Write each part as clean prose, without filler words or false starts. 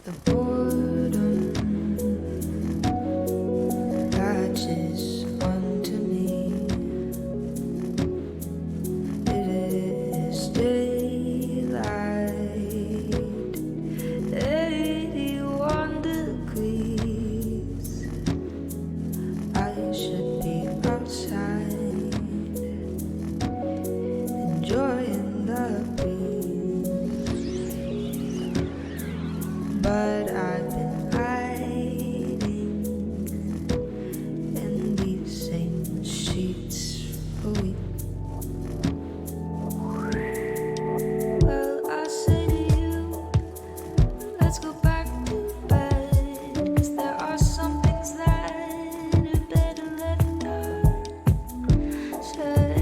The boredom latches onto me. It is daylight, 81 degrees. I should be outside, enjoying the breeze, but I've been hiding in these same sheets for weeks. Well, I say to you, let's go back to bed, 'cause there are some things that are better left unsaid.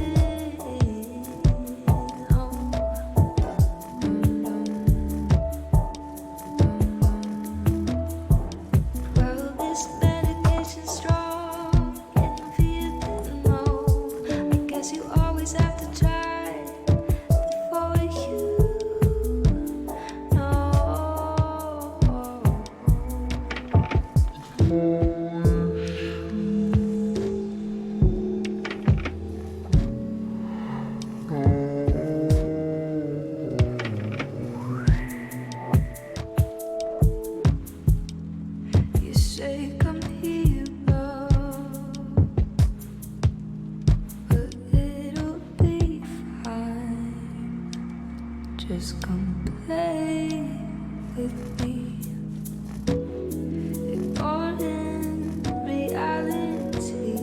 Well, this medication's strong, and for you didn't know. I guess you always have to try before you know. You say come here, love, but it'll be fine. Just come play with me. Ignoring reality,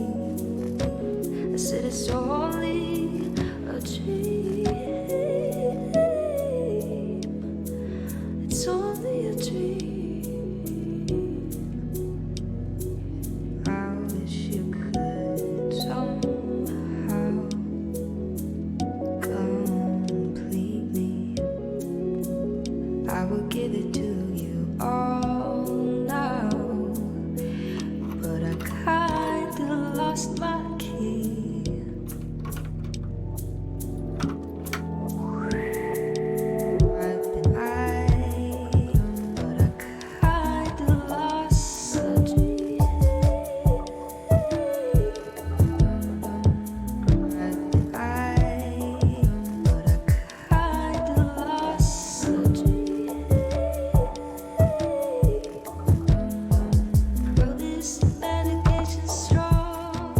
I said it's only a dream. It's only a dream. I wish you could somehow complete me. I would give it to you all now, but I kinda lost my key. I've been hiding, but I kinda lost the dream. I've been hiding, but I kinda lost the dream. Well, this medication's strong,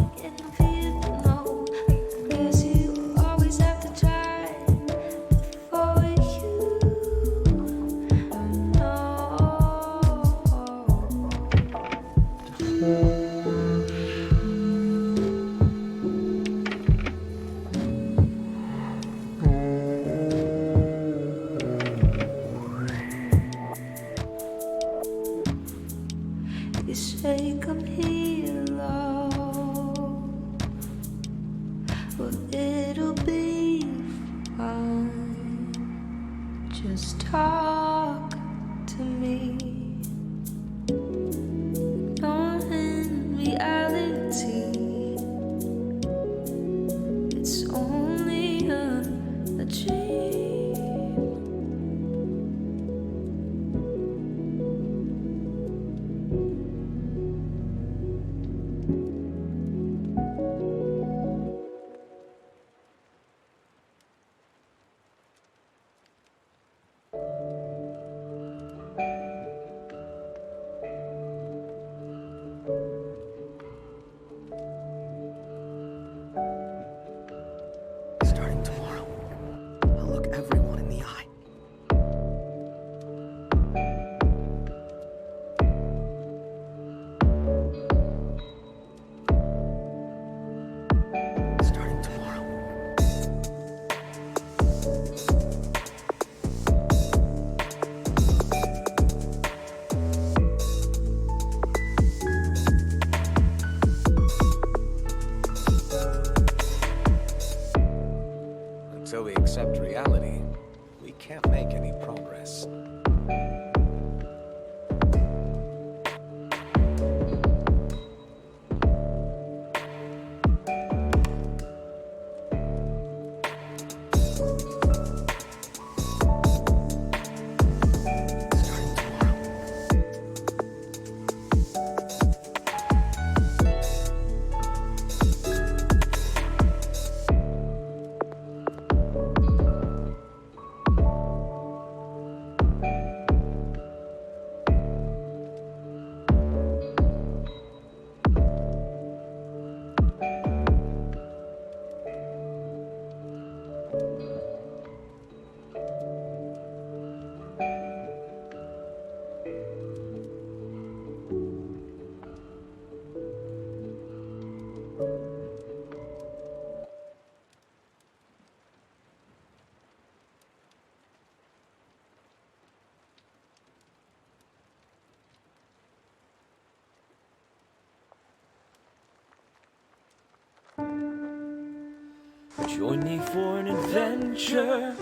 Join me for an adventure,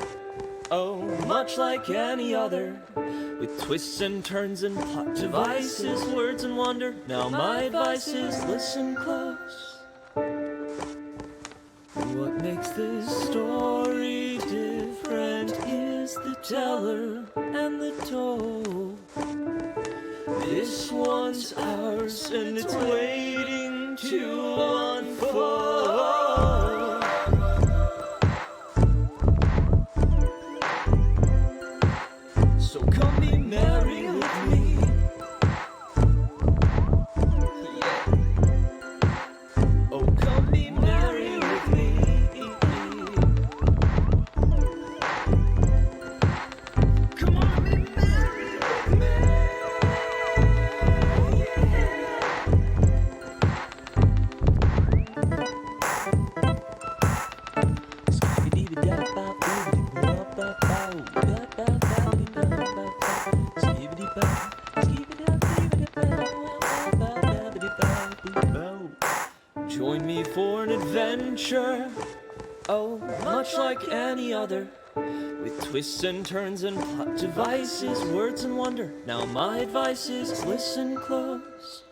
oh, much like any other, with twists and turns and plot devices, words and wonder. Now my advice is listen close. What makes this story different is the teller and the told. This one's ours and it's waiting to unfold. So come be merry with me. Yeah. Oh, come be merry with me. Come on, be merry with me. Join me for an adventure, oh, much like any other, with twists and turns and plot devices, words and wonder. Now my advice is listen close.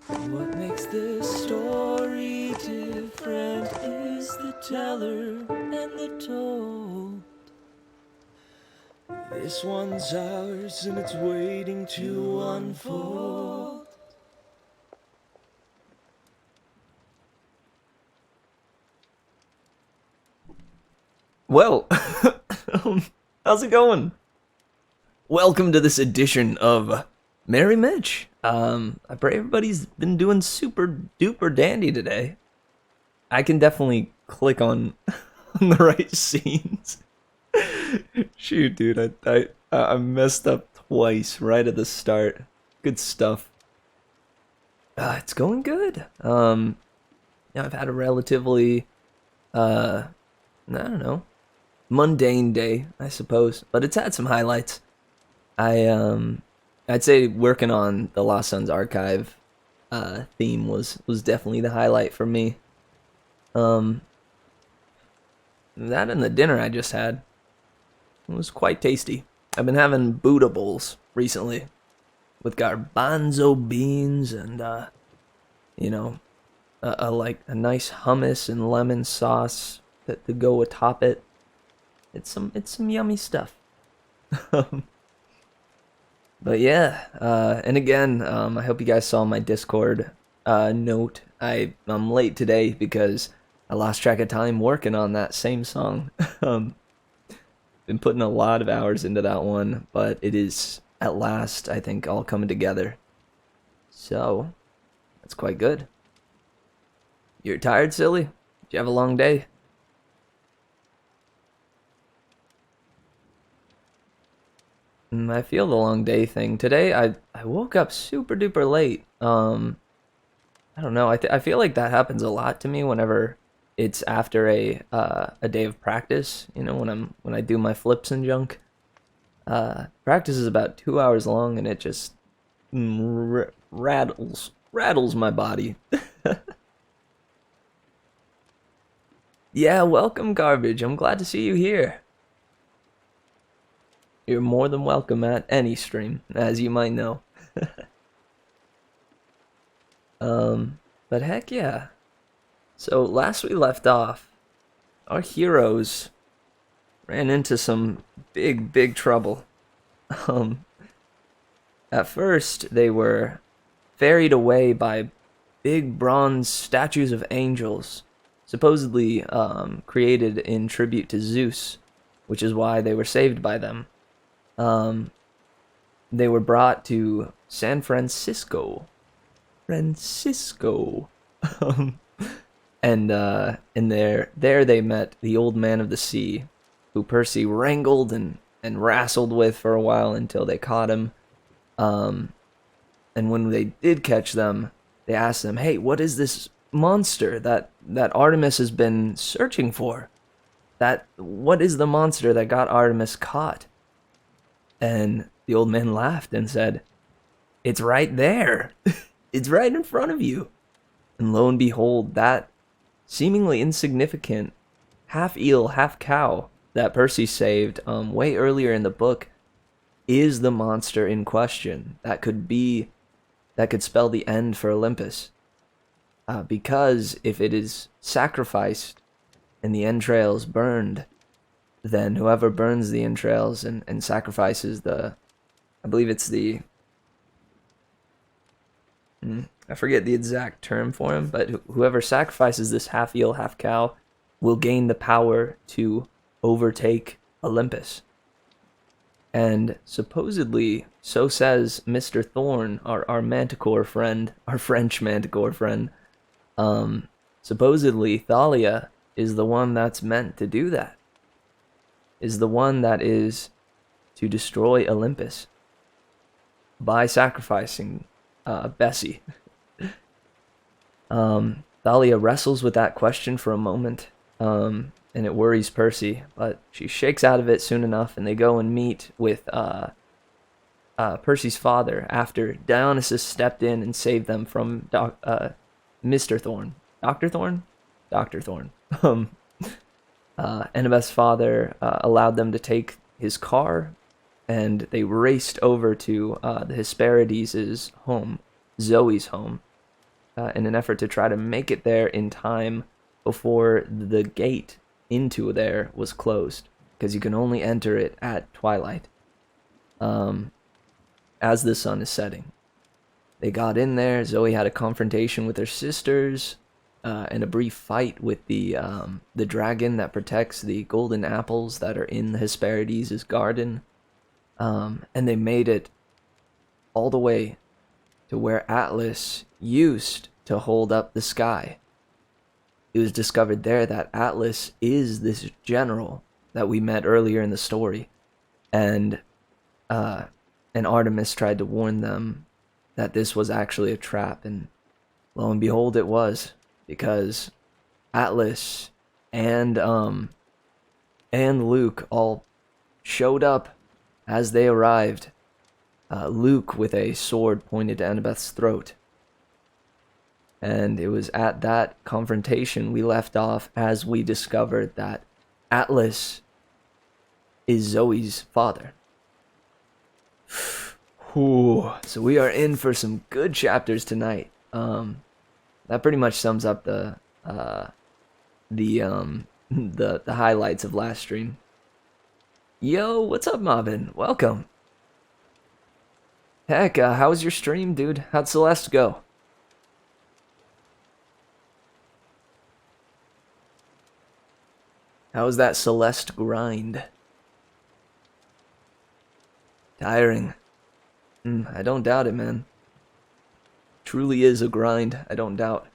What makes this story different is the teller and the told. This one's ours and it's waiting to unfold. Well, how's it going? Welcome to this edition of Merry Mitch. I pray everybody's been doing super duper dandy today. I can definitely click on the right scenes. Shoot, dude, I messed up twice right at the start. Good stuff. It's going good. I've had a relatively, I don't know, mundane day, I suppose, but it's had some highlights. I'd say working on the Lost Sons archive theme was definitely the highlight for me. That and the dinner I just had, it was quite tasty. I've been having Buddha bowls recently with garbanzo beans and like a nice hummus and lemon sauce that to go atop it. It's some yummy stuff. But yeah, and again, I hope you guys saw my Discord note. I'm late today because I lost track of time working on that same song. Been putting a lot of hours into that one, but it is at last, I think, all coming together. So that's quite good. You're tired, silly? Did you have a long day? I feel the long day thing. Today, I woke up super duper late. I don't know. I feel like that happens a lot to me whenever it's after a day of practice. You know, when I do my flips and junk. Practice is about 2 hours long, and it just rattles my body. Yeah, welcome, Garbage. I'm glad to see you here. You're more than welcome at any stream, as you might know. But heck yeah. So last we left off, our heroes ran into some big trouble. At first, they were ferried away by big bronze statues of angels, supposedly created in tribute to Zeus, which is why they were saved by them. They were brought to San Francisco. And there they met the Old Man of the Sea, who Percy wrangled and wrestled with for a while until they caught him. And when they did catch them, they ask them, "Hey, what is this monster that Artemis has been searching for? What is the monster that got Artemis caught?" And the old man laughed and said, "It's right there. It's right in front of you." And lo and behold, that seemingly insignificant half eel, half cow that Percy saved way earlier in the book is the monster in question that could spell the end for Olympus. Because if it is sacrificed and the entrails burned, then whoever burns the entrails and sacrifices I believe it's I forget the exact term for him, but whoever sacrifices this half eel, half cow will gain the power to overtake Olympus. And supposedly, so says Mr. Thorne, our manticore friend, our French manticore friend, supposedly Thalia is the one that's meant to do that. Is the one that is to destroy Olympus by sacrificing Bessie. Thalia wrestles with that question for a moment, and it worries Percy, but she shakes out of it soon enough, and they go and meet with Percy's father after Dionysus stepped in and saved them from Mr. Thorne. Dr. Thorne? Dr. Thorne. Annabeth's father allowed them to take his car, and they raced over to the Hesperides' home, Zoe's home, in an effort to try to make it there in time before the gate into there was closed, because you can only enter it at twilight, as the sun is setting. They got in there. Zoe had a confrontation with her sisters, and a brief fight with the dragon that protects the golden apples that are in the Hesperides' garden. And they made it all the way to where Atlas used to hold up the sky. It was discovered there that Atlas is this general that we met earlier in the story. And Artemis tried to warn them that this was actually a trap, and lo and behold, it was, because Atlas and Luke all showed up as they arrived. Luke with a sword pointed to Annabeth's throat. And it was at that confrontation we left off as we discovered that Atlas is Zoe's father. Whew. So we are in for some good chapters tonight. That pretty much sums up the highlights of last stream. Yo, what's up, Marvin? Welcome. Heck, how was your stream, dude? How'd Celeste go? How was that Celeste grind? Tiring. I don't doubt it, man. Truly is a grind, I don't doubt.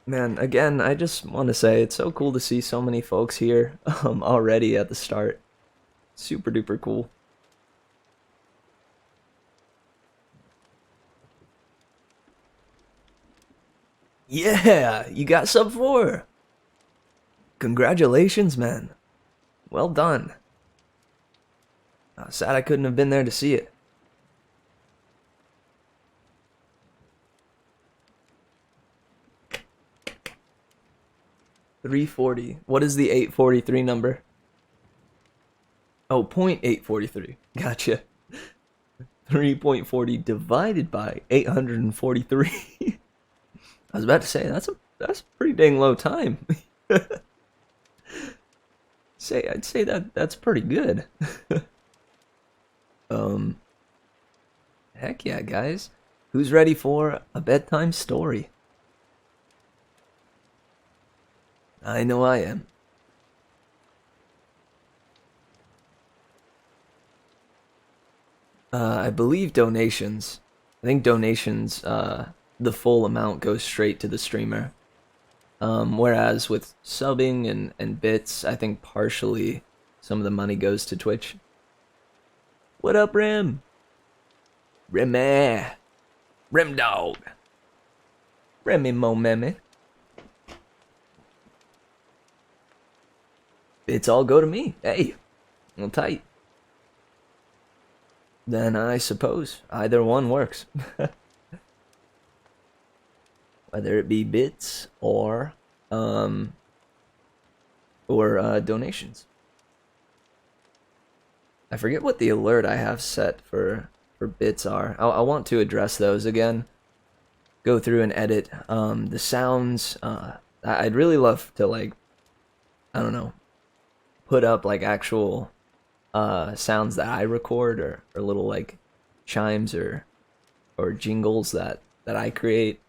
Man, again, I just want to say it's so cool to see so many folks here already at the start. Super duper cool. Yeah, you got sub 4. Congratulations, man. Well done. Sad I couldn't have been there to see it. $340. What is the 843 number? Oh, 0.843. Gotcha. 3.40 divided by 843. I was about to say that's a pretty dang low time. I'd say that's pretty good. Heck yeah, guys. Who's ready for a bedtime story? I know I am. I believe donations. I think donations, the full amount goes straight to the streamer. Whereas with subbing and bits, I think partially some of the money goes to Twitch. What up, Rem? Remy. Rem dog. Remy mo meme. It's all go to me. Hey, well, tight. Then I suppose either one works. Whether it be bits or donations. I forget what the alert I have set for bits are. I want to address those again. Go through and edit the sounds. I'd really love to, like, I don't know, put up like actual sounds that I record, or little like chimes or jingles that I create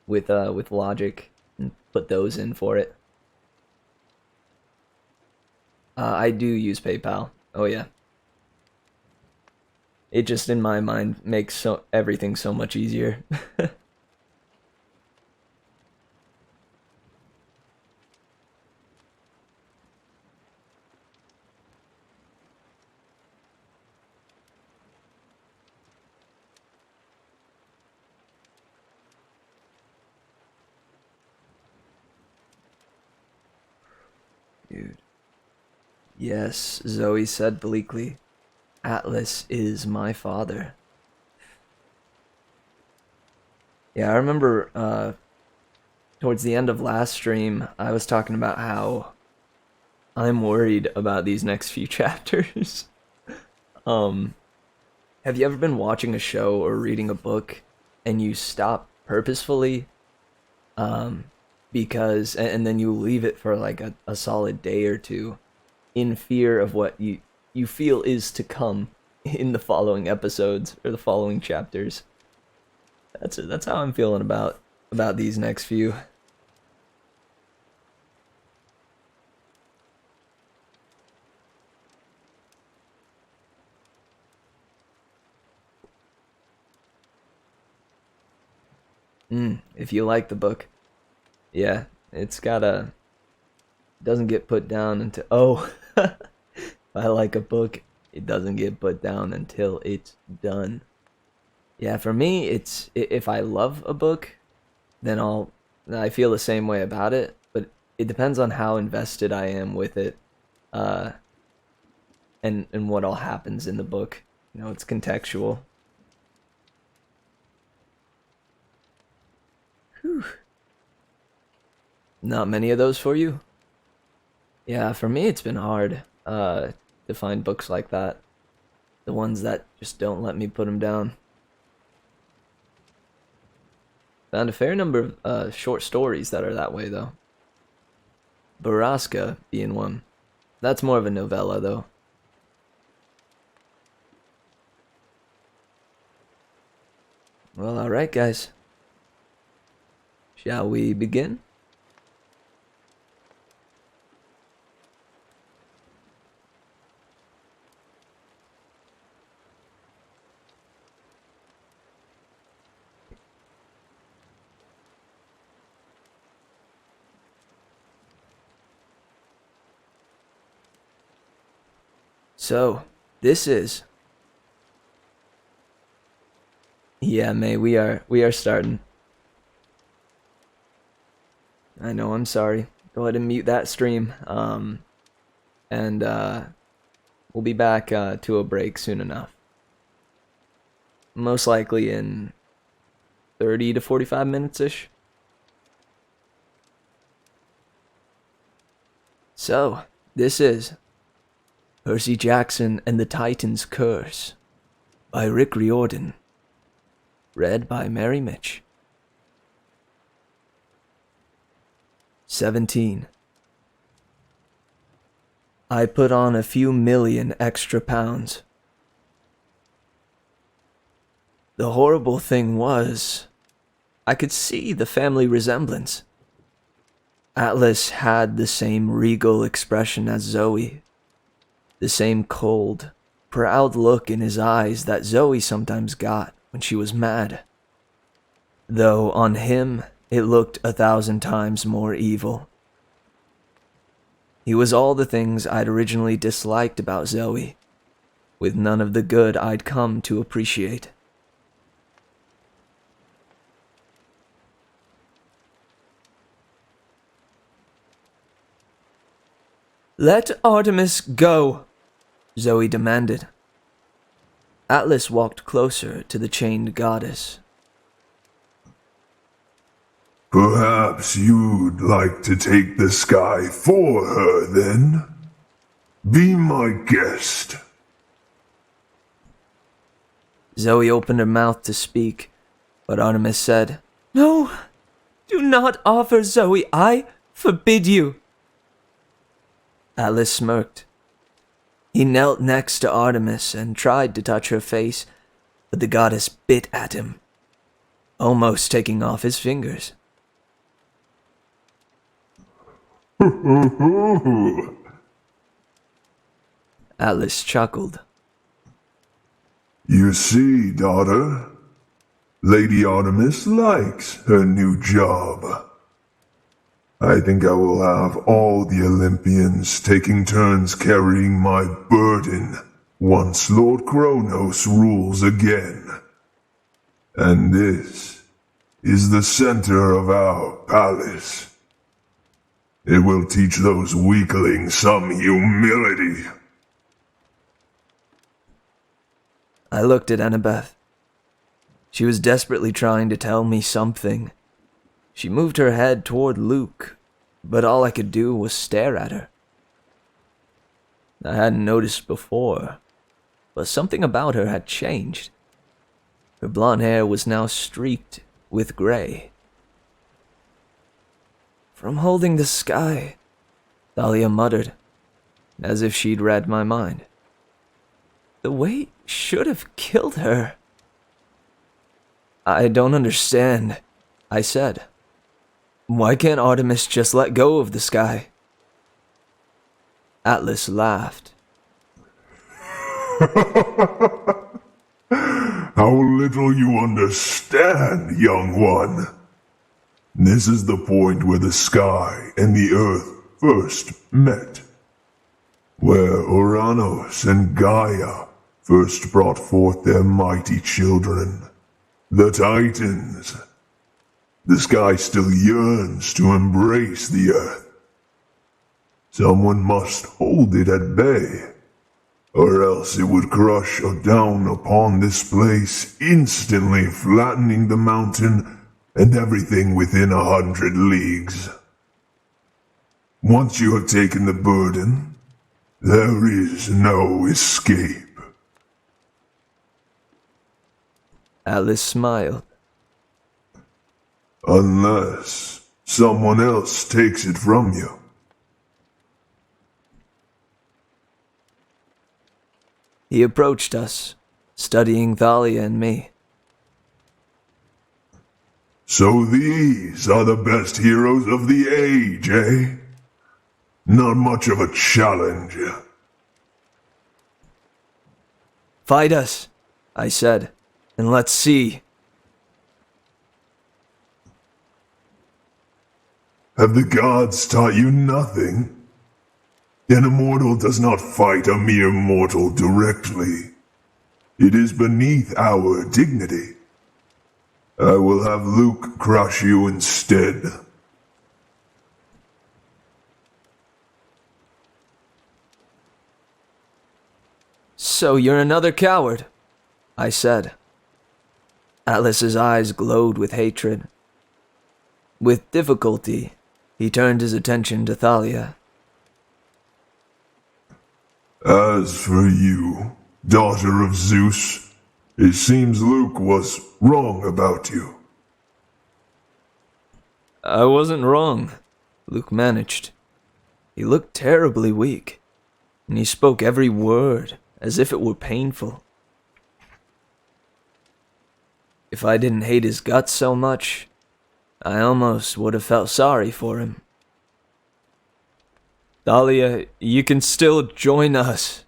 with Logic, and put those in for it. I do use PayPal. Oh yeah. It just, in my mind, makes everything so much easier. Dude. Yes, Zoe said bleakly. Atlas is my father. Yeah, I remember towards the end of last stream, I was talking about how I'm worried about these next few chapters. Have you ever been watching a show or reading a book and you stop purposefully because and then you leave it for like a solid day or two in fear of what you feel is to come in the following episodes or the following chapters? That's how I'm feeling about these next few. If you like the book, yeah, it's got a, doesn't get put down until, oh, if I like a book, it doesn't get put down until it's done. Yeah, for me, it's, if I love a book, then I feel the same way about it, but it depends on how invested I am with it, and what all happens in the book. You know, it's contextual. Whew. Not many of those for you? Yeah, for me it's been hard to find books like that. The ones that just don't let me put them down. Found a fair number of short stories that are that way, though. Baraska being one. That's more of a novella, though. Well, alright, guys. Shall we begin? So, this is... Yeah, May, we are starting. I know, I'm sorry. Go ahead and mute that stream. And we'll be back to a break soon enough. Most likely in 30 to 45 minutes-ish. So, this is Percy Jackson and the Titan's Curse by Rick Riordan. Read by Mary Mitch. 17. I put on a few million extra pounds. The horrible thing was, I could see the family resemblance. Atlas had the same regal expression as Zoe, the same cold, proud look in his eyes that Zoe sometimes got when she was mad. Though on him, it looked 1,000 times more evil. He was all the things I'd originally disliked about Zoe, with none of the good I'd come to appreciate. "Let Artemis go," Zoe demanded. Atlas walked closer to the chained goddess. Perhaps you'd like to take the sky for her, then? Be my guest. Zoe opened her mouth to speak, but Artemis said, "No, do not offer, Zoe. I forbid you." Atlas smirked. He knelt next to Artemis and tried to touch her face, but the goddess bit at him, almost taking off his fingers. Atlas chuckled. You see, daughter, Lady Artemis likes her new job. I think I will have all the Olympians taking turns carrying my burden once Lord Kronos rules again. And this is the center of our palace. It will teach those weaklings some humility. I looked at Annabeth. She was desperately trying to tell me something. She moved her head toward Luke, but all I could do was stare at her. I hadn't noticed before, but something about her had changed. Her blonde hair was now streaked with gray. "From holding the sky," Thalia muttered, as if she'd read my mind. "The weight should have killed her." "I don't understand," I said. "Why can't Artemis just let go of the sky?" Atlas laughed. How little you understand, young one. This is the point where the sky and the earth first met. Where Uranus and Gaia first brought forth their mighty children, the Titans. The sky still yearns to embrace the earth. Someone must hold it at bay, or else it would crush down upon this place, instantly flattening the mountain and everything within 100 leagues. Once you have taken the burden, there is no escape. Atlas smiled. Unless someone else takes it from you. He approached us, studying Thalia and me. So these are the best heroes of the age, eh? Not much of a challenge. "Fight us," I said, "and let's see." Have the gods taught you nothing? An immortal does not fight a mere mortal directly. It is beneath our dignity. I will have Luke crush you instead. "So you're another coward," I said. Atlas's eyes glowed with hatred. With difficulty, he turned his attention to Thalia. As for you, daughter of Zeus, it seems Luke was wrong about you. "I wasn't wrong," Luke managed. He looked terribly weak, and he spoke every word as if it were painful. If I didn't hate his guts so much, I almost would have felt sorry for him. "Thalia, you can still join us.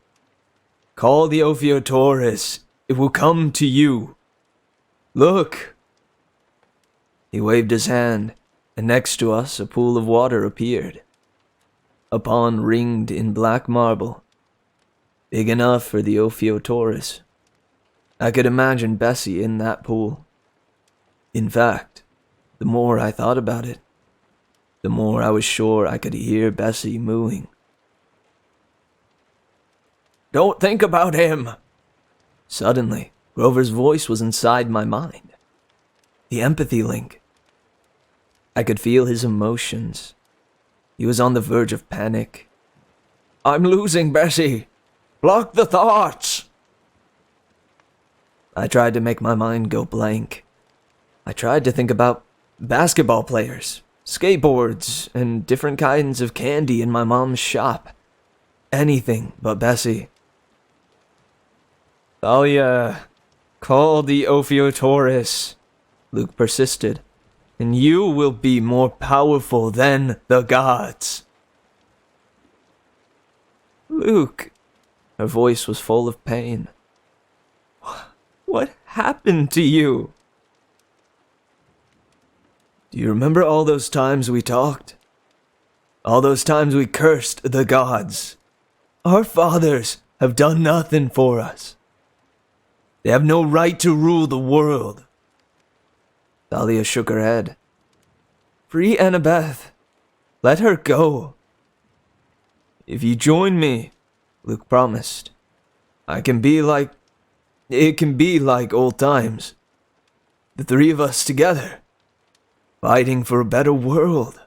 Call the Ophiotores. It will come to you. Look!" He waved his hand, and next to us a pool of water appeared. A pond ringed in black marble. big enough for the Ophiotaurus. I could imagine Bessie in that pool. In fact, the more I thought about it, the more I was sure I could hear Bessie mooing. "Don't think about him!" Suddenly, Grover's voice was inside my mind. The empathy link. I could feel his emotions. He was on the verge of panic. "I'm losing Bessie! Block the thoughts!" I tried to make my mind go blank. I tried to think about basketball players, skateboards, and different kinds of candy in my mom's shop. Anything but Bessie. "Thalia, call the Ophiotaurus," Luke persisted, "and you will be more powerful than the gods." "Luke," her voice was full of pain. "What happened to you?" "Do you remember all those times we talked? All those times we cursed the gods? Our fathers have done nothing for us. They have no right to rule the world." Thalia shook her head. "Free Annabeth. Let her go." "If you join me," Luke promised, It can be like old times. The three of us together, fighting for a better world.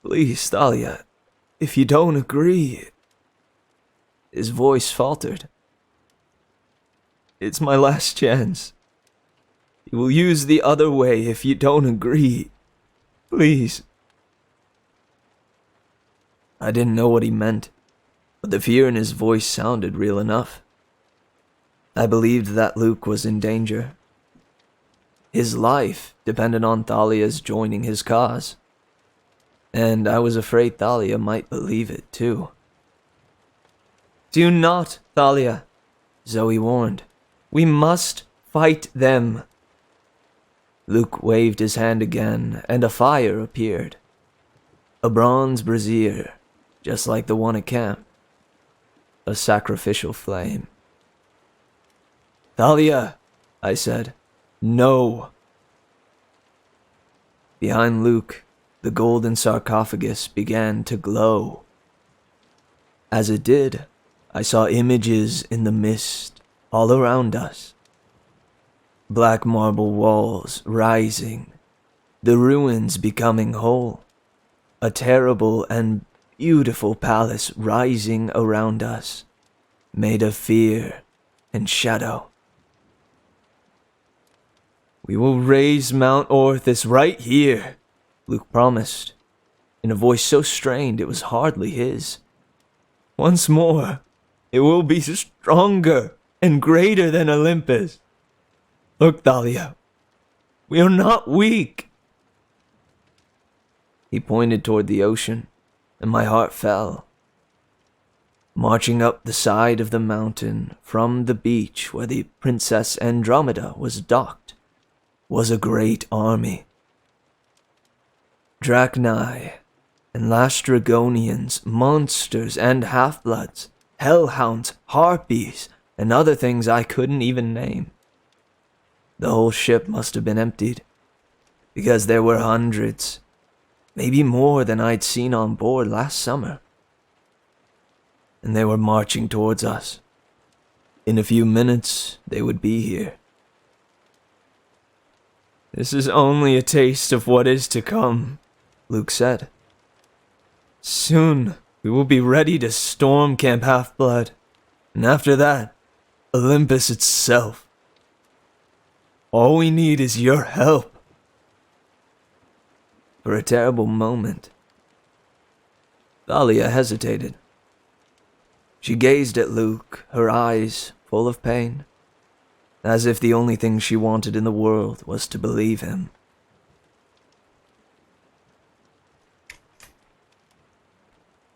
Please, Thalia, if you don't agree." His voice faltered. "It's my last chance. You will use the other way if you don't agree. Please." I didn't know what he meant, but the fear in his voice sounded real enough. I believed that Luke was in danger. His life depended on Thalia's joining his cause. And I was afraid Thalia might believe it too. "Do not, Thalia," Zoe warned. "We must fight them." Luke waved his hand again, and a fire appeared. A bronze brazier, just like the one at camp. A sacrificial flame. "Thalia," I said. "No." Behind Luke, the golden sarcophagus began to glow. As it did, I saw images in the mist all around us. Black marble walls rising, the ruins becoming whole. A terrible and beautiful palace rising around us, made of fear and shadow. "We will raise Mount Orthus right here," Luke promised, in a voice so strained it was hardly his. "Once more, it will be stronger and greater than Olympus. Look, Thalia, we are not weak." He pointed toward the ocean, and my heart fell. Marching up the side of the mountain from the beach where the Princess Andromeda was docked was a great army. Drachnai and Lastrygonians, monsters and half-bloods, hellhounds, harpies, and other things I couldn't even name. The whole ship must have been emptied, because there were hundreds, maybe more than I'd seen on board last summer. And they were marching towards us. In a few minutes, they would be here. "This is only a taste of what is to come," Luke said. "Soon, we will be ready to storm Camp Half-Blood, and after that, Olympus itself. All we need is your help." For a terrible moment, Thalia hesitated. She gazed at Luke, her eyes full of pain, as if the only thing she wanted in the world was to believe him.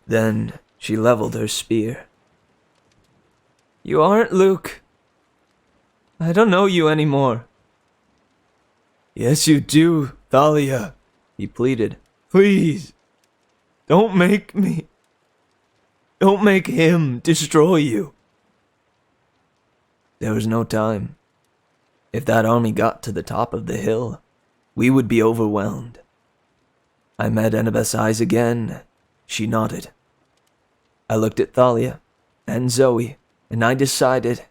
Then she leveled her spear. "You aren't Luke. I don't know you anymore." "Yes, you do, Thalia," he pleaded. "Please, don't make him destroy you." There was no time. If that army got to the top of the hill, we would be overwhelmed. I met Annabeth's eyes again. She nodded. I looked at Thalia and Zoe, and I decided it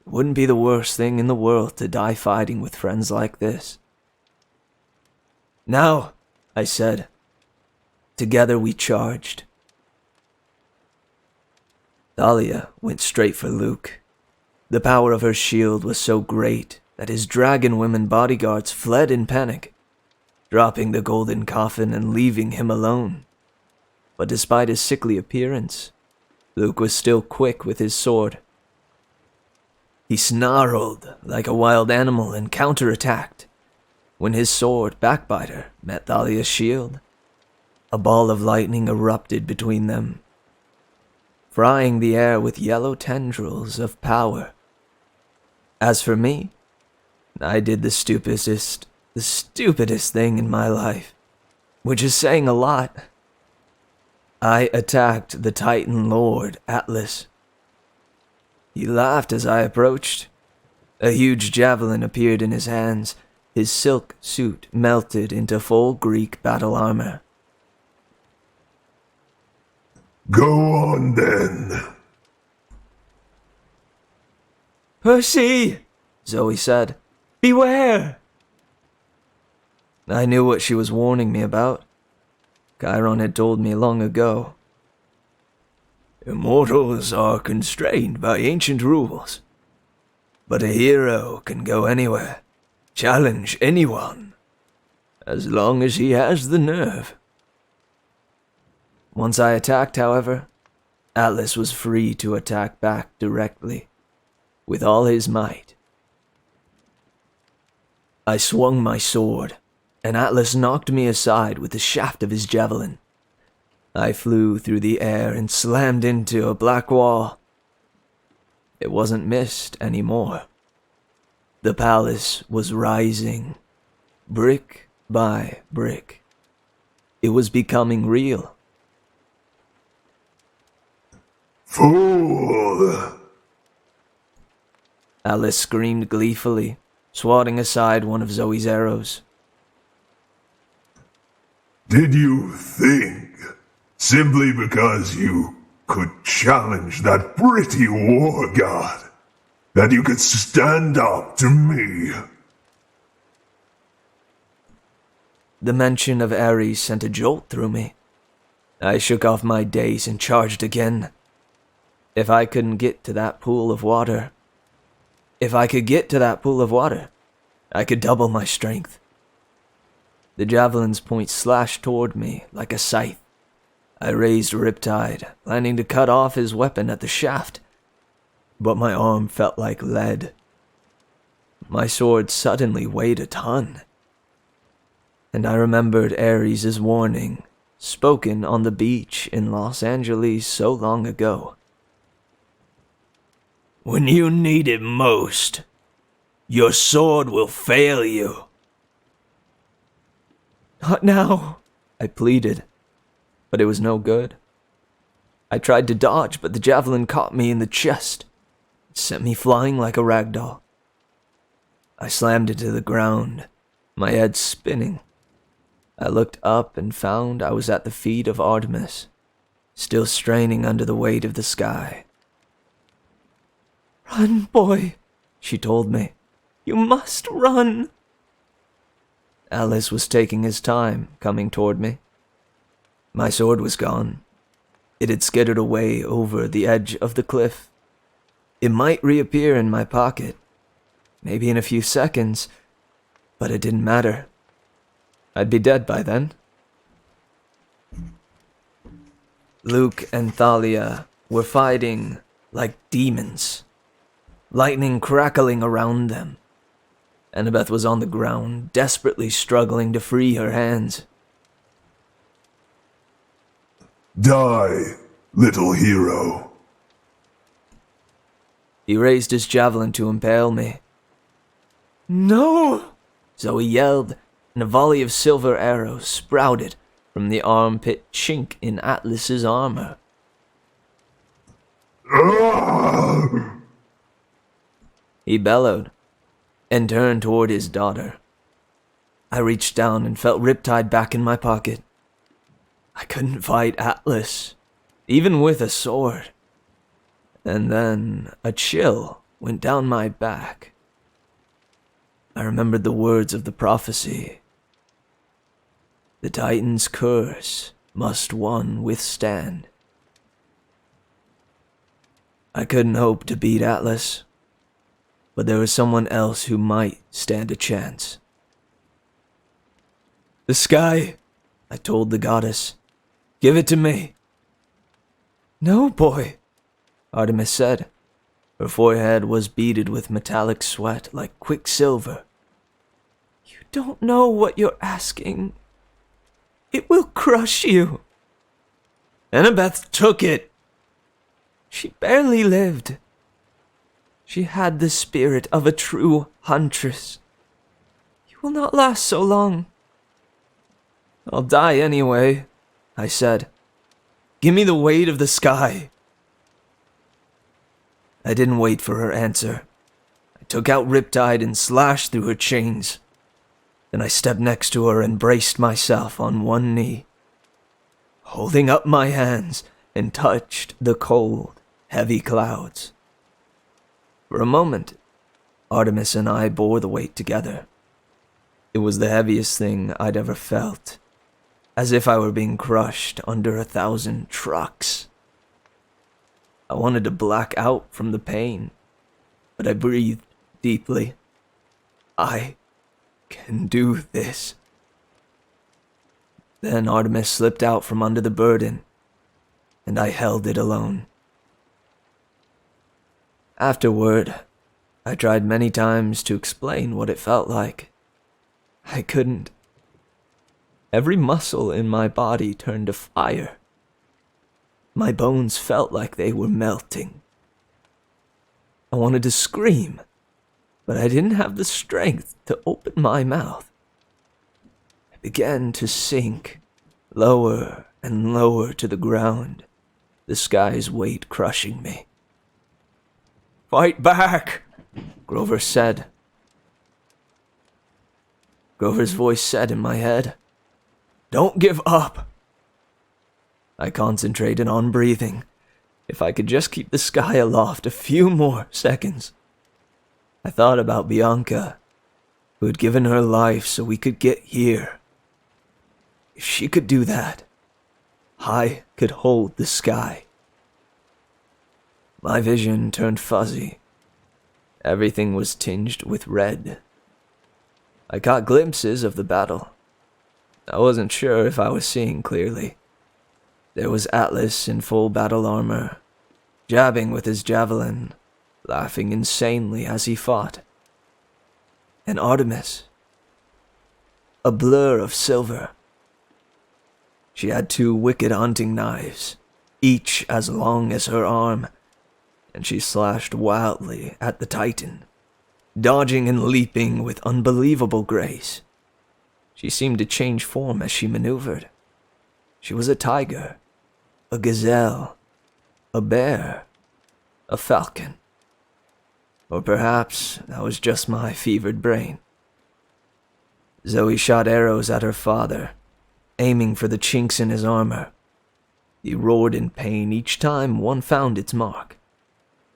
wouldn't be the worst thing in the world to die fighting with friends like this. Now, I said. Together we charged. Thalia went straight for Luke. The power of her shield was so great that his dragon women bodyguards fled in panic, dropping the golden coffin and leaving him alone. But despite his sickly appearance, Luke was still quick with his sword. He snarled like a wild animal and counterattacked. When his sword, Backbiter, met Thalia's shield, a ball of lightning erupted between them, frying the air with yellow tendrils of power. As for me, I did the stupidest thing in my life, which is saying a lot. I attacked the Titan Lord, Atlas. He laughed as I approached. A huge javelin appeared in his hands. His silk suit melted into full Greek battle armor. Go on then. Percy, Zoe said. Beware! I knew what she was warning me about. Chiron had told me long ago. Immortals are constrained by ancient rules, but a hero can go anywhere, challenge anyone, as long as he has the nerve. Once I attacked, however, Atlas was free to attack back directly, with all his might. I swung my sword, and Atlas knocked me aside with the shaft of his javelin. I flew through the air and slammed into a black wall. It wasn't mist anymore. The palace was rising, brick by brick. It was becoming real. Fool! Alice screamed gleefully, swatting aside one of Zoe's arrows. Did you think, simply because you could challenge that pretty war god, that you could stand up to me? The mention of Ares sent a jolt through me. I shook off my daze and charged again. If I couldn't get to that pool of water, I could double my strength. The javelin's point slashed toward me like a scythe. I raised Riptide, planning to cut off his weapon at the shaft, but my arm felt like lead. My sword suddenly weighed a ton, and I remembered Ares' warning, spoken on the beach in Los Angeles so long ago. When you need it most, your sword will fail you. Not now, I pleaded, but it was no good. I tried to dodge, but the javelin caught me in the chest. It sent me flying like a rag doll. I slammed into the ground, my head spinning. I looked up and found I was at the feet of Artemis, still straining under the weight of the sky. Run, boy, she told me. You must run. Alice was taking his time, coming toward me. My sword was gone. It had skidded away over the edge of the cliff. It might reappear in my pocket, maybe in a few seconds, but it didn't matter. I'd be dead by then. Luke and Thalia were fighting like demons, lightning crackling around them. Annabeth was on the ground, desperately struggling to free her hands. Die, little hero. He raised his javelin to impale me. No! Zoe yelled, and a volley of silver arrows sprouted from the armpit chink in Atlas's armor. Ah! he bellowed, and turned toward his daughter. I reached down and felt Riptide back in my pocket. I couldn't fight Atlas, even with a sword. And then a chill went down my back. I remembered the words of the prophecy. The Titan's curse must one withstand. I couldn't hope to beat Atlas, but there was someone else who might stand a chance. The sky, I told the goddess. Give it to me. No, boy, Artemis said. Her forehead was beaded with metallic sweat like quicksilver. You don't know what you're asking. It will crush you. Annabeth took it. She barely lived. She had the spirit of a true huntress. You will not last so long. I'll die anyway, I said. Give me the weight of the sky. I didn't wait for her answer. I took out Riptide and slashed through her chains. Then I stepped next to her and braced myself on one knee, holding up my hands and touched the cold, heavy clouds. For a moment, Artemis and I bore the weight together. It was the heaviest thing I'd ever felt, as if I were being crushed under 1,000 trucks. I wanted to black out from the pain, but I breathed deeply. I can do this. Then Artemis slipped out from under the burden, and I held it alone. Afterward, I tried many times to explain what it felt like. I couldn't. Every muscle in my body turned to fire. My bones felt like they were melting. I wanted to scream, but I didn't have the strength to open my mouth. I began to sink, lower and lower to the ground, the sky's weight crushing me. Fight back, Grover said. Grover's voice said in my head, don't give up. I concentrated on breathing. If I could just keep the sky aloft a few more seconds. I thought about Bianca, who had given her life so we could get here. If she could do that, I could hold the sky. My vision turned fuzzy. Everything was tinged with red. I caught glimpses of the battle. I wasn't sure if I was seeing clearly. There was Atlas in full battle armor, jabbing with his javelin, laughing insanely as he fought. And Artemis, a blur of silver. She had 2 wicked hunting knives, each as long as her arm, and she slashed wildly at the Titan, dodging and leaping with unbelievable grace. She seemed to change form as she maneuvered. She was a tiger, a gazelle, a bear, a falcon. Or perhaps that was just my fevered brain. Zoe shot arrows at her father, aiming for the chinks in his armor. He roared in pain each time one found its mark,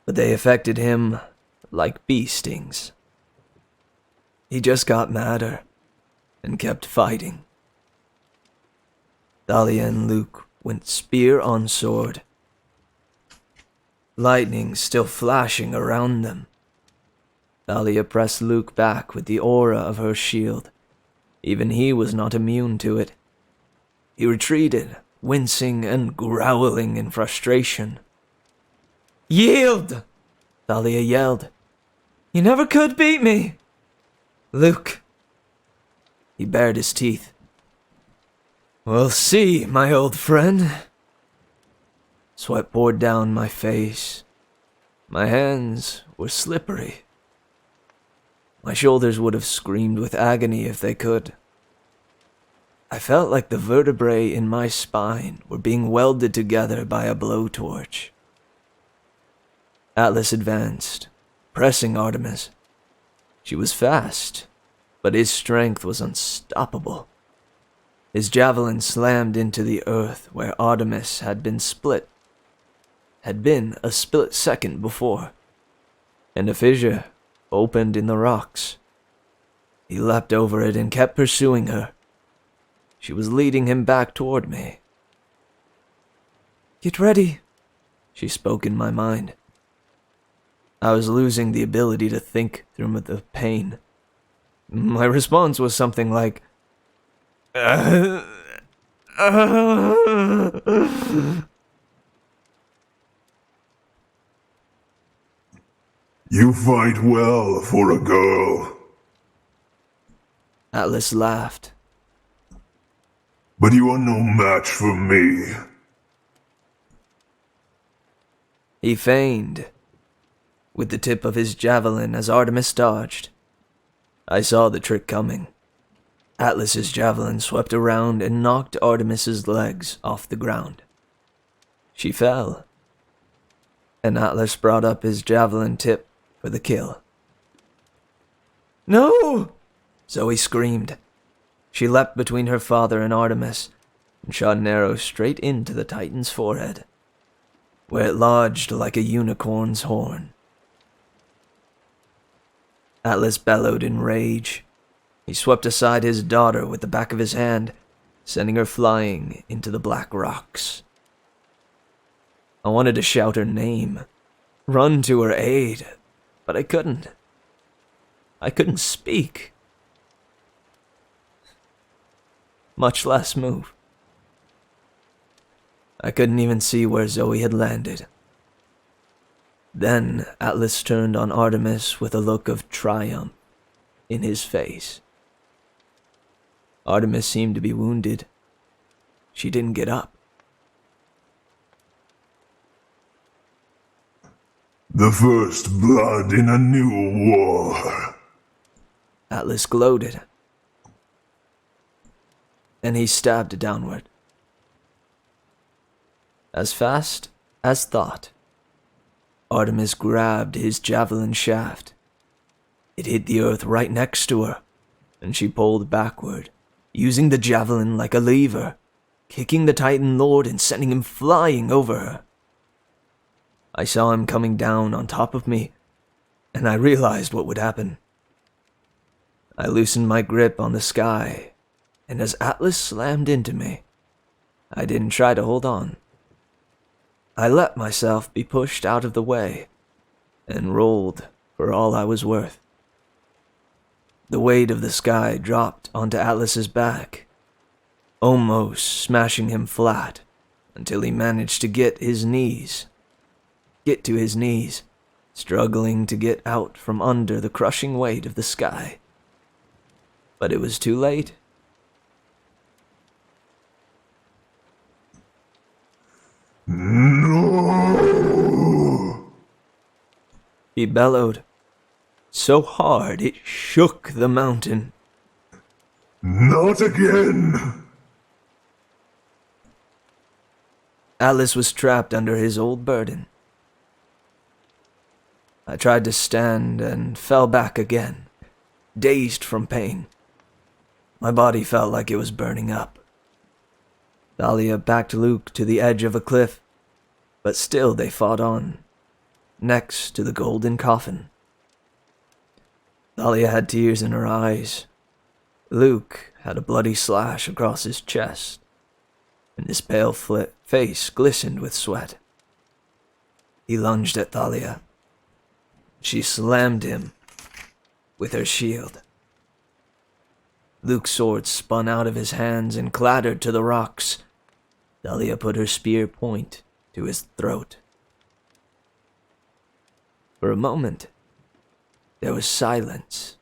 but they affected him like bee stings. He just got madder and kept fighting. Dahlia and Luke went spear on sword, lightning still flashing around them. Dahlia pressed Luke back with the aura of her shield. Even he was not immune to it. He retreated, wincing and growling in frustration. Yield! Dahlia yelled. You never could beat me! Luke. He bared his teeth. We'll see, my old friend. Sweat poured down my face. My hands were slippery. My shoulders would have screamed with agony if they could. I felt like the vertebrae in my spine were being welded together by a blowtorch. Atlas advanced, pressing Artemis. She was fast, but his strength was unstoppable. His javelin slammed into the earth where Artemis had been a split second before, and a fissure opened in the rocks. He leapt over it and kept pursuing her. She was leading him back toward me. "Get ready," she spoke in my mind. I was losing the ability to think through the pain. My response was something like, You fight well for a girl, Atlas laughed. but you are no match for me. He feigned, with the tip of his javelin as Artemis dodged. I saw the trick coming. Atlas's javelin swept around and knocked Artemis's legs off the ground. She fell, and Atlas brought up his javelin tip for the kill. "No!" Zoe screamed. She leapt between her father and Artemis and shot an arrow straight into the Titan's forehead, where it lodged like a unicorn's horn. Atlas bellowed in rage. He swept aside his daughter with the back of his hand, sending her flying into the black rocks. I wanted to shout her name, run to her aid, but I couldn't. I couldn't speak, much less move. I couldn't even see where Zoe had landed. Then Atlas turned on Artemis with a look of triumph in his face. Artemis seemed to be wounded. She didn't get up. The first blood in a new war. Atlas gloated, and he stabbed downward. As fast as thought, Artemis grabbed his javelin shaft. It hit the earth right next to her, and she pulled backward, using the javelin like a lever, kicking the Titan Lord and sending him flying over her. I saw him coming down on top of me, and I realized what would happen. I loosened my grip on the sky, and as Atlas slammed into me, I didn't try to hold on. I let myself be pushed out of the way, and rolled for all I was worth. The weight of the sky dropped onto Atlas's back, almost smashing him flat until he managed to get to his knees, struggling to get out from under the crushing weight of the sky. But it was too late. No! He bellowed, so hard it shook the mountain. Not again! Atlas was trapped under his old burden. I tried to stand and fell back again, dazed from pain. My body felt like it was burning up. Thalia backed Luke to the edge of a cliff, but still they fought on, next to the golden coffin. Thalia had tears in her eyes. Luke had a bloody slash across his chest, and his pale face glistened with sweat. He lunged at Thalia. She slammed him with her shield. Luke's sword spun out of his hands and clattered to the rocks. Thalia put her spear point to his throat. For a moment, there was silence.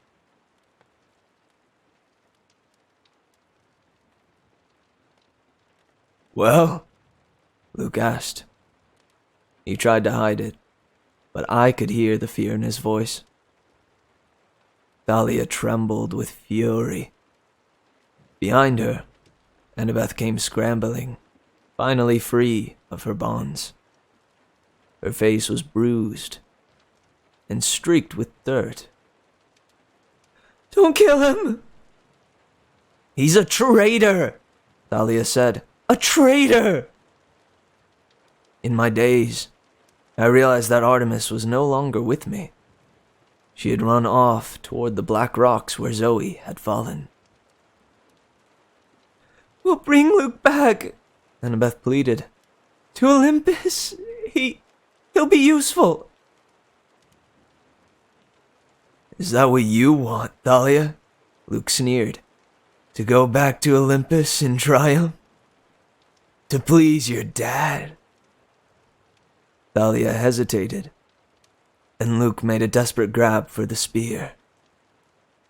"Well?" Luke asked. He tried to hide it, but I could hear the fear in his voice. Thalia trembled with fury. Behind her, Annabeth came scrambling, finally free of her bonds. Her face was bruised, and streaked with dirt. "Don't kill him!" "He's a traitor," Thalia said. "A traitor!" In my daze, I realized that Artemis was no longer with me. She had run off toward the black rocks where Zoe had fallen. "We'll bring Luke back," Annabeth pleaded. "To Olympus. He'll be useful." "Is that what you want, Thalia?" Luke sneered. "To go back to Olympus in triumph? To please your dad?" Thalia hesitated, and Luke made a desperate grab for the spear.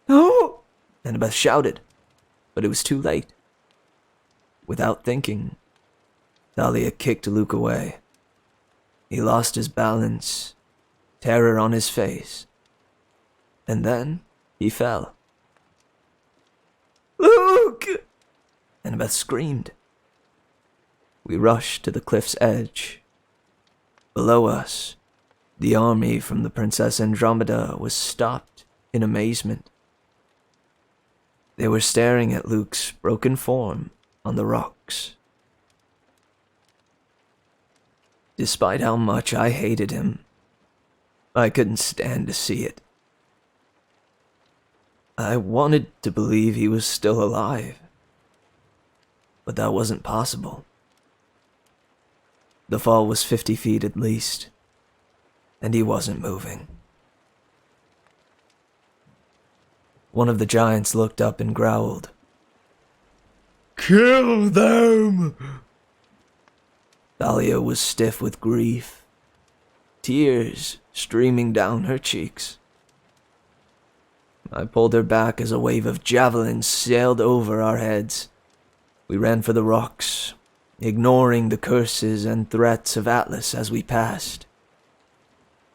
"No!" Annabeth shouted, but it was too late. Without thinking, Thalia kicked Luke away. He lost his balance, terror on his face, and then he fell. "Luke!" Annabeth screamed. We rushed to the cliff's edge. Below us, the army from the Princess Andromeda was stopped in amazement. They were staring at Luke's broken form on the rocks. Despite how much I hated him, I couldn't stand to see it. I wanted to believe he was still alive, but that wasn't possible. The fall was 50 feet at least, and he wasn't moving. One of the giants looked up and growled, "Kill them!" Thalia was stiff with grief, tears streaming down her cheeks. I pulled her back as a wave of javelins sailed over our heads. We ran for the rocks, ignoring the curses and threats of Atlas as we passed.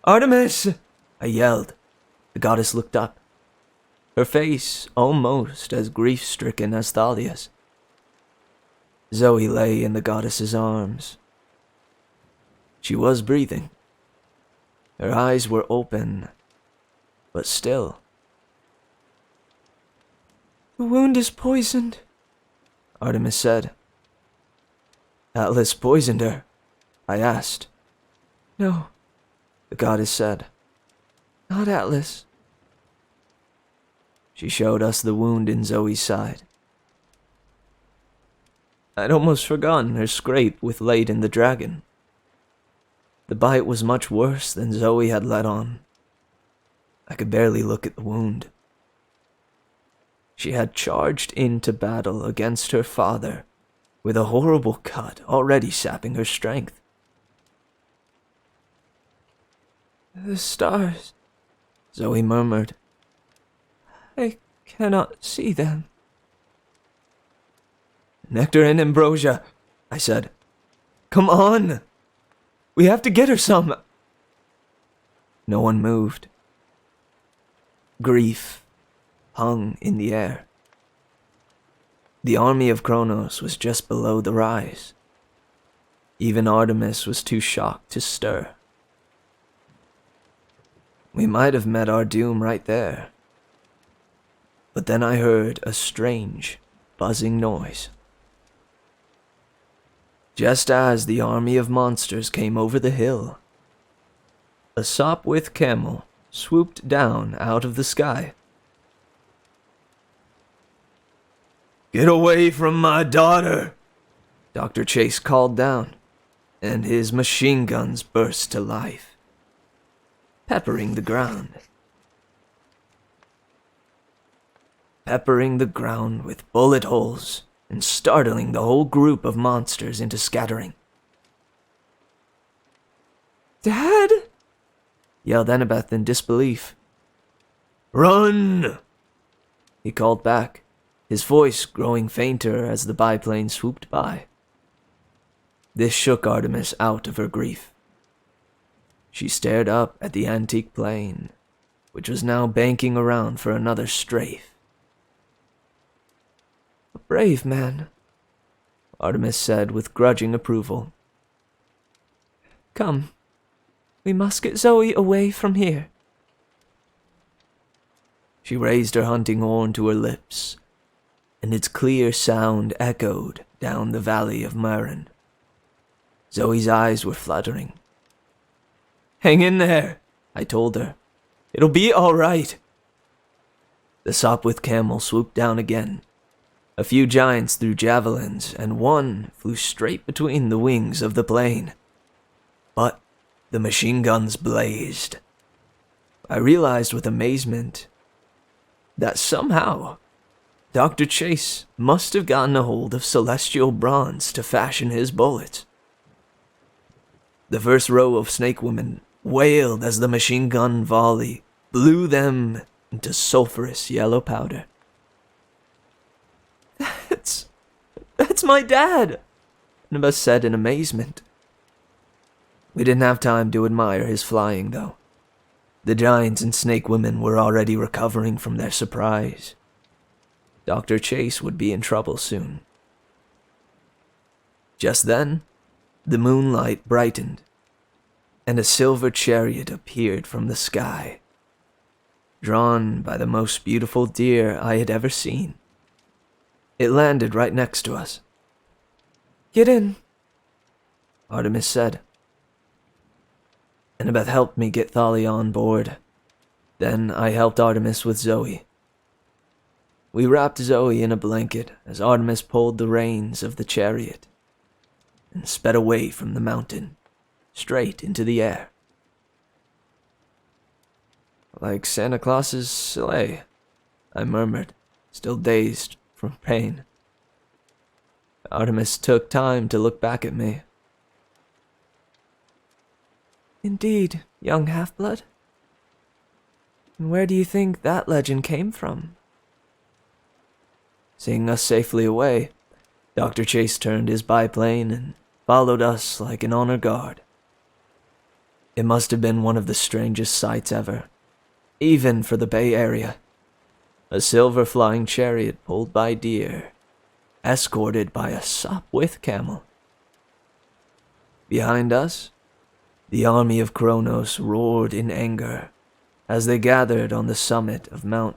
"Artemis!" I yelled. The goddess looked up, her face almost as grief-stricken as Thalia's. Zoe lay in the goddess's arms. She was breathing. Her eyes were open, but still. "The wound is poisoned," Artemis said. "Atlas poisoned her?" I asked. "No," the goddess said. "Not Atlas." She showed us the wound in Zoe's side. I'd almost forgotten her scrape with Layden the dragon. The bite was much worse than Zoe had let on. I could barely look at the wound. She had charged into battle against her father, with a horrible cut already sapping her strength. "The stars," Zoe murmured. "I cannot see them." "Nectar and ambrosia," I said. "Come on! We have to get her some!" No one moved. Grief hung in the air. The army of Kronos was just below the rise. Even Artemis was too shocked to stir. We might have met our doom right there. But then I heard a strange, buzzing noise. Just as the army of monsters came over the hill, a Sopwith camel swooped down out of the sky. "Get away from my daughter!" Dr. Chase called down, and his machine guns burst to life, peppering the ground. Peppering the ground with bullet holes and startling the whole group of monsters into scattering. "Dad!" yelled Annabeth in disbelief. "Run!" he called back, his voice growing fainter as the biplane swooped by. This shook Artemis out of her grief. She stared up at the antique plane, which was now banking around for another strafe. "A brave man," Artemis said with grudging approval. "Come, we must get Zoe away from here." She raised her hunting horn to her lips, and its clear sound echoed down the valley of Marin. Zoe's eyes were fluttering. "Hang in there," I told her. "It'll be all right." The Sopwith camel swooped down again. A few giants threw javelins, and one flew straight between the wings of the plane. But the machine guns blazed. I realized with amazement that somehow Dr. Chase must have gotten a hold of celestial bronze to fashion his bullets. The first row of snake women wailed as the machine gun volley blew them into sulphurous yellow powder. That's my dad," Annabeth said in amazement. We didn't have time to admire his flying, though. The giants and snake women were already recovering from their surprise. Dr. Chase would be in trouble soon. Just then, the moonlight brightened, and a silver chariot appeared from the sky, drawn by the most beautiful deer I had ever seen. It landed right next to us. "Get in," Artemis said. Annabeth helped me get Thalia on board. Then I helped Artemis with Zoe. We wrapped Zoe in a blanket as Artemis pulled the reins of the chariot and sped away from the mountain, straight into the air. "Like Santa Claus's sleigh," I murmured, still dazed from pain. Artemis took time to look back at me. "Indeed, young half-blood. And where do you think that legend came from?" Seeing us safely away, Dr. Chase turned his biplane and followed us like an honor guard. It must have been one of the strangest sights ever, even for the Bay Area. A silver flying chariot pulled by deer, escorted by a Sopwith camel. Behind us, the army of Kronos roared in anger as they gathered on the summit of Mount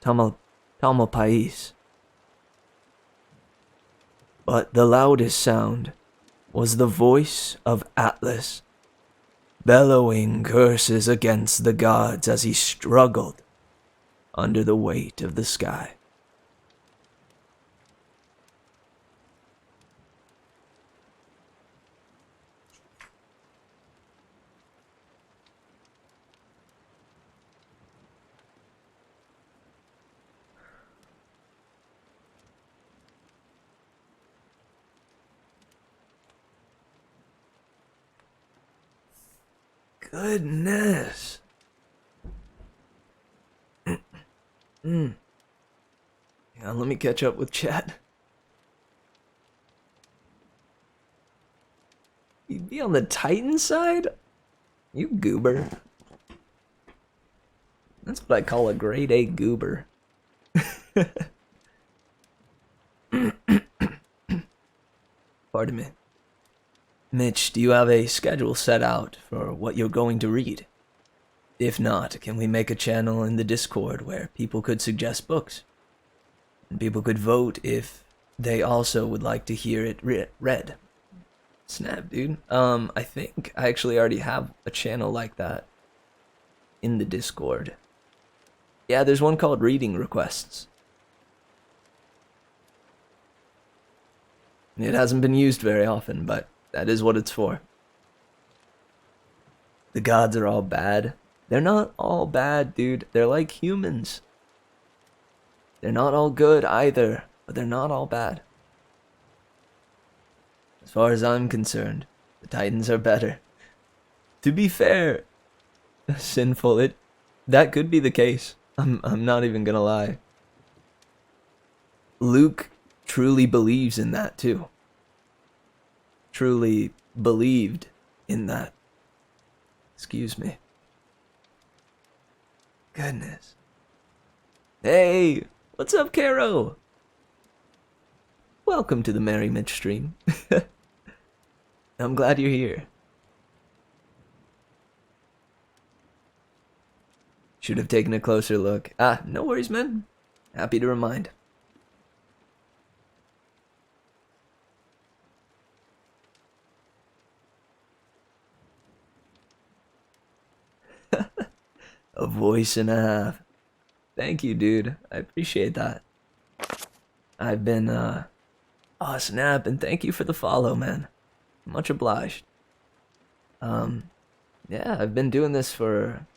Tamalpais. But the loudest sound was the voice of Atlas, bellowing curses against the gods as he struggled under the weight of the sky. Goodness. Hang on, let me catch up with chat. You'd be on the Titan side? You goober. That's what I call a grade A goober. Pardon me. Mitch, do you have a schedule set out for what you're going to read? If not, can we make a channel in the Discord where people could suggest books? And people could vote if they also would like to hear it read. Snap, dude. I think I actually already have a channel like that in the Discord. Yeah, there's one called Reading Requests. It hasn't been used very often, but that is what it's for. The gods are all bad. They're not all bad, dude. They're like humans. They're not all good either, but they're not all bad. As far as I'm concerned, the Titans are better. To be fair, sinful, that could be the case. I'm not even gonna lie. Luke truly believes in that too. Truly believed in that. Excuse me. Goodness. Hey, what's up, Caro? Welcome to the Merry Mitch stream. I'm glad you're here. Should have taken a closer look. Ah, no worries, man. Happy to remind. A voice and a half. Thank you, dude. I appreciate that. I've been, oh, snap, and thank you for the follow, man. Much obliged. Yeah, I've been doing this for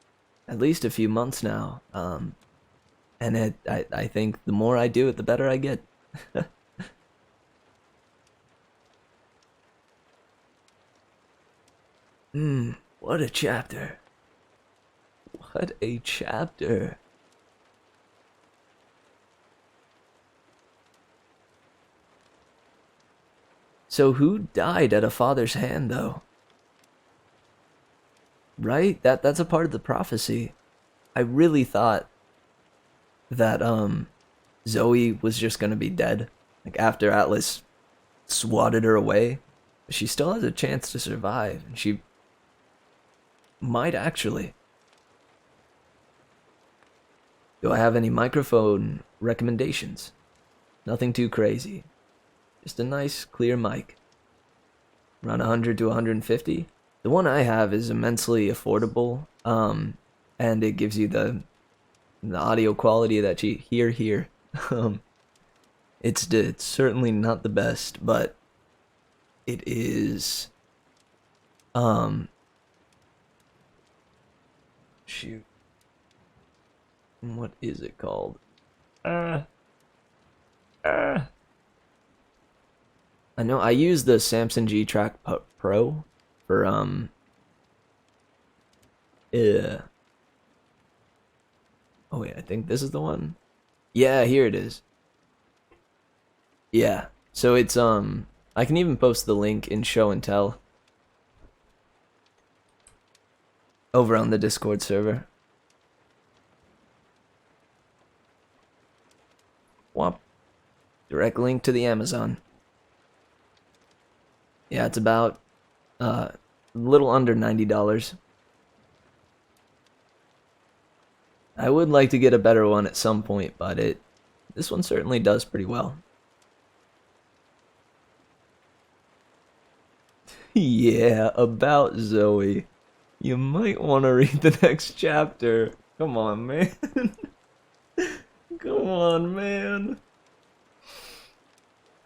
at least a few months now. And I think the more I do it, the better I get. What a chapter. What a chapter. So who died at a father's hand, though? Right? That's a part of the prophecy. I really thought that Zoe was just gonna be dead. Like after Atlas swatted her away. But she still has a chance to survive, and she might actually. Do I have any microphone recommendations? Nothing too crazy. Just a nice, clear mic. Around 100 to 150. The one I have is immensely affordable, and it gives you the audio quality that you hear here. It's certainly not the best, but it is. Shoot. What is it called? I know I use the Samson G Track Pro for Oh wait, I think this is the one. Yeah, here it is. Yeah. So it's I can even post the link in show and tell over on the Discord server. Whop. Direct link to the Amazon. Yeah, it's about a little under $90. I would like to get a better one at some point, but this one certainly does pretty well. Yeah, about Zoe. You might want to read the next chapter. Come on, man. Come on, man.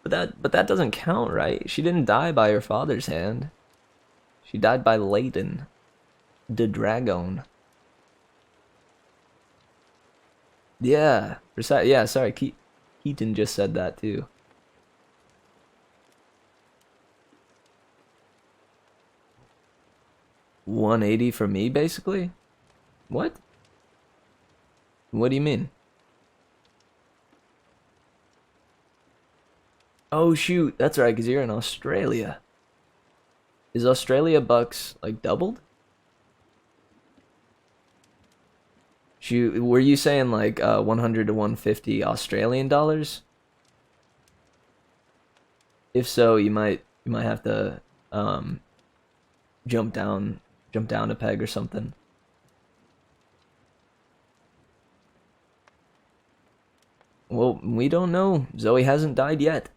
But that doesn't count, right? She didn't die by her father's hand. She died by Layton, the dragon. Yeah, yeah. Sorry, Keaton just said that too. $180 for me, basically. What? What do you mean? Oh shoot, that's right, because you're in Australia. Is Australia bucks like doubled? Shoot, were you saying like 100 to 150 Australian dollars? If so, you might have to jump down a peg or something. Well, we don't know. Zoe hasn't died yet.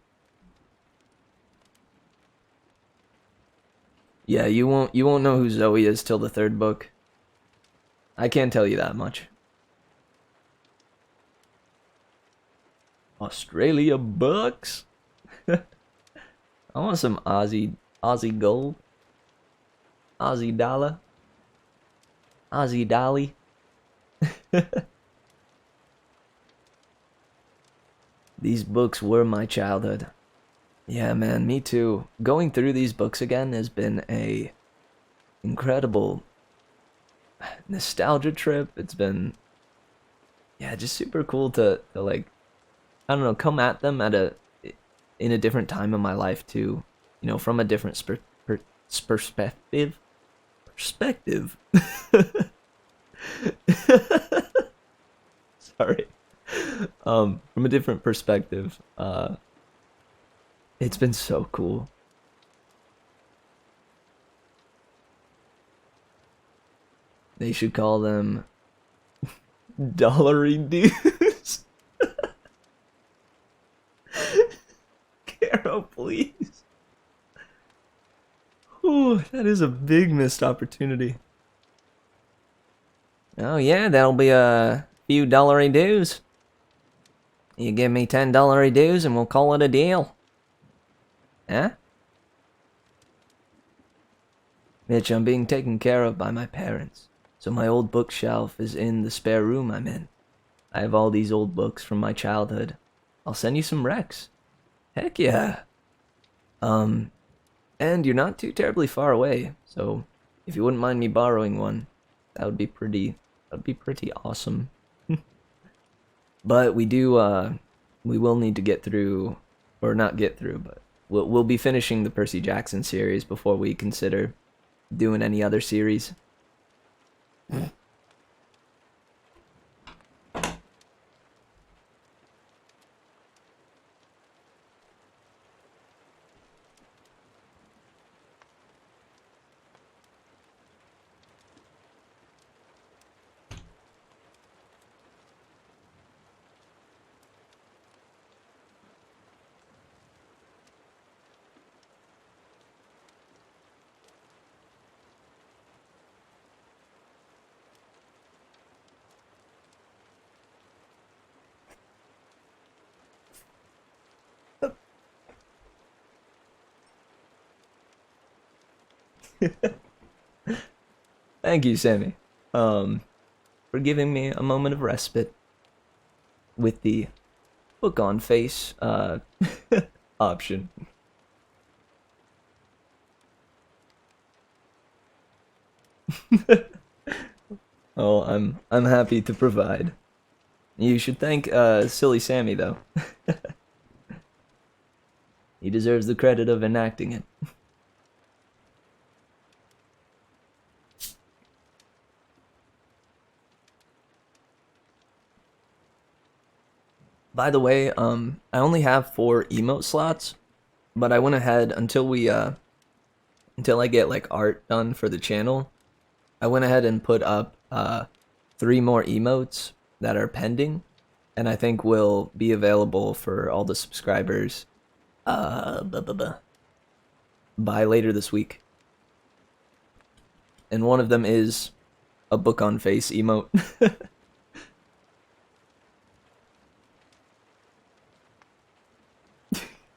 Yeah, you won't know who Zoe is till the third book. I can't tell you that much. Australia bucks. I want some Aussie gold. Aussie dollar. Aussie dolly. These books were my childhood. Yeah, man, me too. Going through these books again has been a incredible nostalgia trip. It's been, yeah, just super cool to like, I don't know, come at them in a different time in my life too. You know, from a different perspective. Sorry. From a different perspective. It's been so cool. They should call them $10 dues. Caro, please. Ooh, that is a big missed opportunity. Oh yeah, that'll be a few dollary dues. You give me $10 dues and we'll call it a deal. Huh? Mitch, I'm being taken care of by my parents, so my old bookshelf is in the spare room I'm in. I have all these old books from my childhood. I'll send you some recs. Heck yeah. And you're not too terribly far away, so if you wouldn't mind me borrowing one, that'd be pretty awesome. But we will need to get through, or not get through, but we'll be finishing the Percy Jackson series before we consider doing any other series. Thank you, Sammy, for giving me a moment of respite with the book on face option. Oh, I'm happy to provide. You should thank Silly Sammy though. He deserves the credit of enacting it. By the way, I only have 4 emote slots, but I went ahead until I get like art done for the channel. I went ahead and put up 3 more emotes that are pending, and I think will be available for all the subscribers by later this week. And one of them is a book on face emote.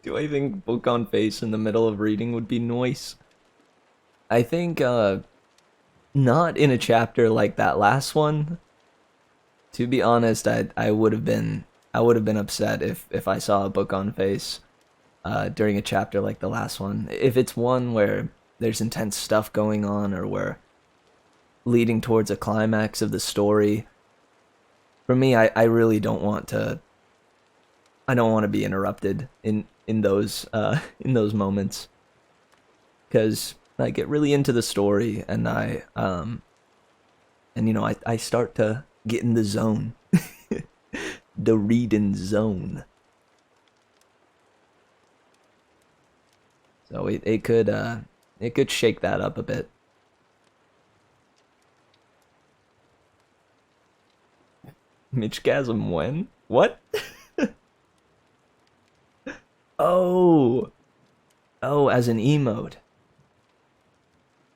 Do I think book on face in the middle of reading would be nice? I think not in a chapter like that last one. To be honest, I would have been upset if I saw a book on face during a chapter like the last one. If it's one where there's intense stuff going on, or we're leading towards a climax of the story, for me, I really don't want to. I don't want to be interrupted in those moments, because I get really into the story, and I start to get in the zone, the reading zone. So it could shake that up a bit. Mitchgasm when? What? Oh, as an emote.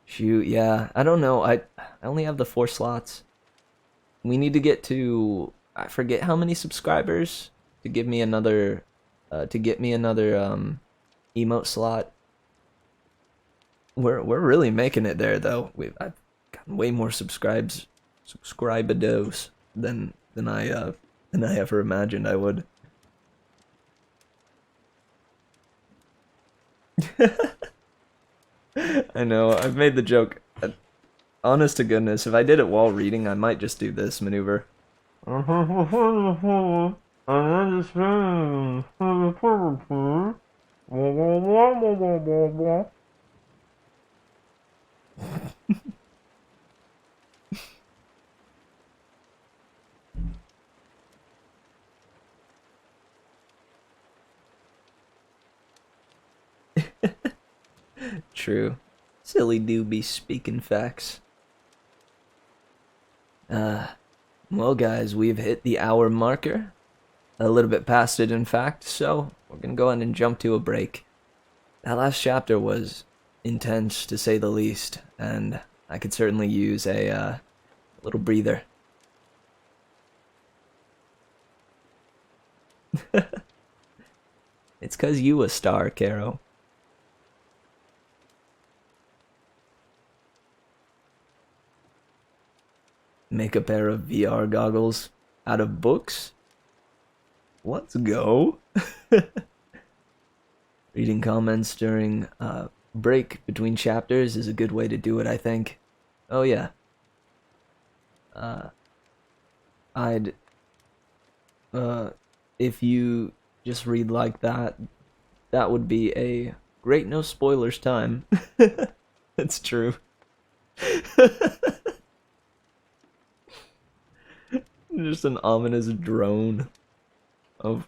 Shoot, yeah. I don't know. I only have the 4 slots. We need to get to, I forget how many subscribers to give me another emote slot. We're really making it there though. I've gotten way more subscribers than I ever imagined I would. I know, I've made the joke. Honest to goodness, if I did it while reading, I might just do this maneuver. True. Silly do be speaking facts. Well, guys, we've hit the hour marker. A little bit past it, in fact, so we're gonna go ahead and jump to a break. That last chapter was intense, to say the least, and I could certainly use a little breather. It's 'cause you a star, Caro. Make a pair of VR goggles out of books? Let's go. Reading comments during break between chapters is a good way to do it, I think. Oh yeah. I'd if you just read like that, that would be a great no spoilers time. It's true. Just an ominous drone of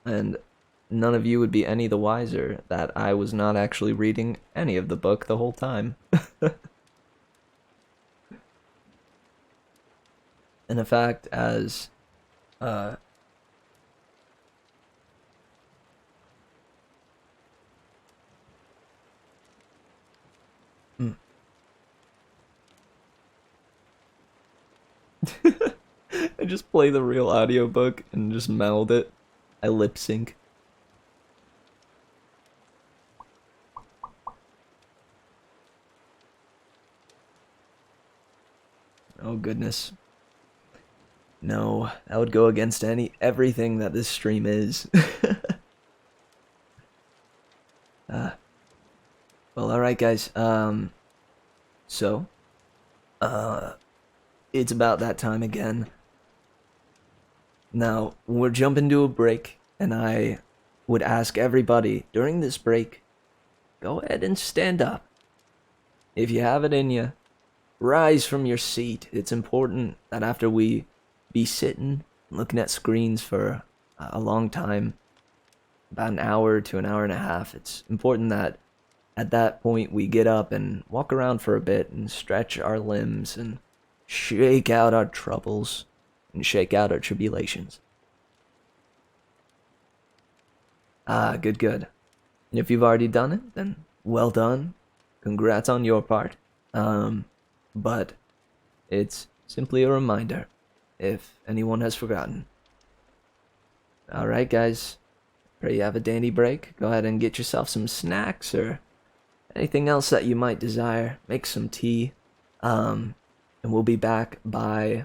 and none of you would be any the wiser that I was not actually reading any of the book the whole time. And in fact, as I just play the real audiobook and just mouth it. I lip sync. Oh goodness. No, that would go against everything that this stream is. Well, alright guys, so, it's about that time again. Now, we're jumping to a break, and I would ask everybody, during this break, go ahead and stand up. If you have it in you, rise from your seat. It's important that after we be sitting, looking at screens for a long time, about an hour to an hour and a half, it's important that at that point we get up and walk around for a bit and stretch our limbs and shake out our troubles and shake out our tribulations. Good. And if you've already done it, then well done. Congrats on your part. But it's simply a reminder if anyone has forgotten. Alright guys, pray you have a dandy break. Go ahead and get yourself some snacks or anything else that you might desire. Make some tea. And we'll be back by,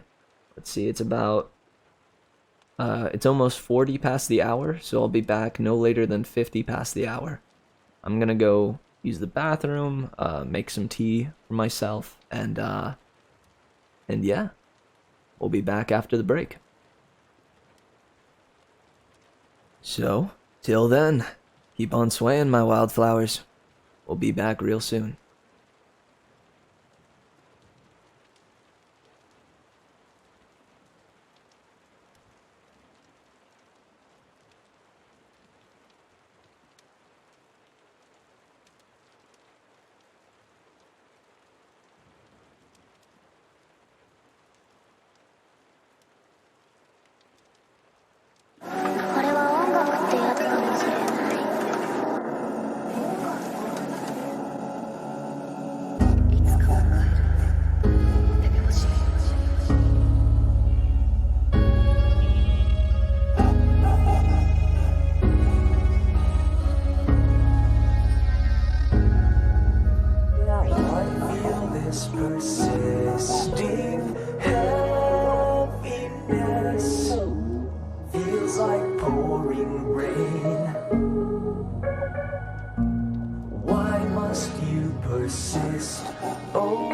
let's see, it's about, it's almost 40 past the hour, so I'll be back no later than 50 past the hour. I'm gonna go use the bathroom, make some tea for myself, and yeah, we'll be back after the break. So, till then, keep on swaying, my wildflowers. We'll be back real soon. Persisting heaviness feels like pouring rain. Why must you persist? Oh,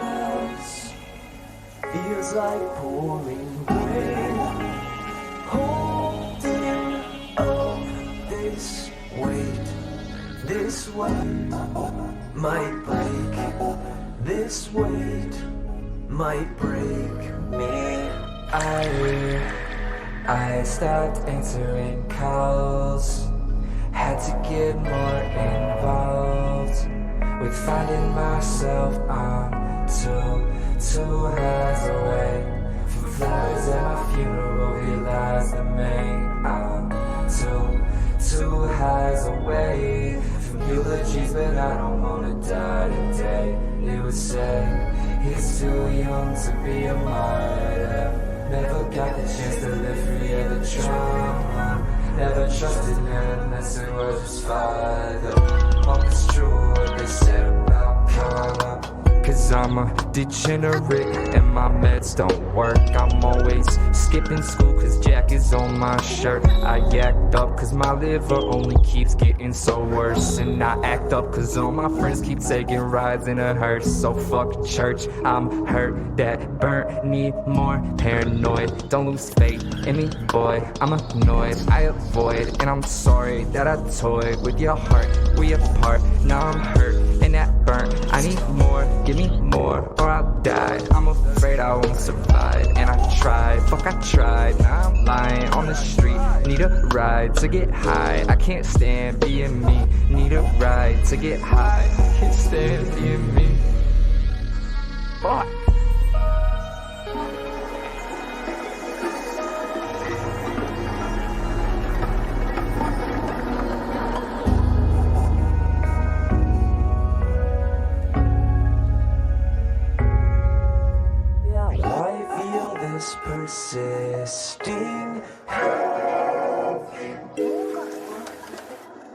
heaviness feels like pouring rain. Holding up this weight, this weight might break. This weight might break me. I stopped answering calls. Had to get more involved with finding myself. I'm two hands away from flowers at my funeral. Here lies the main. I'm two highs away from eulogies, but I don't wanna die today. It would say he's too young to be a martyr. Never got the chance to live free of the trauma. Never trusted him unless it was his father. Hope it's true what they said about karma. Cause I'm a degenerate and my meds don't work. I'm always skipping school cause Jack is on my shirt. I act up cause my liver only keeps getting so worse. And I act up cause all my friends keep taking rides in a hearse. So fuck church, I'm hurt, that burnt, need more paranoid. Don't lose faith in me, boy, I'm annoyed. I avoid and I'm sorry that I toyed with your heart. We apart, now I'm hurt and that burnt. I need more, give me more or I'll die. I'm afraid I won't survive. And I tried, fuck I tried. Now I'm lying on the street. Need a ride to get high. I can't stand being me. Need a ride to get high. I can't stand being me. Fuck. Persisting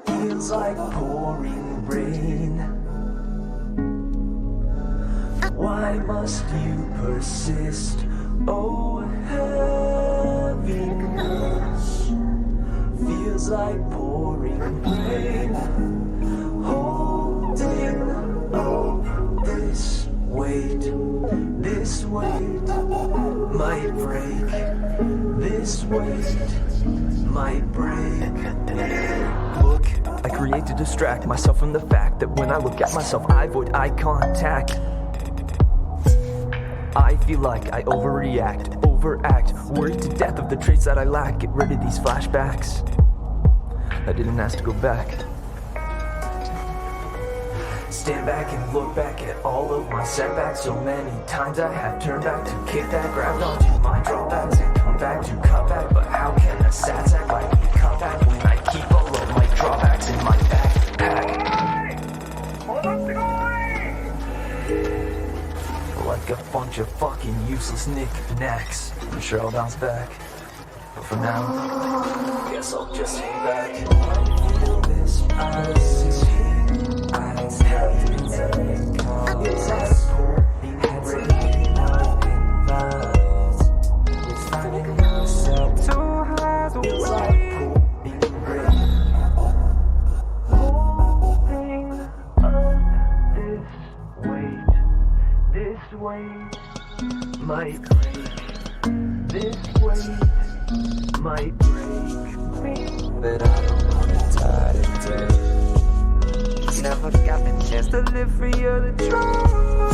feels like pouring rain. Why must you persist? Oh, heaviness feels like pouring rain. Holding up this weight might break. This weight might break. Look, I create to distract myself from the fact that when I look at myself, I avoid eye contact. I feel like I overreact, overact, worried to death of the traits that I lack. Get rid of these flashbacks. I didn't ask to go back. Stand back and look back at all of my setbacks. So many times I have turned back to kick that, grabbed onto my drawbacks and come back to cut back. But how can a sad sack like me cut back when I keep all of my drawbacks in my backpack? Like a bunch of fucking useless knick-knacks. I'm sure I'll bounce back. But for now, I guess I'll just hang back. I feel this Odyssey. I have to take all this. Had to get more involved with finding myself. Too hard to wait. Holding up this weight might break. This weight might break me, but I don't wanna die today. Never got the chance to live free of the trauma.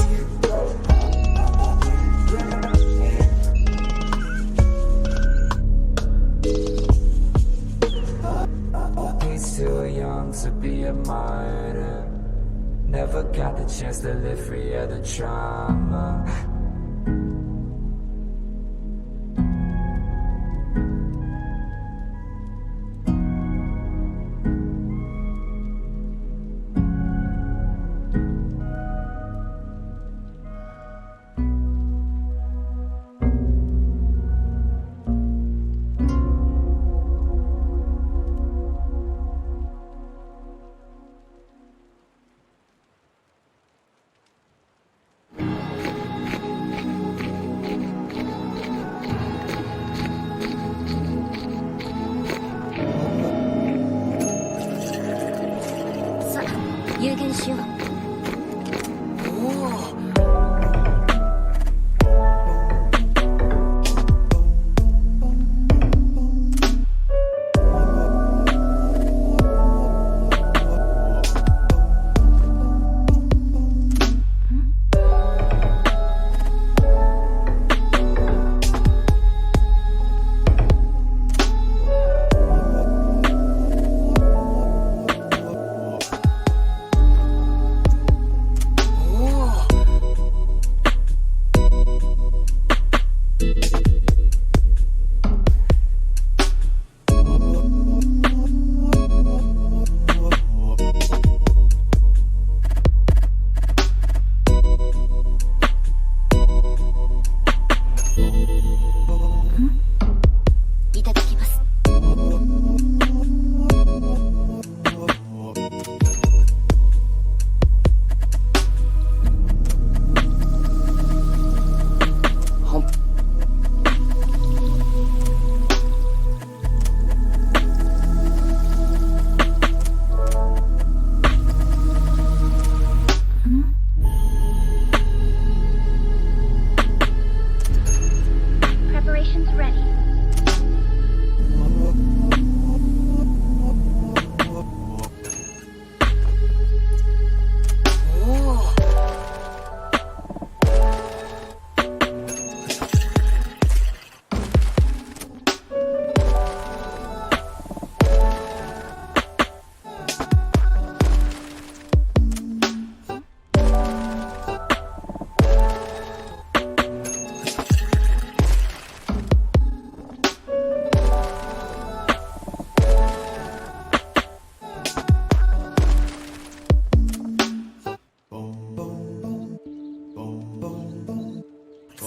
He's too young to be a martyr. Never got the chance to live free of the trauma.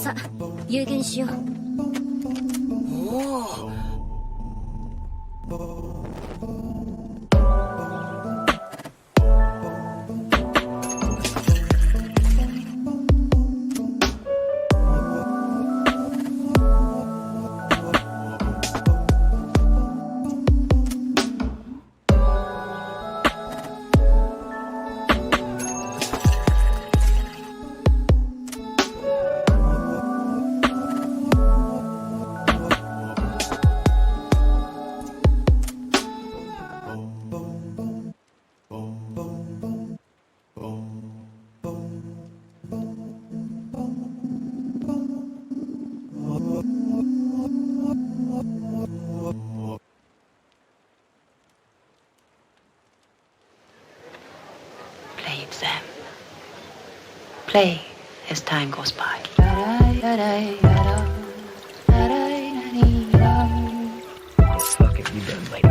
さ、有言しよう。Play it, Sam. Play as time goes by. What the fuck have you done lately?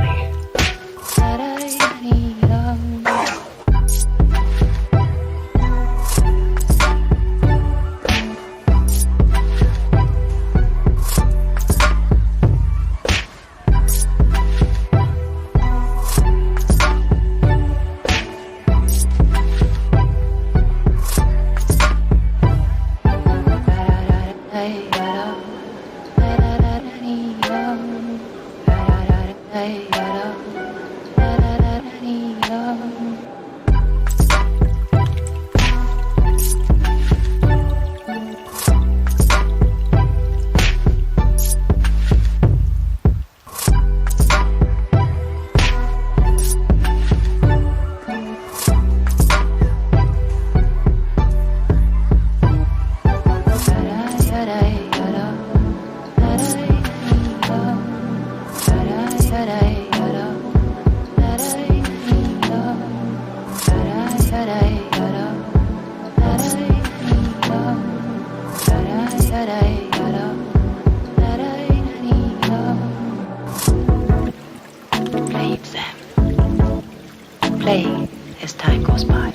Play it, Sam. Play as time goes by.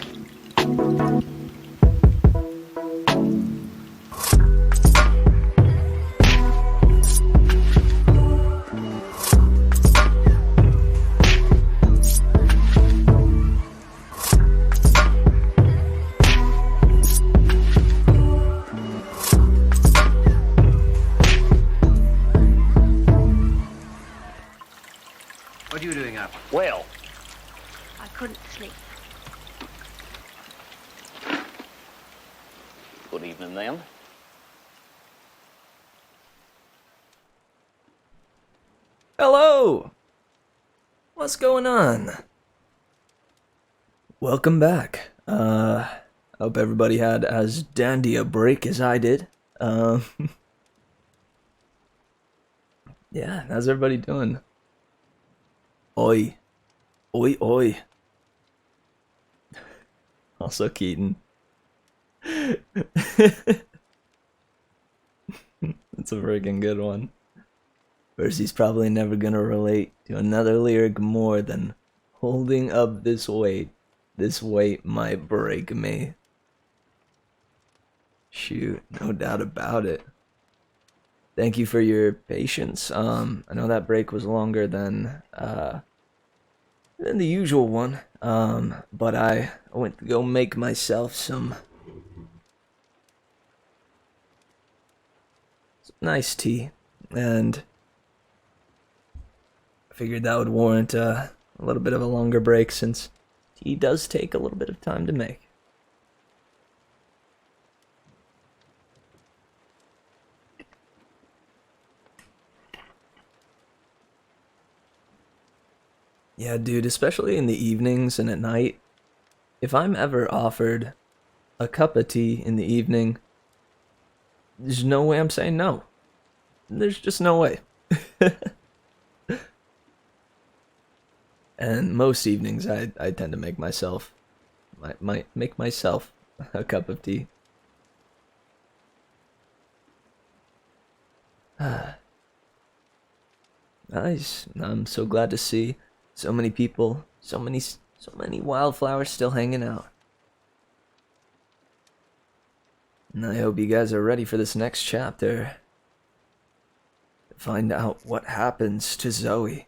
What are you doing up? Well, I couldn't sleep. Good evening, then. hello! What's going on? Welcome back. Hope everybody had as dandy a break as I did. Yeah, how's everybody doing? Oi. Oi, oi. Also Keaton. That's a freaking good one. Percy's probably never gonna relate to another lyric more than holding up this weight. This weight might break me. Shoot, no doubt about it. Thank you for your patience. I know that break was longer than the usual one. But I went to go make myself some nice tea, and I figured that would warrant a little bit of a longer break since tea does take a little bit of time to make. Yeah, dude, especially in the evenings and at night. If I'm ever offered a cup of tea in the evening, there's no way I'm saying no. There's just no way. And most evenings I tend to make myself make myself a cup of tea. Nice. I'm so glad to see so many people, so many wildflowers still hanging out. And I hope you guys are ready for this next chapter. To find out what happens to Zoe.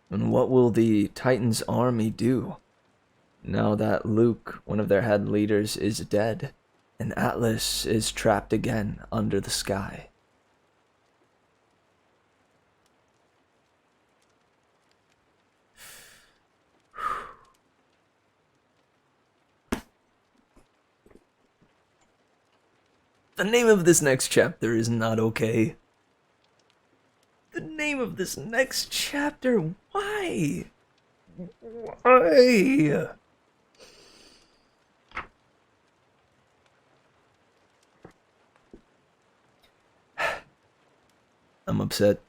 And what will the Titans' army do now that Luke, one of their head leaders, is dead and Atlas is trapped again under the sky? The name of this next chapter is not okay. The name of this next chapter, why? Why? I'm upset.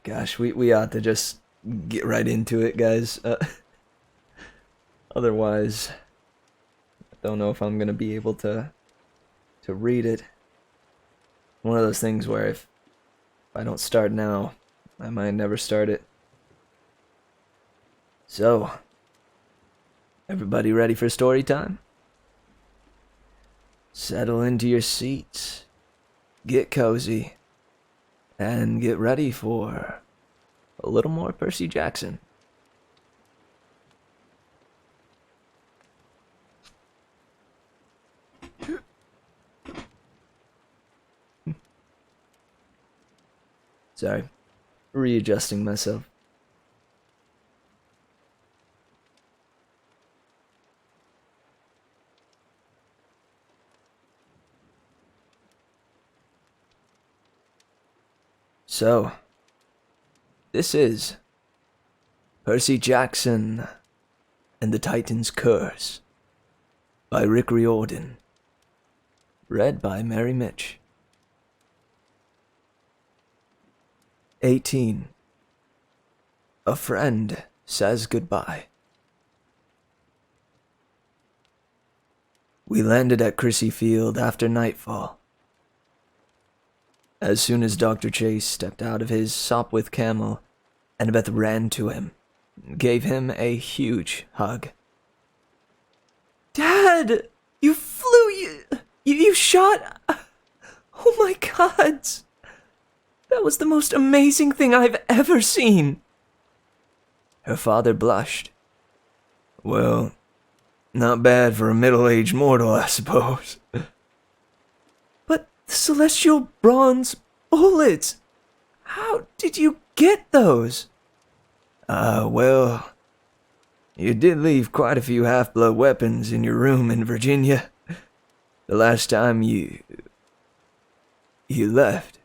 Gosh, we ought to just get right into it, guys. Otherwise, I don't know if I'm gonna be able to read it. One of those things where if I don't start now, I might never start it. So, everybody ready for story time? Settle into your seats, get cozy, and get ready for a little more Percy Jackson. Sorry, readjusting myself. So, this is Percy Jackson and the Titan's Curse by Rick Riordan. Read by Mary Mitch. 18. A friend says goodbye. We landed at Crissy Field after nightfall. As soon as Dr. Chase stepped out of his Sopwith camel, Annabeth ran to him, and gave him a huge hug. Dad! You flew! You shot! Oh my God! That was the most amazing thing I've ever seen! Her father blushed. Well, not bad for a middle-aged mortal, I suppose. But the celestial bronze bullets! How did you get those? Well, you did leave quite a few half-blood weapons in your room in Virginia. The last time you left.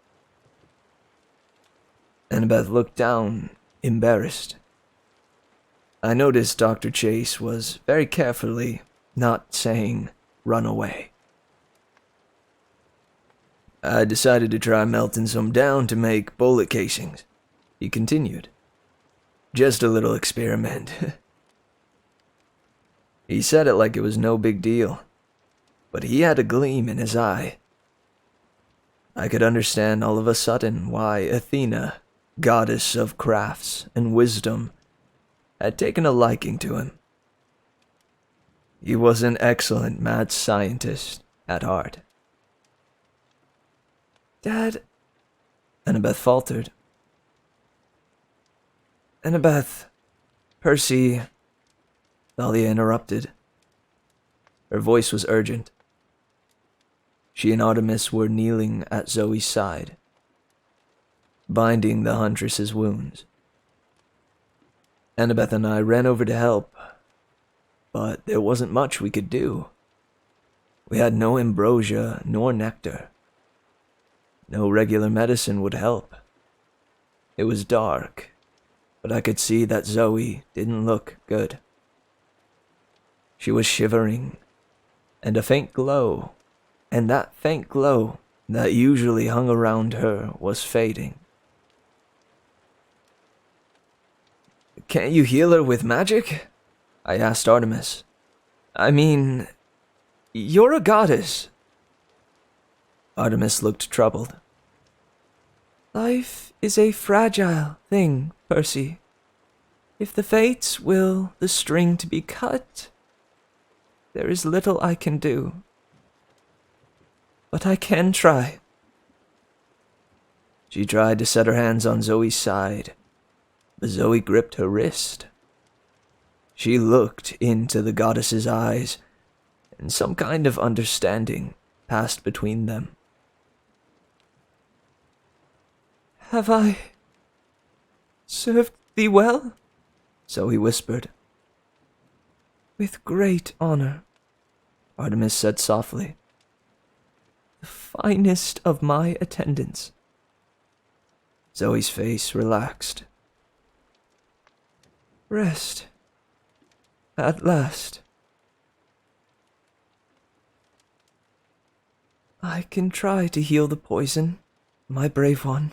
Annabeth looked down, embarrassed. I noticed Dr. Chase was very carefully not saying, run away. I decided to try melting some down to make bullet casings, he continued. Just a little experiment. He said it like it was no big deal, but he had a gleam in his eye. I could understand all of a sudden why Athena, goddess of crafts and wisdom, had taken a liking to him. He was an excellent mad scientist at heart. Dad, Annabeth faltered. Annabeth, Percy, Thalia interrupted. Her voice was urgent. She and Artemis were kneeling at Zoe's side, binding the huntress's wounds. Annabeth and I ran over to help, but there wasn't much we could do. We had no ambrosia nor nectar. No regular medicine would help. It was dark, but I could see that Zoe didn't look good. She was shivering, and a faint glow, and that faint glow that usually hung around her was fading. Can't you heal her with magic? I asked Artemis. I mean, you're a goddess. Artemis looked troubled. Life is a fragile thing, Percy. If the fates will the string to be cut, there is little I can do. But I can try. She tried to set her hands on Zoe's side, but Zoe gripped her wrist. She looked into the goddess's eyes, and some kind of understanding passed between them. Have I served thee well? Zoe whispered. With great honor, Artemis said softly. The finest of my attendants. Zoe's face relaxed. Rest. At last. I can try to heal the poison, my brave one.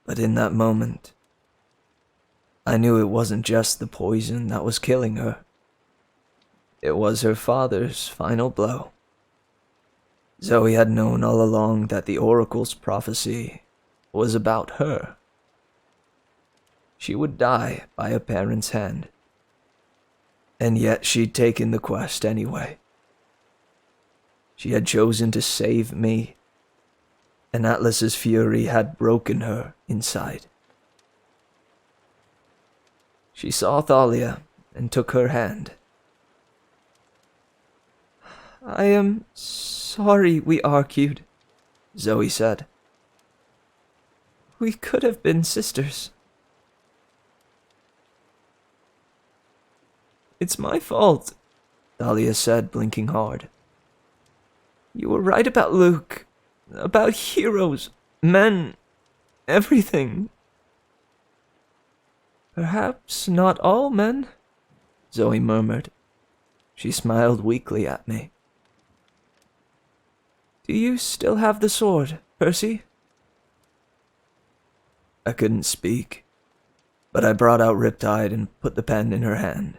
But in that moment, I knew it wasn't just the poison that was killing her. It was her father's final blow. Zoe had known all along that the oracle's prophecy was about her. She would die by a parent's hand. And yet she'd taken the quest anyway. She had chosen to save me, and Atlas's fury had broken her inside. She saw Thalia and took her hand. I am sorry we argued, Zoe said. We could have been sisters. It's my fault, Thalia said, blinking hard. You were right about Luke, about heroes, men, everything. Perhaps not all men, Zoe murmured. She smiled weakly at me. Do you still have the sword, Percy? I couldn't speak, but I brought out Riptide and put the pen in her hand.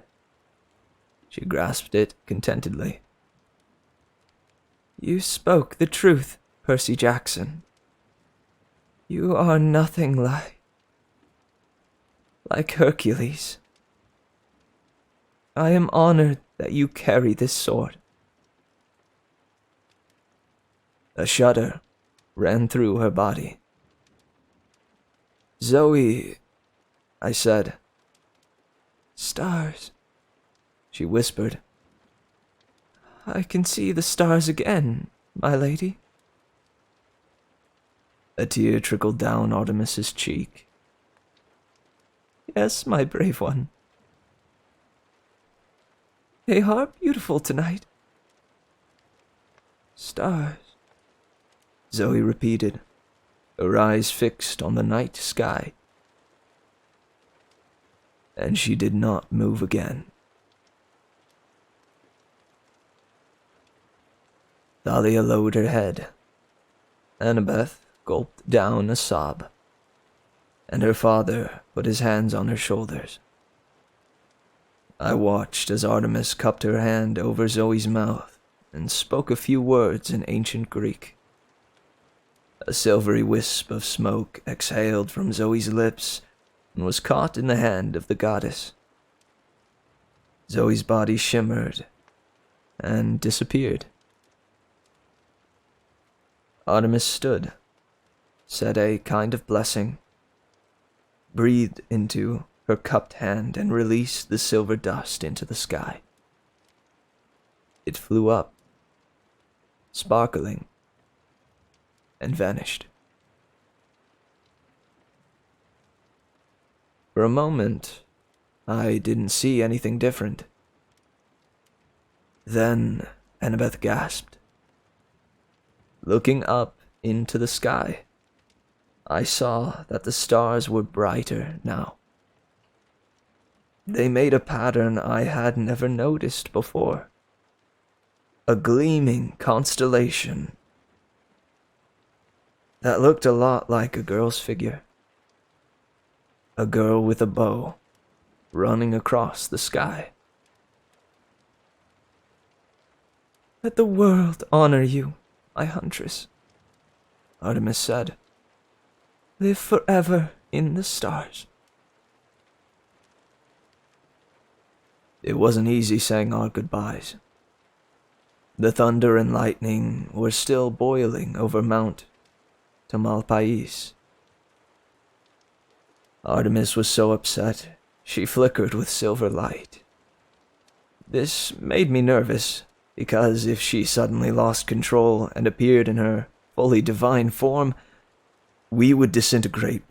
She grasped it contentedly. You spoke the truth, Percy Jackson. You are nothing like Hercules. I am honored that you carry this sword. A shudder ran through her body. Zoe, I said. Stars, she whispered. I can see the stars again, my lady. A tear trickled down Artemis's cheek. Yes, my brave one. They are beautiful tonight. Stars, Zoe repeated, her eyes fixed on the night sky. And she did not move again. Thalia lowered her head. Annabeth gulped down a sob, and her father put his hands on her shoulders. I watched as Artemis cupped her hand over Zoe's mouth and spoke a few words in ancient Greek. A silvery wisp of smoke exhaled from Zoe's lips and was caught in the hand of the goddess. Zoe's body shimmered and disappeared. Artemis stood, said a kind of blessing, breathed into her cupped hand and released the silver dust into the sky. It flew up, sparkling, and vanished. For a moment, I didn't see anything different. Then Annabeth gasped. Looking up into the sky, I saw that the stars were brighter now. They made a pattern I had never noticed before. A gleaming constellation that looked a lot like a girl's figure. A girl with a bow running across the sky. Let the world honor you, my huntress, Artemis said. Live forever in the stars. It wasn't easy saying our goodbyes. The thunder and lightning were still boiling over Mount Tamalpais. Artemis was so upset, she flickered with silver light. This made me nervous, because if she suddenly lost control and appeared in her fully divine form, we would disintegrate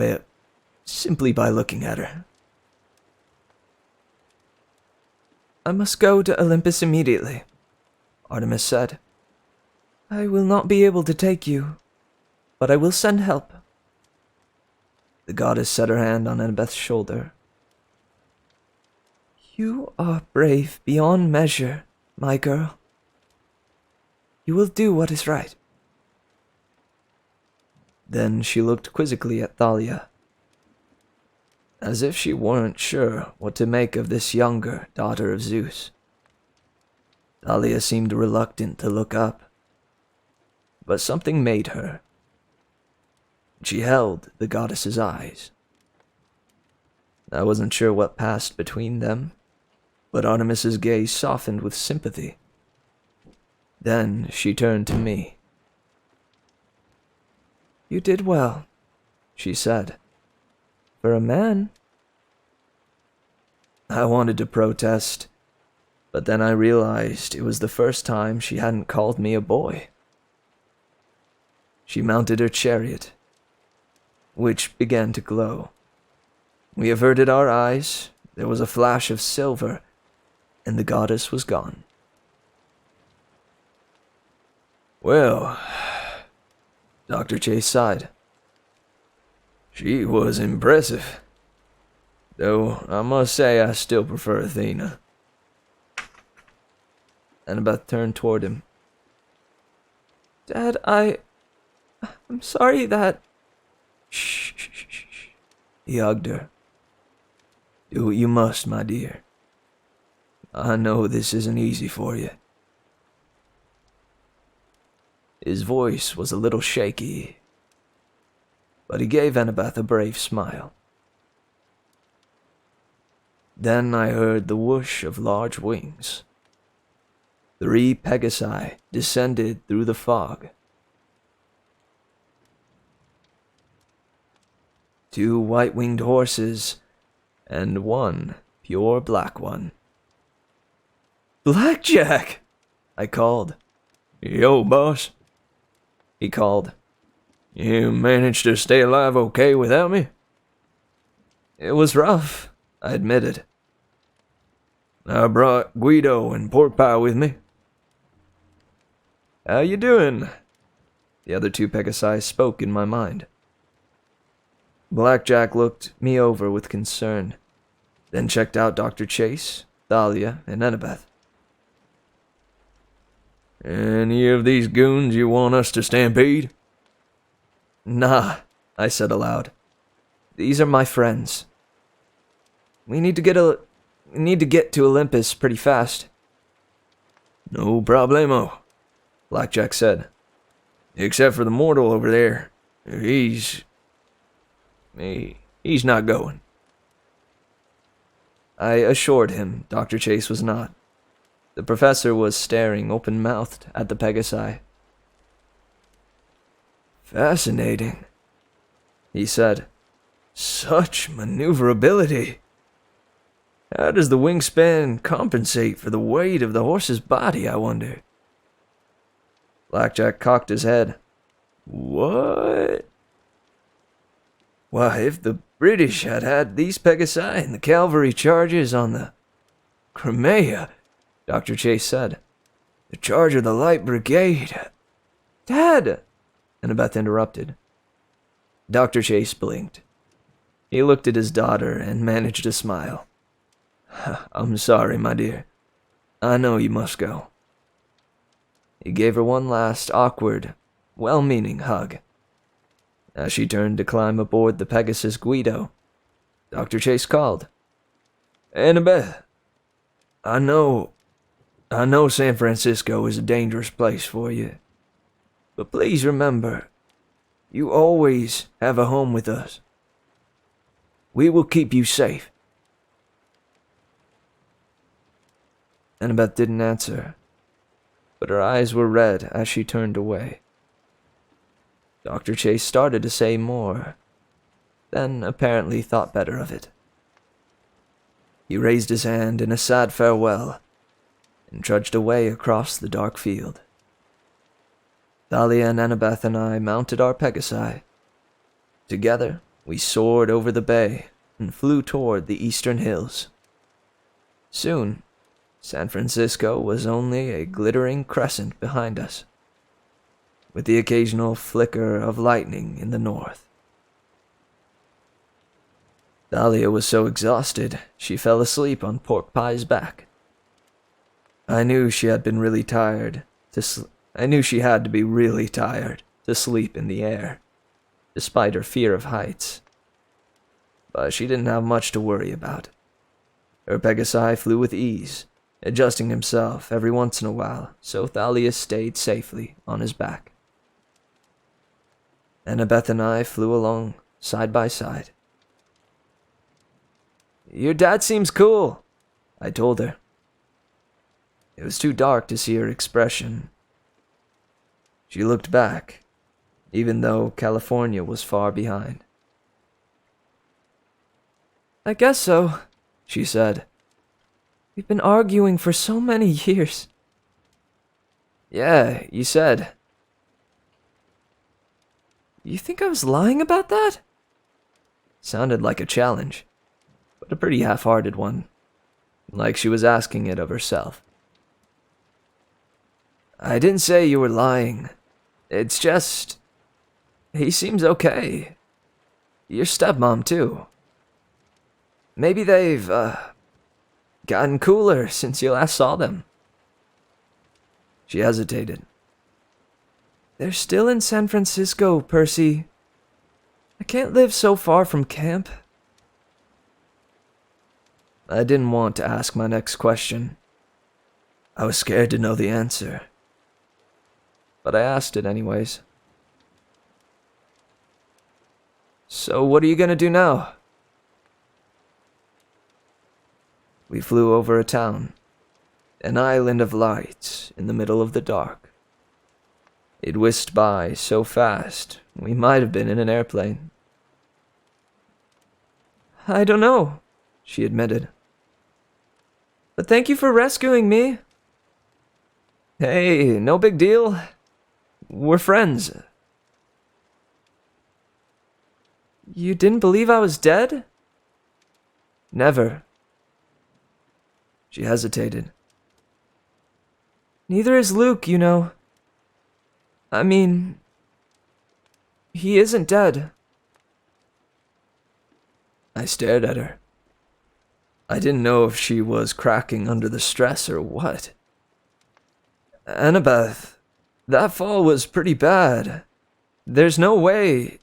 simply by looking at her. "I must go to Olympus immediately," Artemis said. "I will not be able to take you, but I will send help." The goddess set her hand on Annabeth's shoulder. "You are brave beyond measure, my girl. You will do what is right." Then she looked quizzically at Thalia, as if she weren't sure what to make of this younger daughter of Zeus. Thalia seemed reluctant to look up, but something made her. She held the goddess's eyes. I wasn't sure what passed between them, but Artemis's gaze softened with sympathy. Then she turned to me. "You did well," she said. "For a man." I wanted to protest, but then I realized it was the first time she hadn't called me a boy. She mounted her chariot, which began to glow. We averted our eyes, there was a flash of silver, and the goddess was gone. "Well," Dr. Chase sighed. "She was impressive. Though I must say I still prefer Athena." Annabeth turned toward him. "Dad, I'm sorry that..." "Shh, shh, shh, shh." He hugged her. "Do what you must, my dear. I know this isn't easy for you." His voice was a little shaky, but he gave Annabeth a brave smile. Then I heard the whoosh of large wings. 3 Pegasi descended through the fog. 2 white-winged horses, and 1 pure black one. "Blackjack!" I called. Yo, boss. He called. "You managed to stay alive okay without me?" "It was rough," I admitted. "I brought Guido and pork pie with me." "How you doing?" The other 2 Pegasi spoke in my mind. Blackjack looked me over with concern, then checked out Dr. Chase, Thalia, and Annabeth. "Any of these goons you want us to stampede?" "Nah," I said aloud. "These are my friends. We need to get to Olympus pretty fast." "No problemo," Blackjack said. "Except for the mortal over there. He's not going." I assured him Dr. Chase was not. The professor was staring open-mouthed at the Pegasi. "Fascinating," he said. "Such maneuverability. How does the wingspan compensate for the weight of the horse's body, I wonder?" Blackjack cocked his head. "What?" "Why, if the British had had these Pegasi in the cavalry charges on the Crimea," Dr. Chase said, "the charge of the Light Brigade..." "Dad!" Annabeth interrupted. Dr. Chase blinked. He looked at his daughter and managed a smile. "I'm sorry, my dear. I know you must go." He gave her one last awkward, well-meaning hug. As she turned to climb aboard the Pegasus Guido, Dr. Chase called. "Annabeth, I know San Francisco is a dangerous place for you, but please remember, you always have a home with us. We will keep you safe." Annabeth didn't answer, but her eyes were red as she turned away. Dr. Chase started to say more, then apparently thought better of it. He raised his hand in a sad farewell and trudged away across the dark field. Thalia and Annabeth and I mounted our Pegasi. Together, we soared over the bay and flew toward the eastern hills. Soon, San Francisco was only a glittering crescent behind us, with the occasional flicker of lightning in the north. Thalia was so exhausted, she fell asleep on Pork Pie's back. I knew she had been really tired I knew she had to be really tired to sleep in the air, despite her fear of heights. But she didn't have much to worry about. Her Pegasi flew with ease, adjusting himself every once in a while, so Thalia stayed safely on his back. Annabeth and I flew along side by side. "Your dad seems cool," I told her. It was too dark to see her expression. She looked back, even though California was far behind. "I guess so," she said. "We've been arguing for so many years." "Yeah, you said." "You think I was lying about that?" Sounded like a challenge, but a pretty half-hearted one, like she was asking it of herself. "I didn't say you were lying. It's just, he seems okay. Your stepmom, too. Maybe they've, gotten cooler since you last saw them." She hesitated. "They're still in San Francisco, Percy. I can't live so far from camp." I didn't want to ask my next question. I was scared to know the answer. But I asked it anyways. "So what are you gonna do now?" We flew over a town, an island of lights in the middle of the dark. It whisked by so fast, we might have been in an airplane. "I don't know," she admitted. "But thank you for rescuing me." "Hey, no big deal. We're friends." "You didn't believe I was dead?" "Never." She hesitated. "Neither is Luke, you know. I mean, he isn't dead." I stared at her. I didn't know if she was cracking under the stress or what. "Annabeth, that fall was pretty bad. There's no way."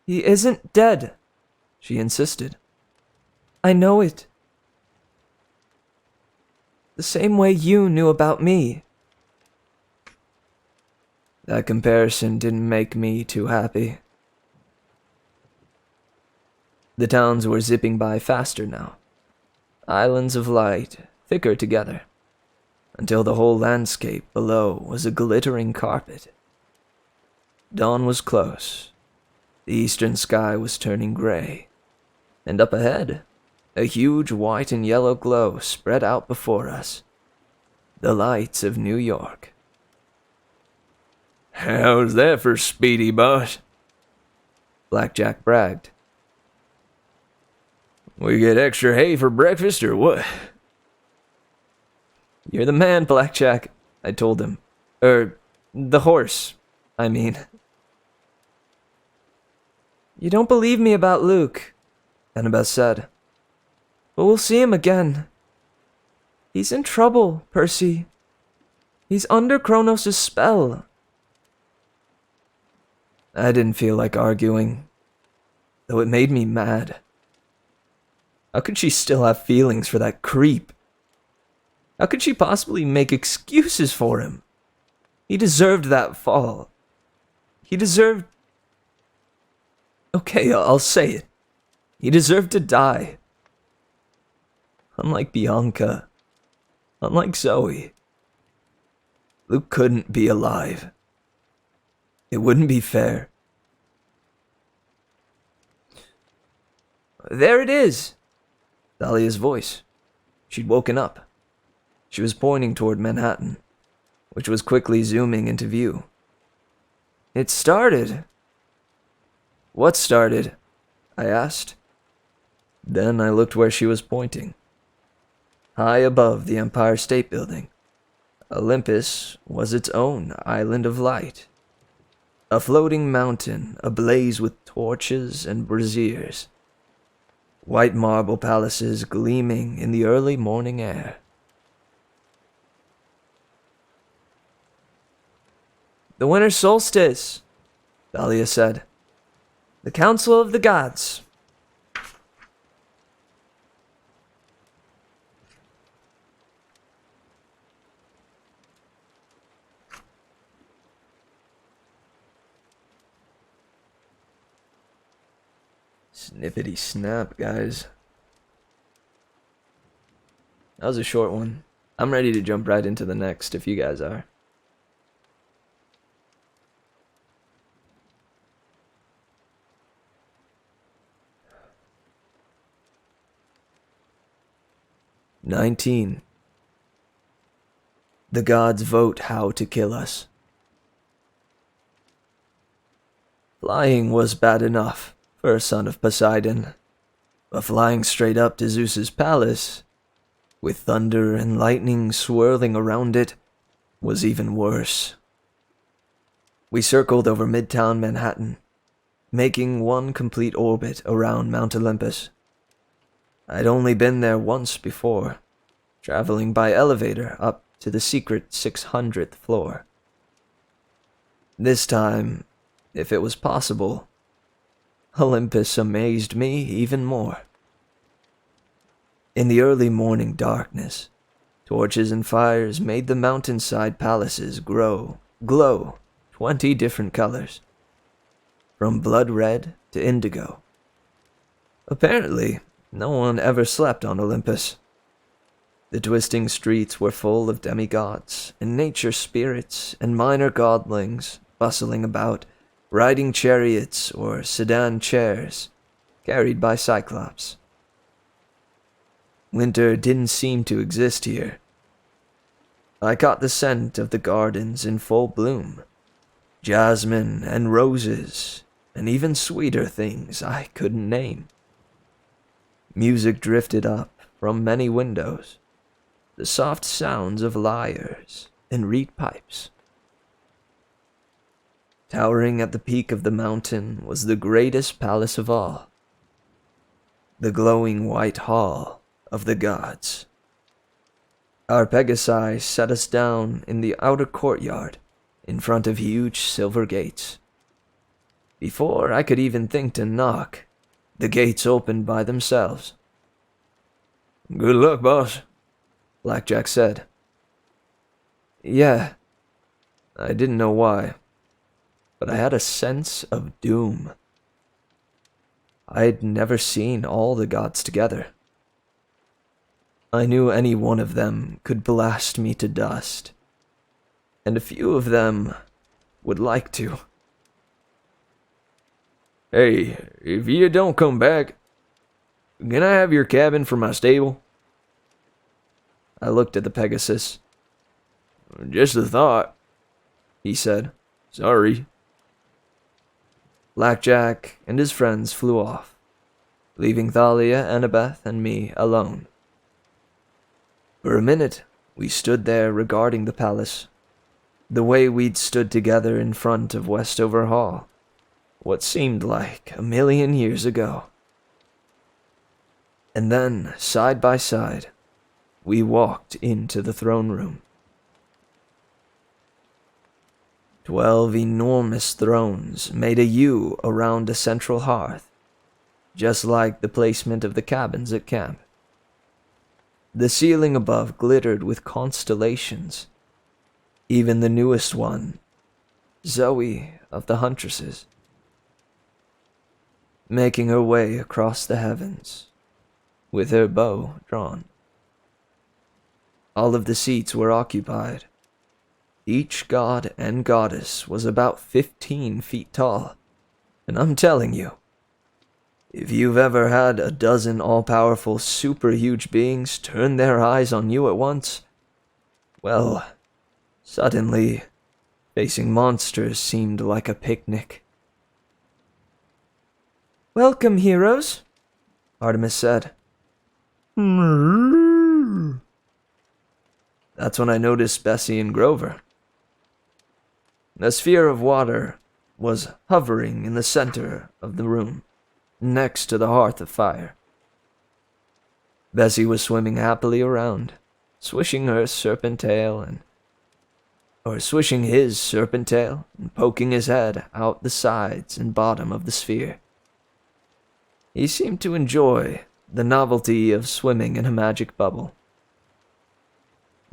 "He isn't dead," she insisted. "I know it. The same way you knew about me." That comparison didn't make me too happy. The towns were zipping by faster now. Islands of light, thicker together, until the whole landscape below was a glittering carpet. Dawn was close. The eastern sky was turning gray, and up ahead, a huge white and yellow glow spread out before us. The lights of New York. "How's that for speedy, boss?" Blackjack bragged. "We get extra hay for breakfast or what?" "You're the man, Blackjack," I told him. The horse, I mean. "You don't believe me about Luke," Annabeth said. "But we'll see him again. He's in trouble, Percy. He's under Kronos' spell." I didn't feel like arguing, though it made me mad. How could she still have feelings for that creep? How could she possibly make excuses for him? He deserved that fall. He deserved... Okay, I'll say it. He deserved to die. Unlike Bianca, Unlike Zoe, Luke couldn't be alive. It wouldn't be fair. There it is! Thalia's voice. She'd woken up. She was pointing toward Manhattan, which was quickly zooming into view. It started. What started? I asked. Then I looked where she was pointing. High above the Empire State Building, Olympus was its own island of light. A floating mountain ablaze with torches and braziers. White marble palaces gleaming in the early morning air. The winter solstice, Thalia said. The Council of the Gods. Snippety snap, guys. That was a short one. I'm ready to jump right into the next if you guys are. "19. The gods vote how to kill us. Flying was bad enough for a son of Poseidon, but flying straight up to Zeus's palace, with thunder and lightning swirling around it, was even worse. We circled over Midtown Manhattan, making one complete orbit around Mount Olympus. I'd only been there once before, traveling by elevator up to the secret 600th floor. This time, if it was possible, Olympus amazed me even more. In the early morning darkness, torches and fires made the mountainside palaces glow 20 different colors, from blood red to indigo. Apparently, no one ever slept on Olympus. The twisting streets were full of demigods and nature spirits and minor godlings bustling about, riding chariots or sedan chairs carried by Cyclops. Winter didn't seem to exist here. I caught the scent of the gardens in full bloom, jasmine and roses, and even sweeter things I couldn't name. Music drifted up from many windows, the soft sounds of lyres and reed pipes. Towering at the peak of the mountain was the greatest palace of all, the glowing white hall of the gods. Our Pegasi set us down in the outer courtyard in front of huge silver gates. Before I could even think to knock, the gates opened by themselves. "Good luck, boss," Blackjack said. Yeah, I didn't know why, but I had a sense of doom. I'd never seen all the gods together. I knew any one of them could blast me to dust, and a few of them would like to. "Hey, if you don't come back, can I have your cabin for my stable?" I looked at the Pegasus. "Just a thought," he said. "Sorry." Blackjack and his friends flew off, leaving Thalia, Annabeth, and me alone. For a minute, we stood there regarding the palace, the way we'd stood together in front of Westover Hall, what seemed like a million years ago. And then, side by side, we walked into the throne room. 12 enormous thrones made a U around a central hearth, just like the placement of the cabins at camp. The ceiling above glittered with constellations, even the newest one, Zoe of the Huntresses, making her way across the heavens with her bow drawn. All of the seats were occupied. Each god and goddess was about 15 feet tall, and I'm telling you, if you've ever had a dozen all-powerful, super-huge beings turn their eyes on you at once, well, suddenly, facing monsters seemed like a picnic. "Welcome, heroes," Artemis said. That's when I noticed Bessie and Grover. A sphere of water was hovering in the center of the room, next to the hearth of fire. Bessie was swimming happily around, swishing his serpent tail and poking his head out the sides and bottom of the sphere. He seemed to enjoy the novelty of swimming in a magic bubble.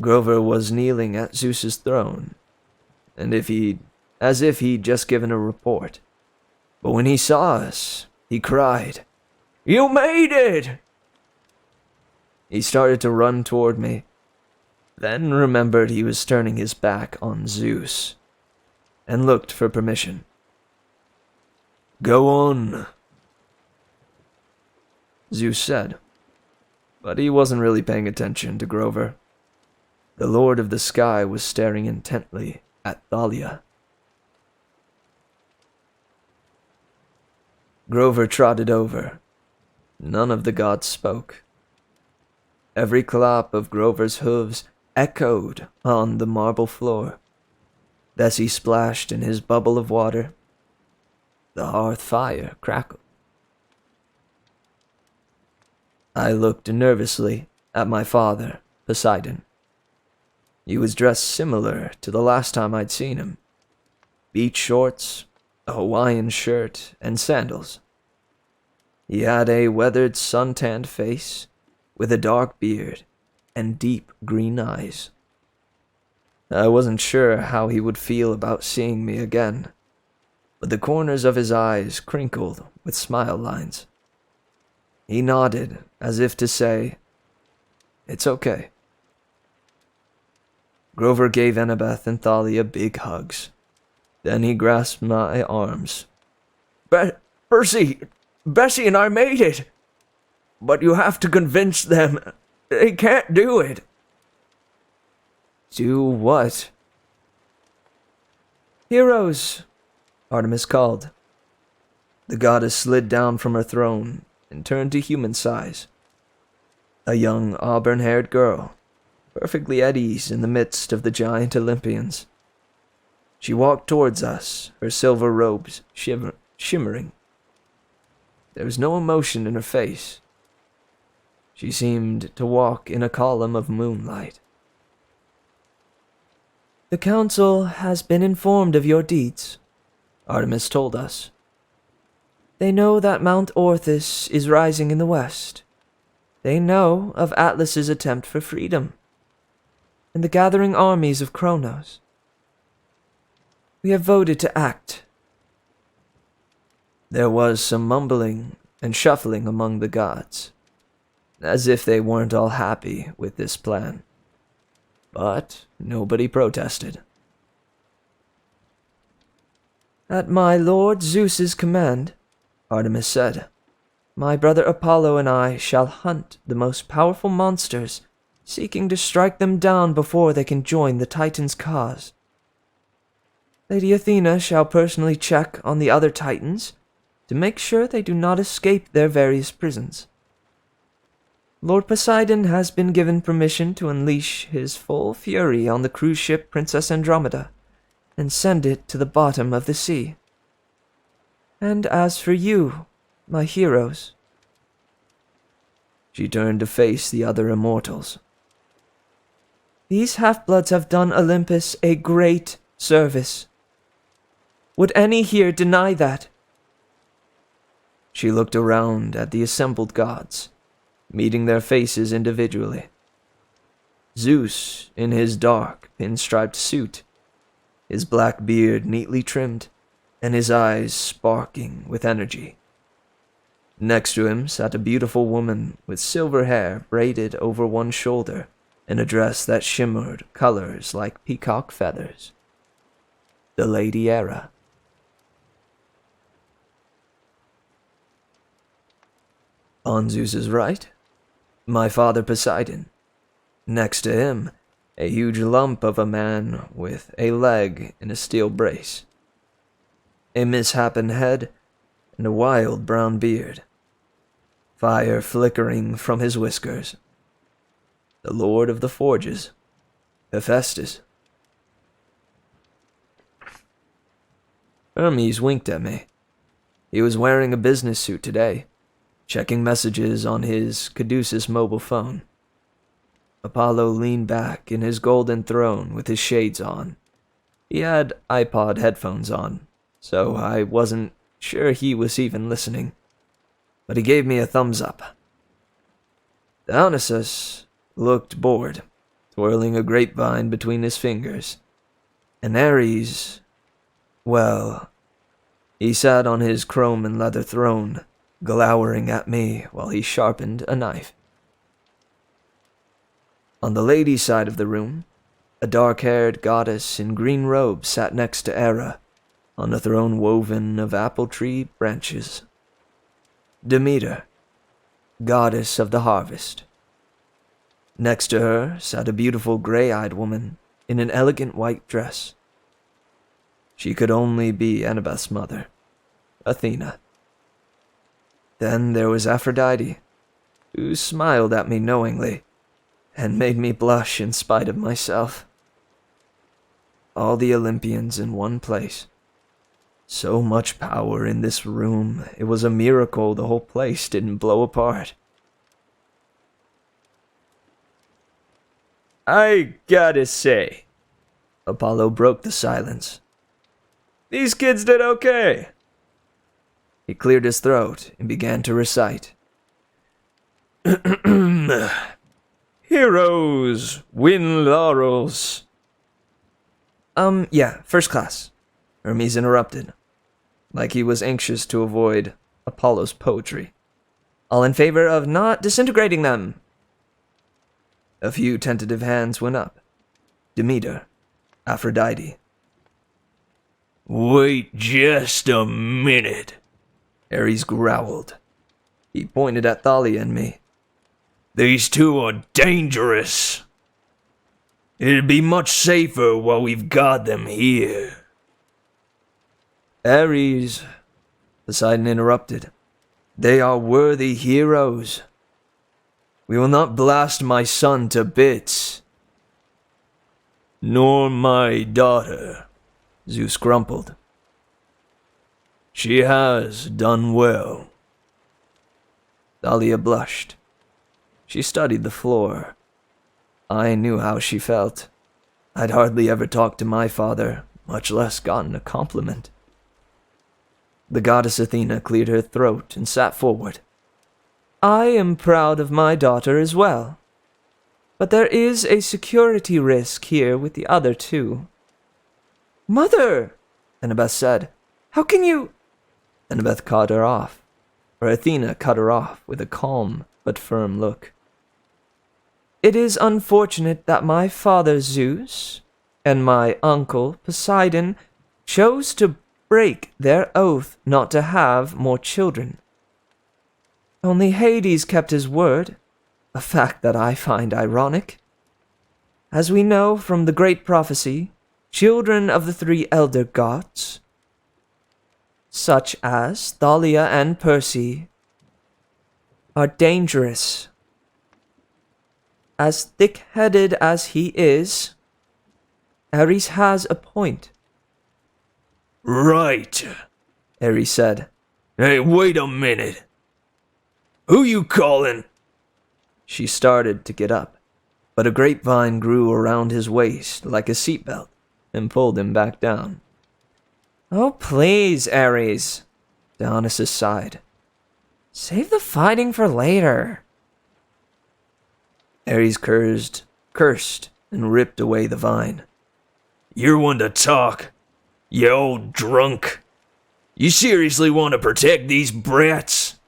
Grover was kneeling at Zeus's throne, and as if he'd just given a report. But when he saw us, he cried, "You made it!" He started to run toward me, then remembered he was turning his back on Zeus, and looked for permission. "Go on," Zeus said, but he wasn't really paying attention to Grover. The Lord of the Sky was staring intently at Thalia. Grover trotted over. None of the gods spoke. Every clap of Grover's hooves echoed on the marble floor. As he splashed in his bubble of water, the hearth fire crackled. I looked nervously at my father, Poseidon. He was dressed similar to the last time I'd seen him. Beach shorts, a Hawaiian shirt, and sandals. He had a weathered, sun-tanned face, with a dark beard and deep green eyes. I wasn't sure how he would feel about seeing me again, but the corners of his eyes crinkled with smile lines. He nodded as if to say, "It's okay." Grover gave Annabeth and Thalia big hugs. Then he grasped my arms. Percy, Bessie and I made it! But you have to convince them. They can't do it." "Do what?" "Heroes," Artemis called. The goddess slid down from her throne and turned to human size. A young auburn-haired girl, perfectly at ease in the midst of the giant Olympians. She walked towards us, her silver robes shimmering. There was no emotion in her face. She seemed to walk in a column of moonlight. "The council has been informed of your deeds," Artemis told us. "They know that Mount Orthus is rising in the west. They know of Atlas's attempt for freedom, and the gathering armies of Kronos. We have voted to act." There was some mumbling and shuffling among the gods, as if they weren't all happy with this plan. But nobody protested. "At my lord Zeus's command," Artemis said, "my brother Apollo and I shall hunt the most powerful monsters, seeking to strike them down before they can join the Titans' cause. Lady Athena shall personally check on the other Titans to make sure they do not escape their various prisons. Lord Poseidon has been given permission to unleash his full fury on the cruise ship Princess Andromeda and send it to the bottom of the sea. And as for you, my heroes..." She turned to face the other immortals. "These half-bloods have done Olympus a great service. Would any here deny that?" She looked around at the assembled gods, meeting their faces individually. Zeus in his dark, pinstriped suit, his black beard neatly trimmed, and his eyes sparkling with energy. Next to him sat a beautiful woman with silver hair braided over one shoulder in a dress that shimmered colors like peacock feathers. The Lady Hera. On Zeus's right, my father Poseidon. Next to him, a huge lump of a man with a leg in a steel brace, a misshapen head, and a wild brown beard, fire flickering from his whiskers. The Lord of the Forges, Hephaestus. Hermes winked at me. He was wearing a business suit today, checking messages on his Caduceus mobile phone. Apollo leaned back in his golden throne with his shades on. He had iPod headphones on, so I wasn't sure he was even listening. But he gave me a thumbs up. Dionysus looked bored, twirling a grapevine between his fingers. And Ares, well, he sat on his chrome and leather throne, glowering at me while he sharpened a knife. On the ladies' side of the room, a dark-haired goddess in green robes sat next to Hera, on a throne woven of apple tree branches. Demeter, goddess of the harvest. Next to her sat a beautiful gray-eyed woman in an elegant white dress. She could only be Annabeth's mother, Athena. Then there was Aphrodite, who smiled at me knowingly and made me blush in spite of myself. All the Olympians in one place. So much power in this room, it was a miracle the whole place didn't blow apart. I gotta say, Apollo broke the silence. These kids did okay. He cleared his throat and began to recite. Heroes win laurels. Yeah, first class. Hermes interrupted, like he was anxious to avoid Apollo's poetry. All in favor of not disintegrating them. A few tentative hands went up. Demeter, Aphrodite. Wait just a minute, Ares growled. He pointed at Thalia and me. These two are dangerous. It'd be much safer while we've got them here. Ares, Poseidon interrupted. They are worthy heroes. We will not blast my son to bits. Nor my daughter, Zeus grumbled. She has done well. Thalia blushed. She studied the floor. I knew how she felt. I'd hardly ever talked to my father, much less gotten a compliment. The goddess Athena cleared her throat and sat forward. I am proud of my daughter as well. But there is a security risk here with the other two. Mother, Annabeth said. How can you... Annabeth cut her off, or Athena cut her off with a calm but firm look. It is unfortunate that my father Zeus and my uncle Poseidon chose to break their oath not to have more children. Only Hades kept his word, a fact that I find ironic. As we know from the great prophecy, children of the three elder gods, such as Thalia and Percy, are dangerous. As thick-headed as he is, Ares has a point. Right, Ares said. Hey, wait a minute. Who you calling? She started to get up, but a grapevine grew around his waist like a seatbelt and pulled him back down. Oh, please, Ares, Dionysus sighed. Save the fighting for later. Ares cursed, and ripped away the vine. You're one to talk, you old drunk. You seriously want to protect these brats?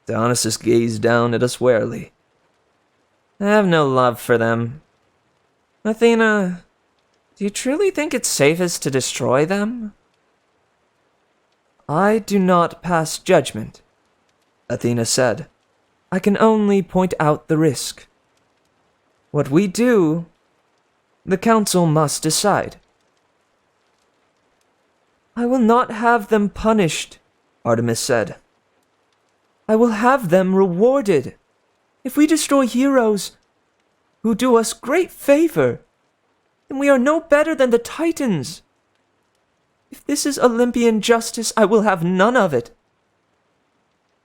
Dionysus gazed down at us warily. I have no love for them. Athena, do you truly think it's safest to destroy them? I do not pass judgment, Athena said. I can only point out the risk. What we do, the council must decide. I will not have them punished, Artemis said. I will have them rewarded. If we destroy heroes who do us great favor, then we are no better than the Titans. If this is Olympian justice, I will have none of it.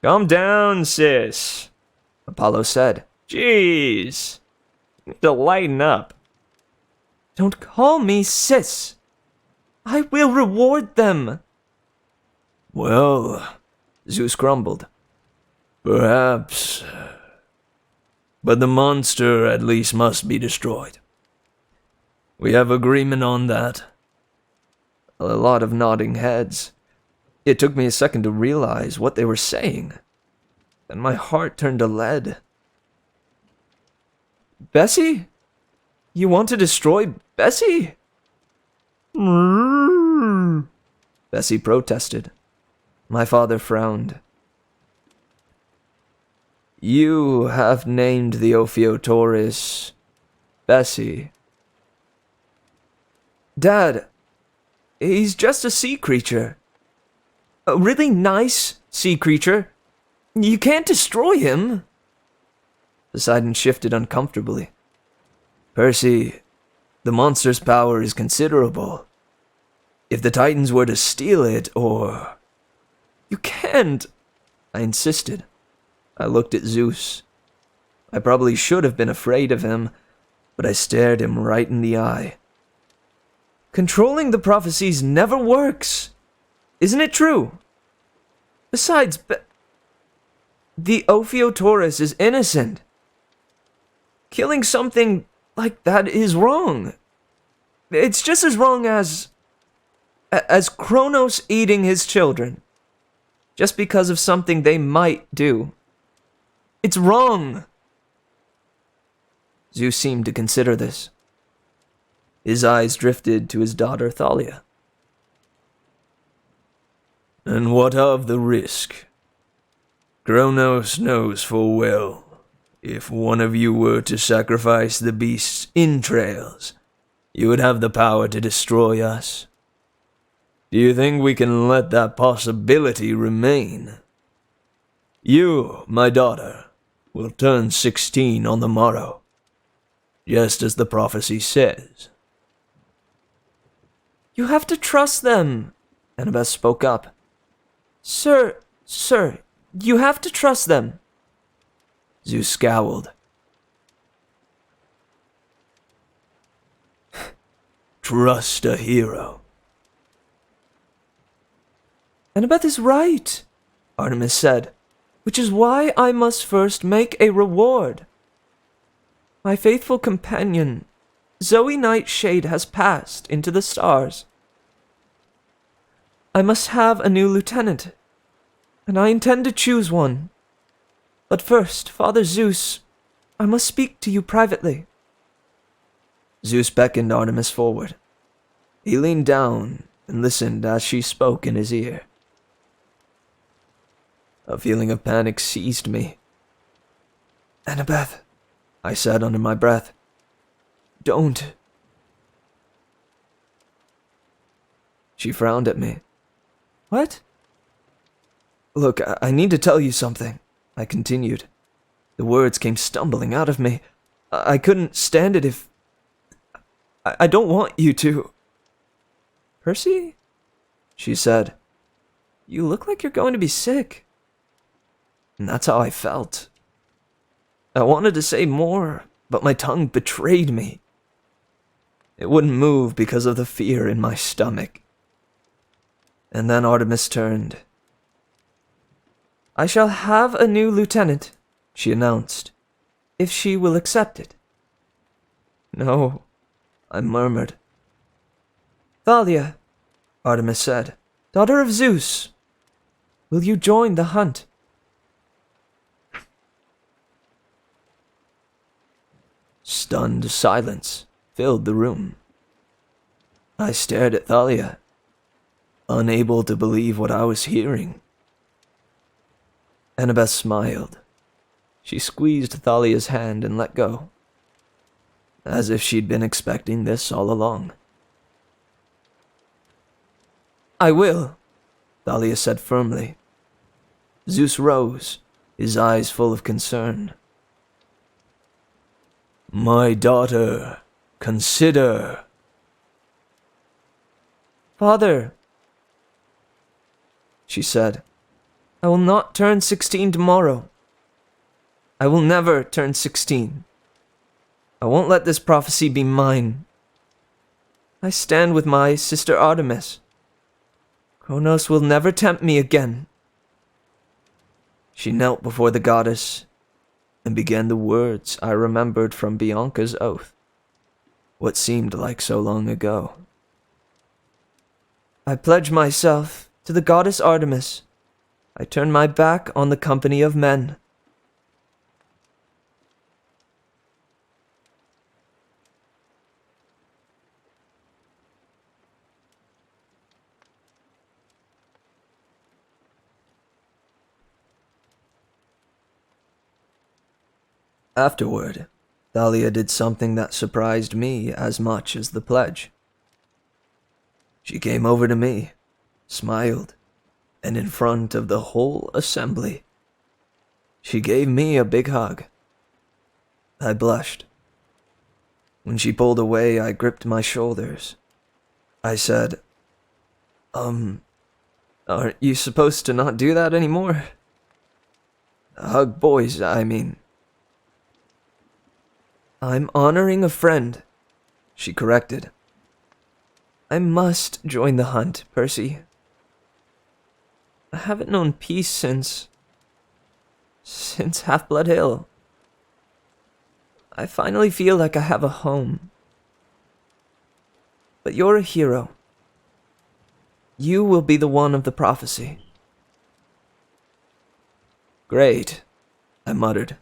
Calm down, sis, Apollo said. Jeez, you need to lighten up. Don't call me sis. I will reward them. Well, Zeus grumbled. Perhaps. But the monster at least must be destroyed. We have agreement on that. A lot of nodding heads. It took me a second to realize what they were saying. Then my heart turned to lead. Bessie? You want to destroy Bessie? Bessie protested. My father frowned. You have named the Ophiotaurus Bessie. Dad, he's just a sea creature. A really nice sea creature. You can't destroy him. Poseidon shifted uncomfortably. Percy, the monster's power is considerable. If the Titans were to steal it, or... You can't, I insisted. I looked at Zeus. I probably should have been afraid of him, but I stared him right in the eye. Controlling the prophecies never works. Isn't it true? Besides, the Ophiotaurus is innocent. Killing something like that is wrong. It's just as wrong as Kronos eating his children, just because of something they might do. It's wrong. Zeus seemed to consider this. His eyes drifted to his daughter Thalia. And what of the risk? Kronos knows full well, if one of you were to sacrifice the beast's entrails, you would have the power to destroy us. Do you think we can let that possibility remain? You, my daughter, will turn 16 on the morrow, just as the prophecy says. You have to trust them, Annabeth spoke up. Sir, you have to trust them. Zeus scowled. Trust a hero. Annabeth is right, Artemis said, which is why I must first make a reward. My faithful companion, Zoe Nightshade, has passed into the stars. I must have a new lieutenant, and I intend to choose one. But first, Father Zeus, I must speak to you privately. Zeus beckoned Artemis forward. He leaned down and listened as she spoke in his ear. A feeling of panic seized me. Annabeth, I said under my breath. Don't. She frowned at me. What? Look, I need to tell you something, I continued. The words came stumbling out of me. I couldn't stand it if... I don't want you to... Percy? She said. You look like you're going to be sick. And that's how I felt. I wanted to say more, but my tongue betrayed me. It wouldn't move because of the fear in my stomach. And then Artemis turned. I shall have a new lieutenant, she announced, if she will accept it. No, I murmured. Thalia, Artemis said, daughter of Zeus, will you join the hunt? Stunned silence filled the room. I stared at Thalia, unable to believe what I was hearing. Annabeth smiled. She squeezed Thalia's hand and let go, as if she'd been expecting this all along. I will, Thalia said firmly. Zeus rose, his eyes full of concern. My daughter, consider. Father, she said, I will not turn 16 tomorrow. I will never turn 16. I won't let this prophecy be mine. I stand with my sister Artemis. Kronos will never tempt me again. She knelt before the goddess and began the words I remembered from Bianca's oath, what seemed like so long ago. I pledge myself to the goddess Artemis. I turn my back on the company of men. Afterward, Thalia did something that surprised me as much as the pledge. She came over to me, smiled, and in front of the whole assembly, she gave me a big hug. I blushed. When she pulled away, I gripped my shoulders. I said, aren't you supposed to not do that anymore? Hug boys, I mean. I'm honoring a friend, she corrected. I must join the hunt, Percy. I haven't known peace since Half-Blood Hill. I finally feel like I have a home. But you're a hero. You will be the one of the prophecy. Great, I muttered.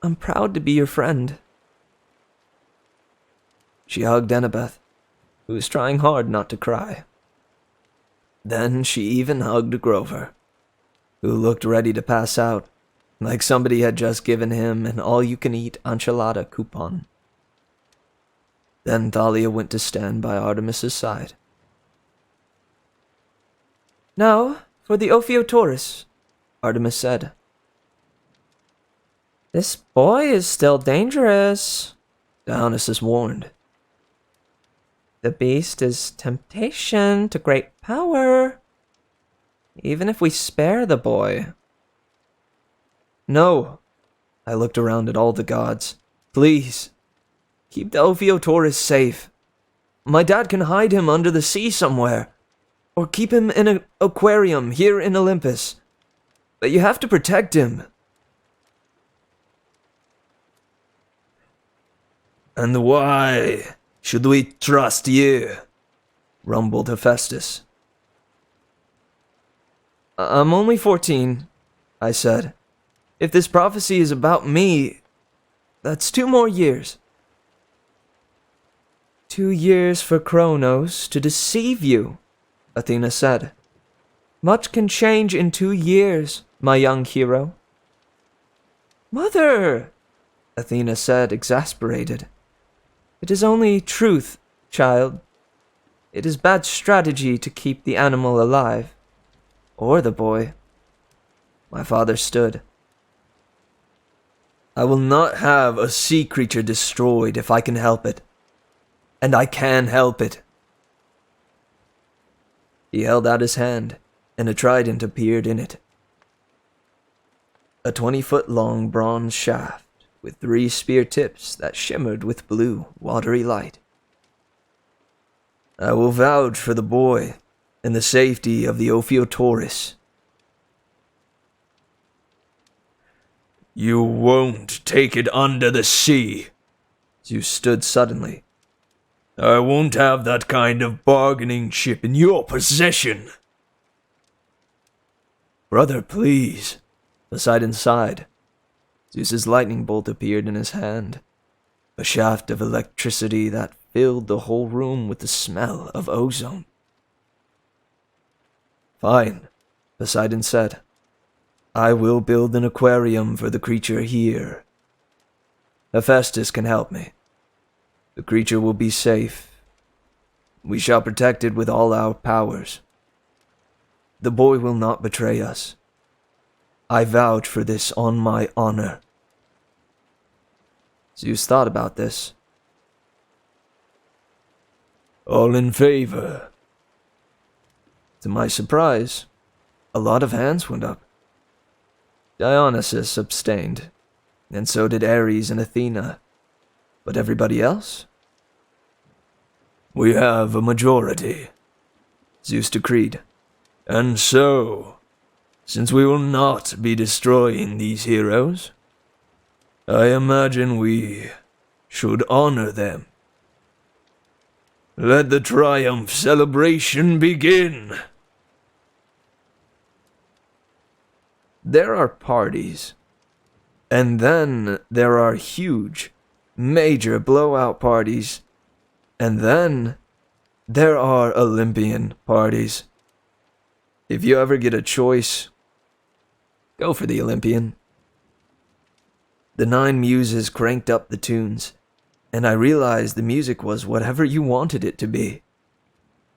I'm proud to be your friend. She hugged Annabeth, who was trying hard not to cry. Then she even hugged Grover, who looked ready to pass out, like somebody had just given him an all-you-can-eat enchilada coupon. Then Thalia went to stand by Artemis's side. Now, for the Ophiotaurus, Artemis said. This boy is still dangerous, Dionysus warned. The beast is temptation to great power, even if we spare the boy. No, I looked around at all the gods. Please, keep the Ophiotaurus safe. My dad can hide him under the sea somewhere, or keep him in an aquarium here in Olympus. But you have to protect him. And why should we trust you? Rumbled Hephaestus. I'm only 14, I said. If this prophecy is about me, that's 2 more years. 2 years for Kronos to deceive you, Athena said. Much can change in 2 years, my young hero. Mother, Athena said, exasperated. It is only truth, child. It is bad strategy to keep the animal alive. Or the boy. My father stood. I will not have a sea creature destroyed if I can help it. And I can help it. He held out his hand, and a trident appeared in it. A 20-foot-long bronze shaft with 3 spear tips that shimmered with blue, watery light. I will vouch for the boy and the safety of the Ophiotaurus. You won't take it under the sea. Zeus stood suddenly. I won't have that kind of bargaining chip in your possession. Brother, please, Poseidon sighed. Zeus's lightning bolt appeared in his hand, a shaft of electricity that filled the whole room with the smell of ozone. Fine, Poseidon said. I will build an aquarium for the creature here. Hephaestus can help me. The creature will be safe. We shall protect it with all our powers. The boy will not betray us. I vouch for this on my honor. Zeus thought about this. All in favor? To my surprise, a lot of hands went up. Dionysus abstained, and so did Ares and Athena. But everybody else? We have a majority, Zeus decreed. And so, since we will not be destroying these heroes, I imagine we should honor them. Let the triumph celebration begin. There are parties, and then there are huge, major blowout parties, and then there are Olympian parties. If you ever get a choice, go for the Olympian. The 9 muses cranked up the tunes, and I realized the music was whatever you wanted it to be.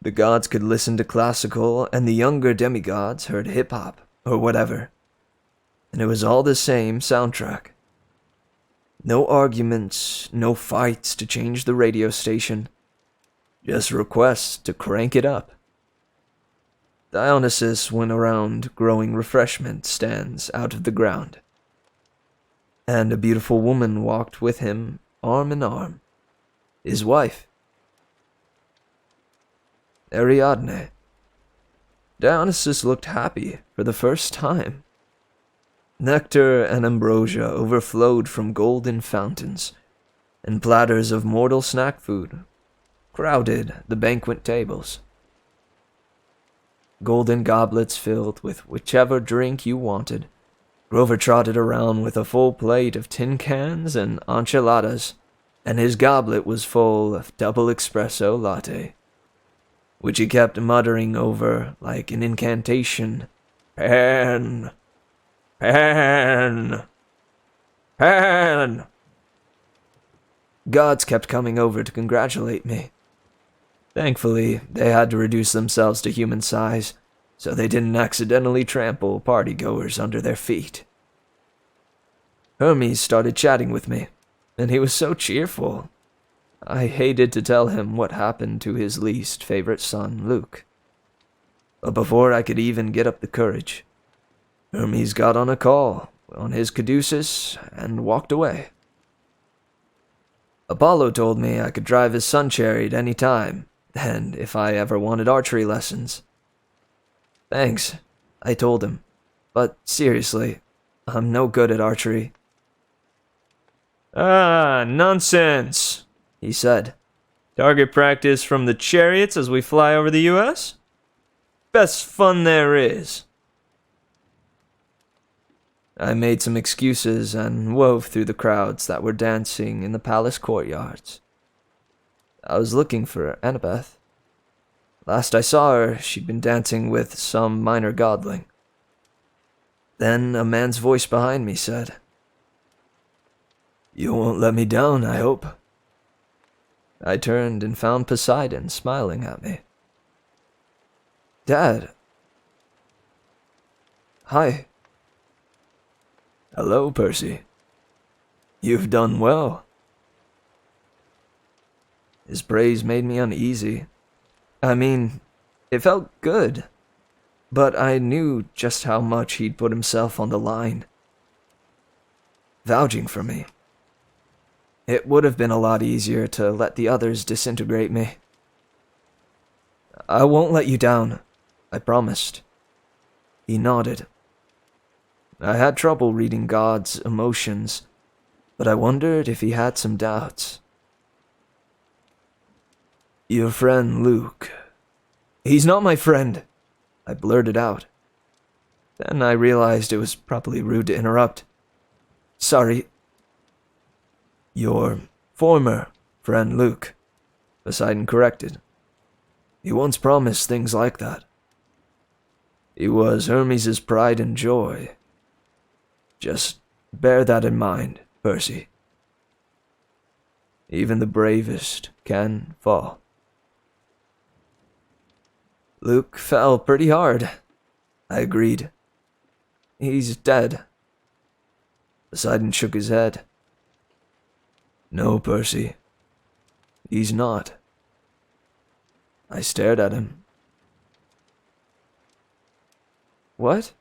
The gods could listen to classical, and the younger demigods heard hip-hop, or whatever. And it was all the same soundtrack. No arguments, no fights to change the radio station. Just requests to crank it up. Dionysus went around growing refreshment stands out of the ground. And a beautiful woman walked with him, arm in arm. His wife. Ariadne. Dionysus looked happy for the first time. Nectar and ambrosia overflowed from golden fountains, and platters of mortal snack food crowded the banquet tables. Golden goblets filled with whichever drink you wanted. Grover trotted around with a full plate of tin cans and enchiladas, and his goblet was full of double espresso latte, which he kept muttering over like an incantation. Pan! Pan! Pan! Gods kept coming over to congratulate me. Thankfully, they had to reduce themselves to human size, so they didn't accidentally trample partygoers under their feet. Hermes started chatting with me, and he was so cheerful. I hated to tell him what happened to his least favorite son, Luke. But before I could even get up the courage, Hermes got on a call on his caduceus and walked away. Apollo told me I could drive his sun chariot any time, and if I ever wanted archery lessons. Thanks, I told him, but seriously, I'm no good at archery. Ah, nonsense, he said. Target practice from the chariots as we fly over the U.S.? Best fun there is. I made some excuses and wove through the crowds that were dancing in the palace courtyards. I was looking for Annabeth. Last I saw her, she'd been dancing with some minor godling. Then a man's voice behind me said, "You won't let me down, I hope." I turned and found Poseidon smiling at me. Dad. Hi. Hello, Percy. You've done well. His praise made me uneasy. I mean, it felt good, but I knew just how much he'd put himself on the line. Vouching for me. It would have been a lot easier to let the others disintegrate me. I won't let you down, I promised. He nodded. I had trouble reading God's emotions, but I wondered if he had some doubts. Your friend Luke. He's not my friend, I blurted out. Then I realized it was probably rude to interrupt. Sorry. Your former friend Luke, Poseidon corrected. He once promised things like that. He was Hermes' pride and joy. Just bear that in mind, Percy. Even the bravest can fall. Luke fell pretty hard, I agreed. He's dead. Poseidon shook his head. No, Percy. He's not. I stared at him. What?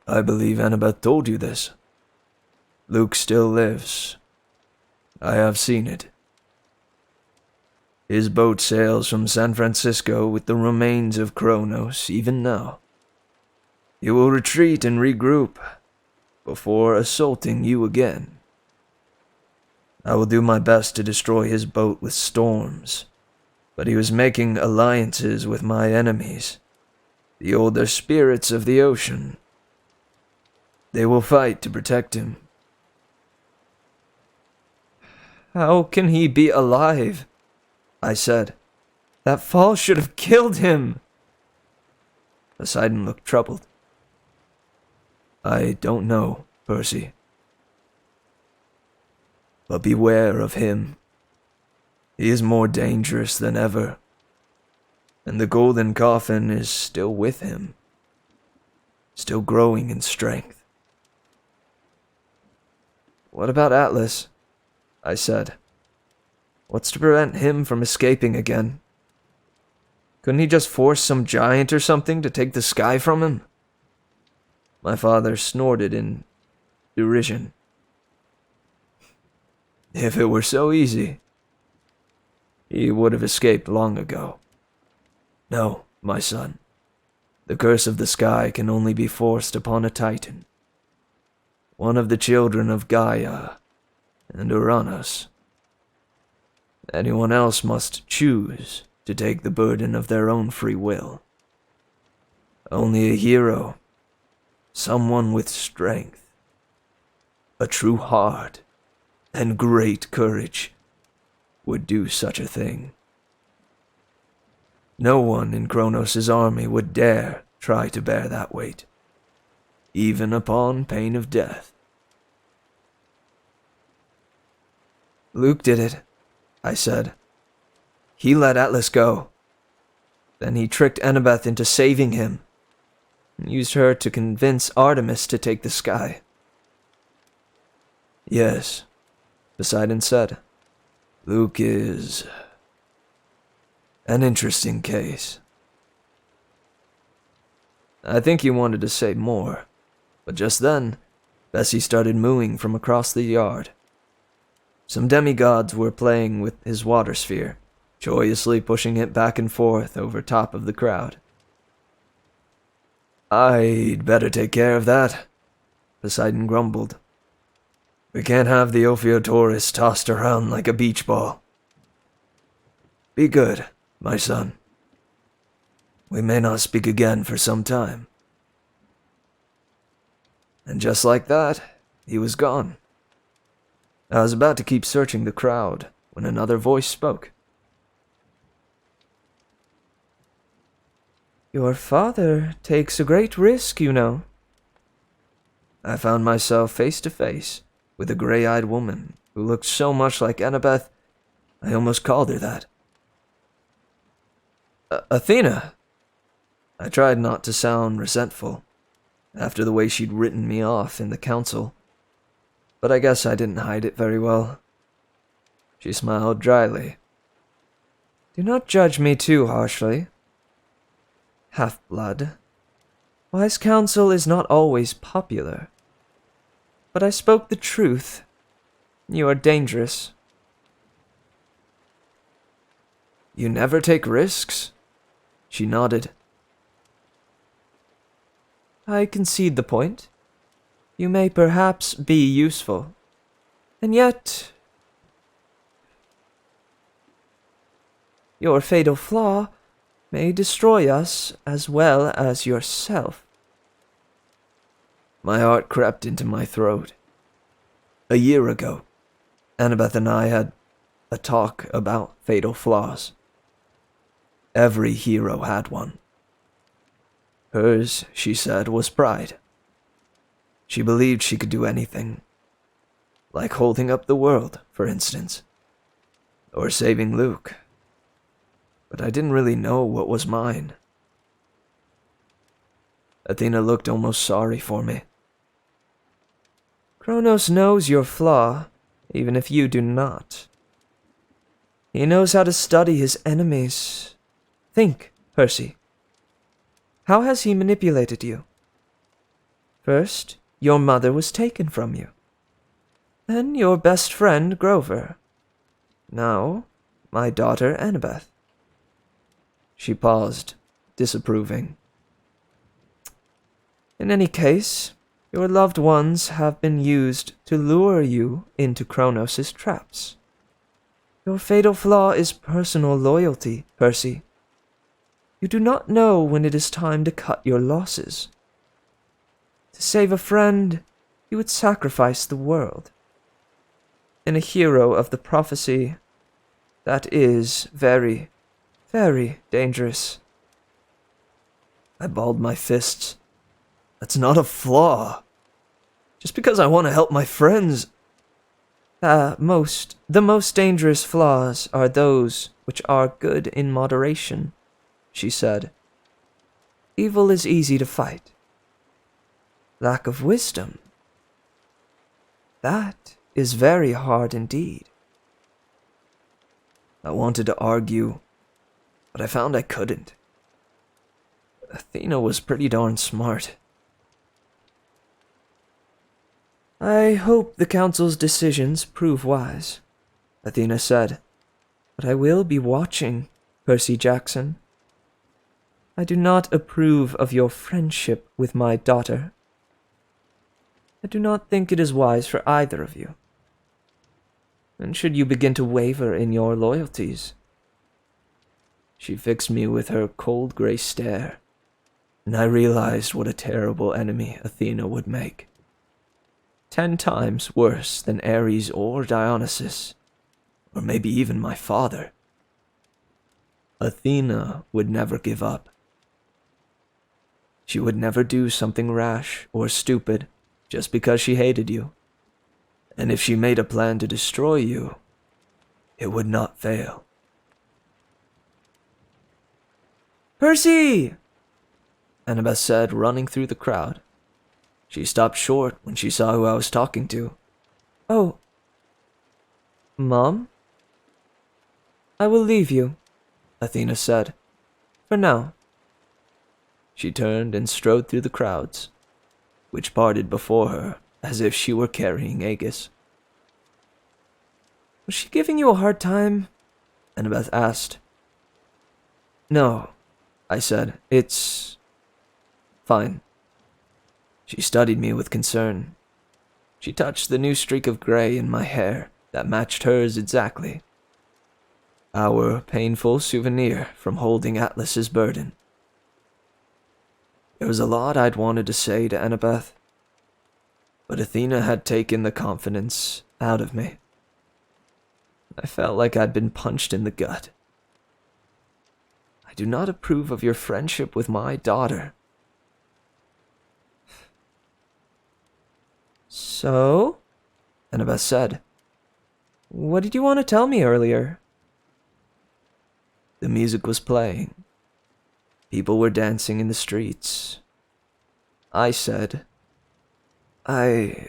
I believe Annabeth told you this. Luke still lives. I have seen it. His boat sails from San Francisco with the remains of Kronos even now. He will retreat and regroup before assaulting you again. I will do my best to destroy his boat with storms, but he was making alliances with my enemies, the older spirits of the ocean. They will fight to protect him. How can he be alive? I said. That fall should have killed him. Poseidon looked troubled. I don't know, Percy. But beware of him. He is more dangerous than ever. And the golden coffin is still with him. Still growing in strength. What about Atlas? I said. What's to prevent him from escaping again? Couldn't he just force some giant or something to take the sky from him? My father snorted in derision. If it were so easy, he would have escaped long ago. No, my son. The curse of the sky can only be forced upon a Titan. One of the children of Gaia and Uranus. Anyone else must choose to take the burden of their own free will. Only a hero, someone with strength, a true heart, and great courage would do such a thing. No one in Kronos' army would dare try to bear that weight, even upon pain of death. Luke did it, I said. He let Atlas go. Then he tricked Annabeth into saving him, and used her to convince Artemis to take the sky. Yes, Poseidon said. Luke is an interesting case. I think he wanted to say more, but just then, Bessie started mooing from across the yard. Some demigods were playing with his water sphere, joyously pushing it back and forth over top of the crowd. I'd better take care of that, Poseidon grumbled. We can't have the Ophiotaurus tossed around like a beach ball. Be good, my son. We may not speak again for some time. And just like that, he was gone. I was about to keep searching the crowd when another voice spoke. Your father takes a great risk, you know. I found myself face to face with a gray-eyed woman who looked so much like Annabeth, I almost called her that. Athena! I tried not to sound resentful, after the way she'd written me off in the council, but I guess I didn't hide it very well. She smiled dryly. Do not judge me too harshly. Half-blood. Wise counsel is not always popular. But I spoke the truth. You are dangerous. You never take risks? She nodded. I concede the point. You may perhaps be useful. And yet, your fatal flaw may destroy us as well as yourself. My heart crept into my throat. A year ago, Annabeth and I had a talk about fatal flaws. Every hero had one. Hers, she said, was pride. She believed she could do anything, like holding up the world, for instance, or saving Luke. But I didn't really know what was mine. Athena looked almost sorry for me. Kronos knows your flaw, even if you do not. He knows how to study his enemies. Think, Percy. How has he manipulated you? First, your mother was taken from you. Then your best friend, Grover. Now, my daughter, Annabeth. She paused, disapproving. In any case, your loved ones have been used to lure you into Kronos' traps. Your fatal flaw is personal loyalty, Percy. You do not know when it is time to cut your losses. To save a friend, you would sacrifice the world. In a hero of the prophecy, that is very, very dangerous. I balled my fists. That's not a flaw. Just because I want to help my friends. The most dangerous flaws are those which are good in moderation, she said. Evil is easy to fight. Lack of wisdom, that is very hard indeed. I wanted to argue, but I found I couldn't. Athena was pretty darn smart. I hope the council's decisions prove wise, Athena said, but I will be watching, Percy Jackson. I do not approve of your friendship with my daughter. I do not think it is wise for either of you. And should you begin to waver in your loyalties? She fixed me with her cold gray stare, and I realized what a terrible enemy Athena would make. 10 times worse than Ares or Dionysus, or maybe even my father. Athena would never give up. She would never do something rash or stupid just because she hated you. And if she made a plan to destroy you, it would not fail. Percy! Annabeth said, running through the crowd. She stopped short when she saw who I was talking to. Oh. Mom? I will leave you, Athena said. For now. She turned and strode through the crowds, which parted before her as if she were carrying Aegis. Was she giving you a hard time? Annabeth asked. No, I said. It's fine. She studied me with concern. She touched the new streak of gray in my hair that matched hers exactly. Our painful souvenir from holding Atlas's burden. There was a lot I'd wanted to say to Annabeth, but Athena had taken the confidence out of me. I felt like I'd been punched in the gut. I do not approve of your friendship with my daughter. So? Annabeth said. What did you want to tell me earlier? The music was playing. People were dancing in the streets. I said, I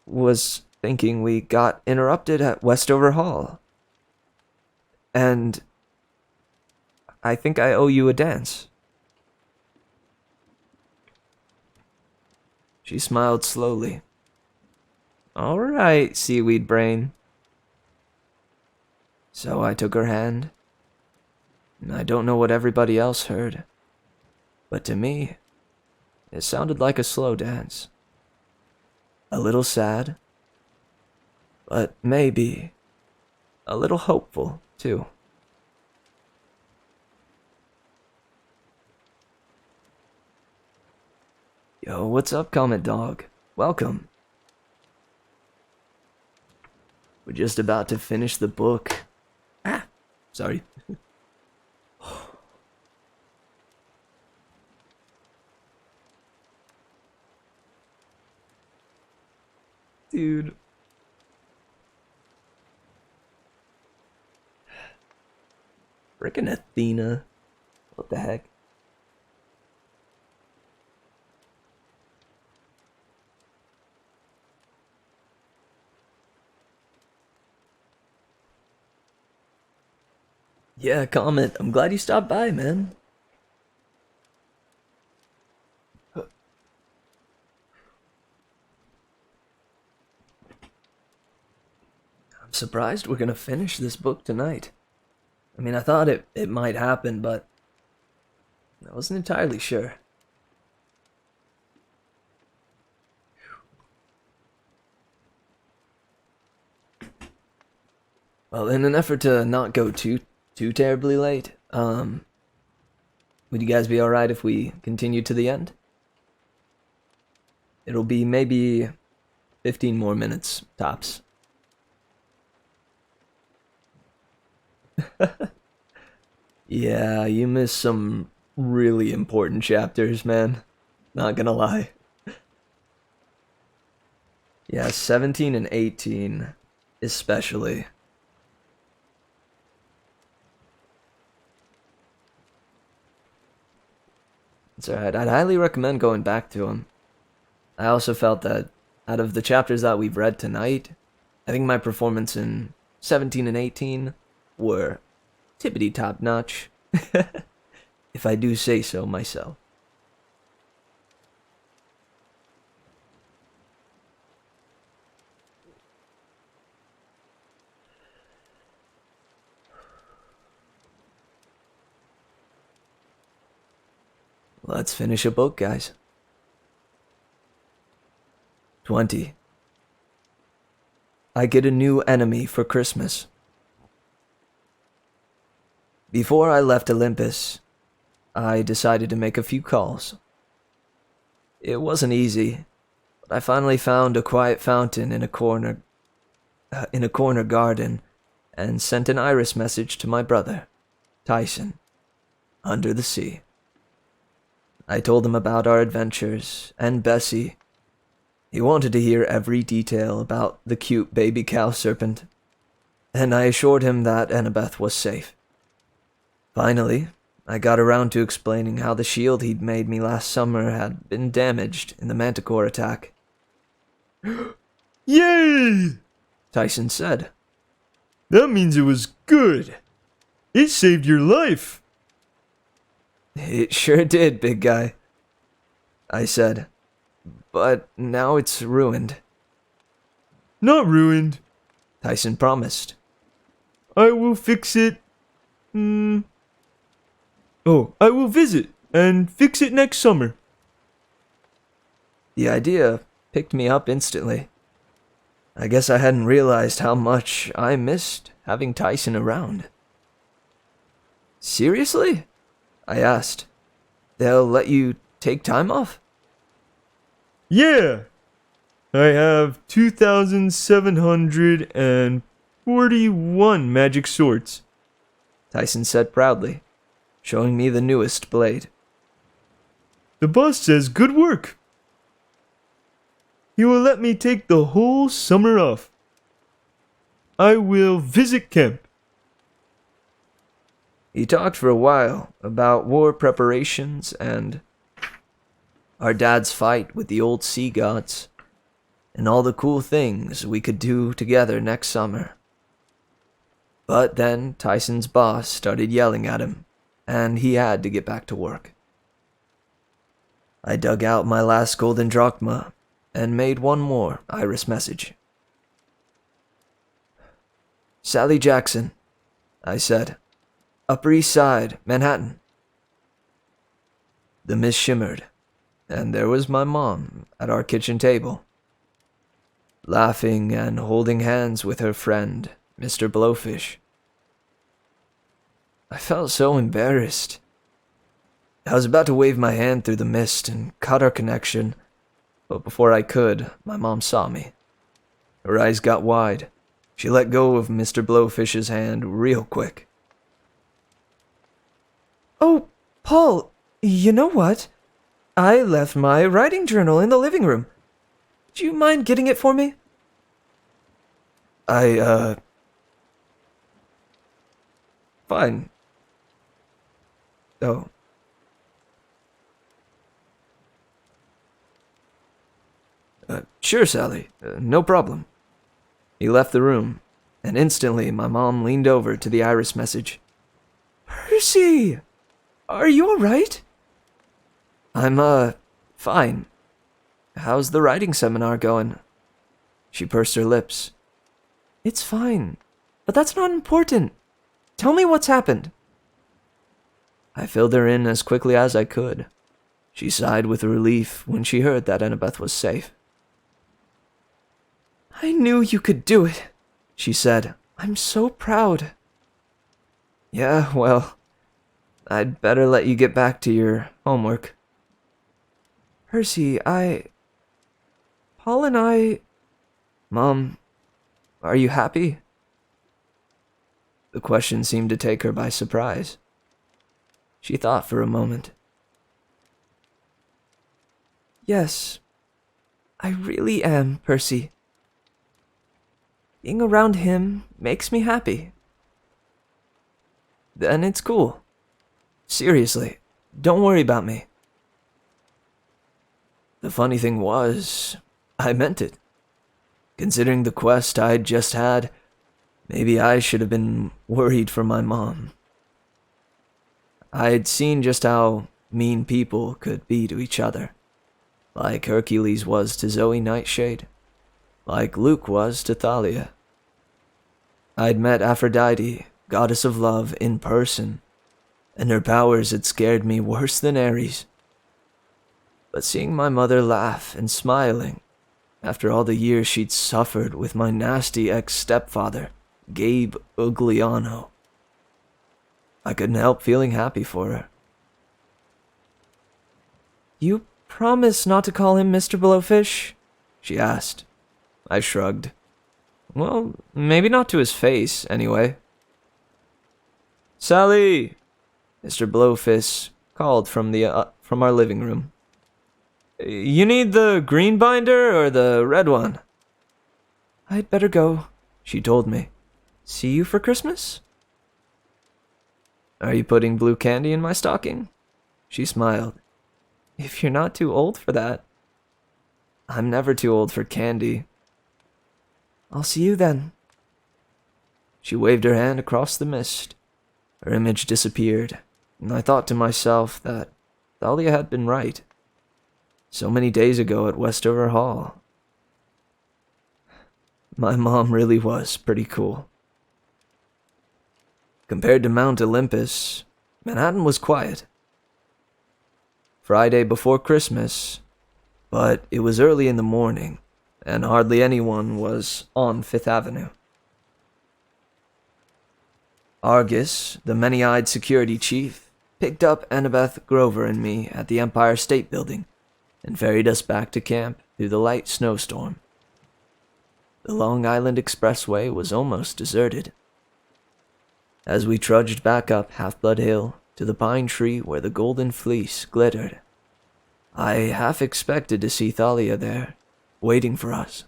was thinking we got interrupted at Westover Hall. And I think I owe you a dance. She smiled slowly. All right, seaweed brain. So I took her hand. And I don't know what everybody else heard, but to me, it sounded like a slow dance. A little sad, but maybe a little hopeful, too. Yo, what's up, Comet Dog? Welcome. We're just about to finish the book. Ah, sorry. Dude. Frickin' Athena. What the heck? Yeah, Comet. I'm glad you stopped by, man. I'm surprised we're gonna finish this book tonight. I mean, I thought it might happen, but I wasn't entirely sure. Well, in an effort to not go too terribly late, would you guys be alright if we continue to the end? It'll be maybe 15 more minutes, tops. Yeah, you missed some really important chapters, man. Not gonna lie. Yeah, 17 and 18, especially. It's alright, I'd highly recommend going back to them. I also felt that out of the chapters that we've read tonight, I think my performance in 17 and 18 were tippity top notch, if I do say so myself. Let's finish a book, guys. 20. I get a new enemy for Christmas. Before I left Olympus, I decided to make a few calls. It wasn't easy, but I finally found a quiet fountain in a corner garden and sent an iris message to my brother, Tyson, under the sea. I told him about our adventures and Bessie. He wanted to hear every detail about the cute baby cow serpent, and I assured him that Annabeth was safe. Finally, I got around to explaining how the shield he'd made me last summer had been damaged in the Manticore attack. Yay! Tyson said. That means it was good. It saved your life. It sure did, big guy, I said. But now it's ruined. Not ruined. Tyson promised. I will fix it. Oh, I will visit and fix it next summer. The idea picked me up instantly. I guess I hadn't realized how much I missed having Tyson around. Seriously? I asked. They'll let you take time off? Yeah. I have 2,741 magic swords. Tyson said proudly, showing me the newest blade. The boss says good work. He will let me take the whole summer off. I will visit camp. He talked for a while about war preparations and our dad's fight with the old sea gods, and all the cool things we could do together next summer. But then Tyson's boss started yelling at him, and he had to get back to work. I dug out my last golden drachma and made one more iris message. Sally Jackson, I said. Upper East Side, Manhattan. The mist shimmered, and there was my mom at our kitchen table, laughing and holding hands with her friend, Mr. Blowfish. I felt so embarrassed. I was about to wave my hand through the mist and cut our connection, but before I could, my mom saw me. Her eyes got wide. She let go of Mr. Blowfish's hand real quick. Oh, Paul, you know what? I left my writing journal in the living room. Do you mind getting it for me? Fine. Oh. Sure, Sally. No problem. He left the room, and instantly my mom leaned over to the iris message. Percy! Are you alright? I'm, fine. How's the writing seminar going? She pursed her lips. It's fine, but that's not important. Tell me what's happened. I filled her in as quickly as I could. She sighed with relief when she heard that Annabeth was safe. I knew you could do it, she said. I'm so proud. Yeah, well, I'd better let you get back to your homework. Percy, Paul and I... Mom, are you happy? The question seemed to take her by surprise. She thought for a moment. Yes, I really am, Percy. Being around him makes me happy. Then it's cool. Seriously, don't worry about me. The funny thing was, I meant it. Considering the quest I'd just had, maybe I should have been worried for my mom. I'd seen just how mean people could be to each other. Like Hercules was to Zoe Nightshade. Like Luke was to Thalia. I'd met Aphrodite, goddess of love, in person, and her powers had scared me worse than Ares. But seeing my mother laugh and smiling, after all the years she'd suffered with my nasty ex-stepfather, Gabe Ugliano, I couldn't help feeling happy for her. You promise not to call him Mr. Blowfish? She asked. I shrugged. Well, maybe not to his face, anyway. Sally! Mr. Blowfish called from our living room. You need the green binder or the red one? I'd better go, she told me. See you for Christmas? Are you putting blue candy in my stocking? She smiled. If you're not too old for that. I'm never too old for candy. I'll see you then. She waved her hand across the mist. Her image disappeared, and I thought to myself that Thalia had been right. So many days ago at Westover Hall. My mom really was pretty cool. Compared to Mount Olympus, Manhattan was quiet. Friday before Christmas, but it was early in the morning, and hardly anyone was on Fifth Avenue. Argus, the many-eyed security chief, picked up Annabeth Grover and me at the Empire State Building and ferried us back to camp through the light snowstorm. The Long Island Expressway was almost deserted. As we trudged back up Half-Blood Hill to the pine tree where the golden fleece glittered, I half expected to see Thalia there, waiting for us.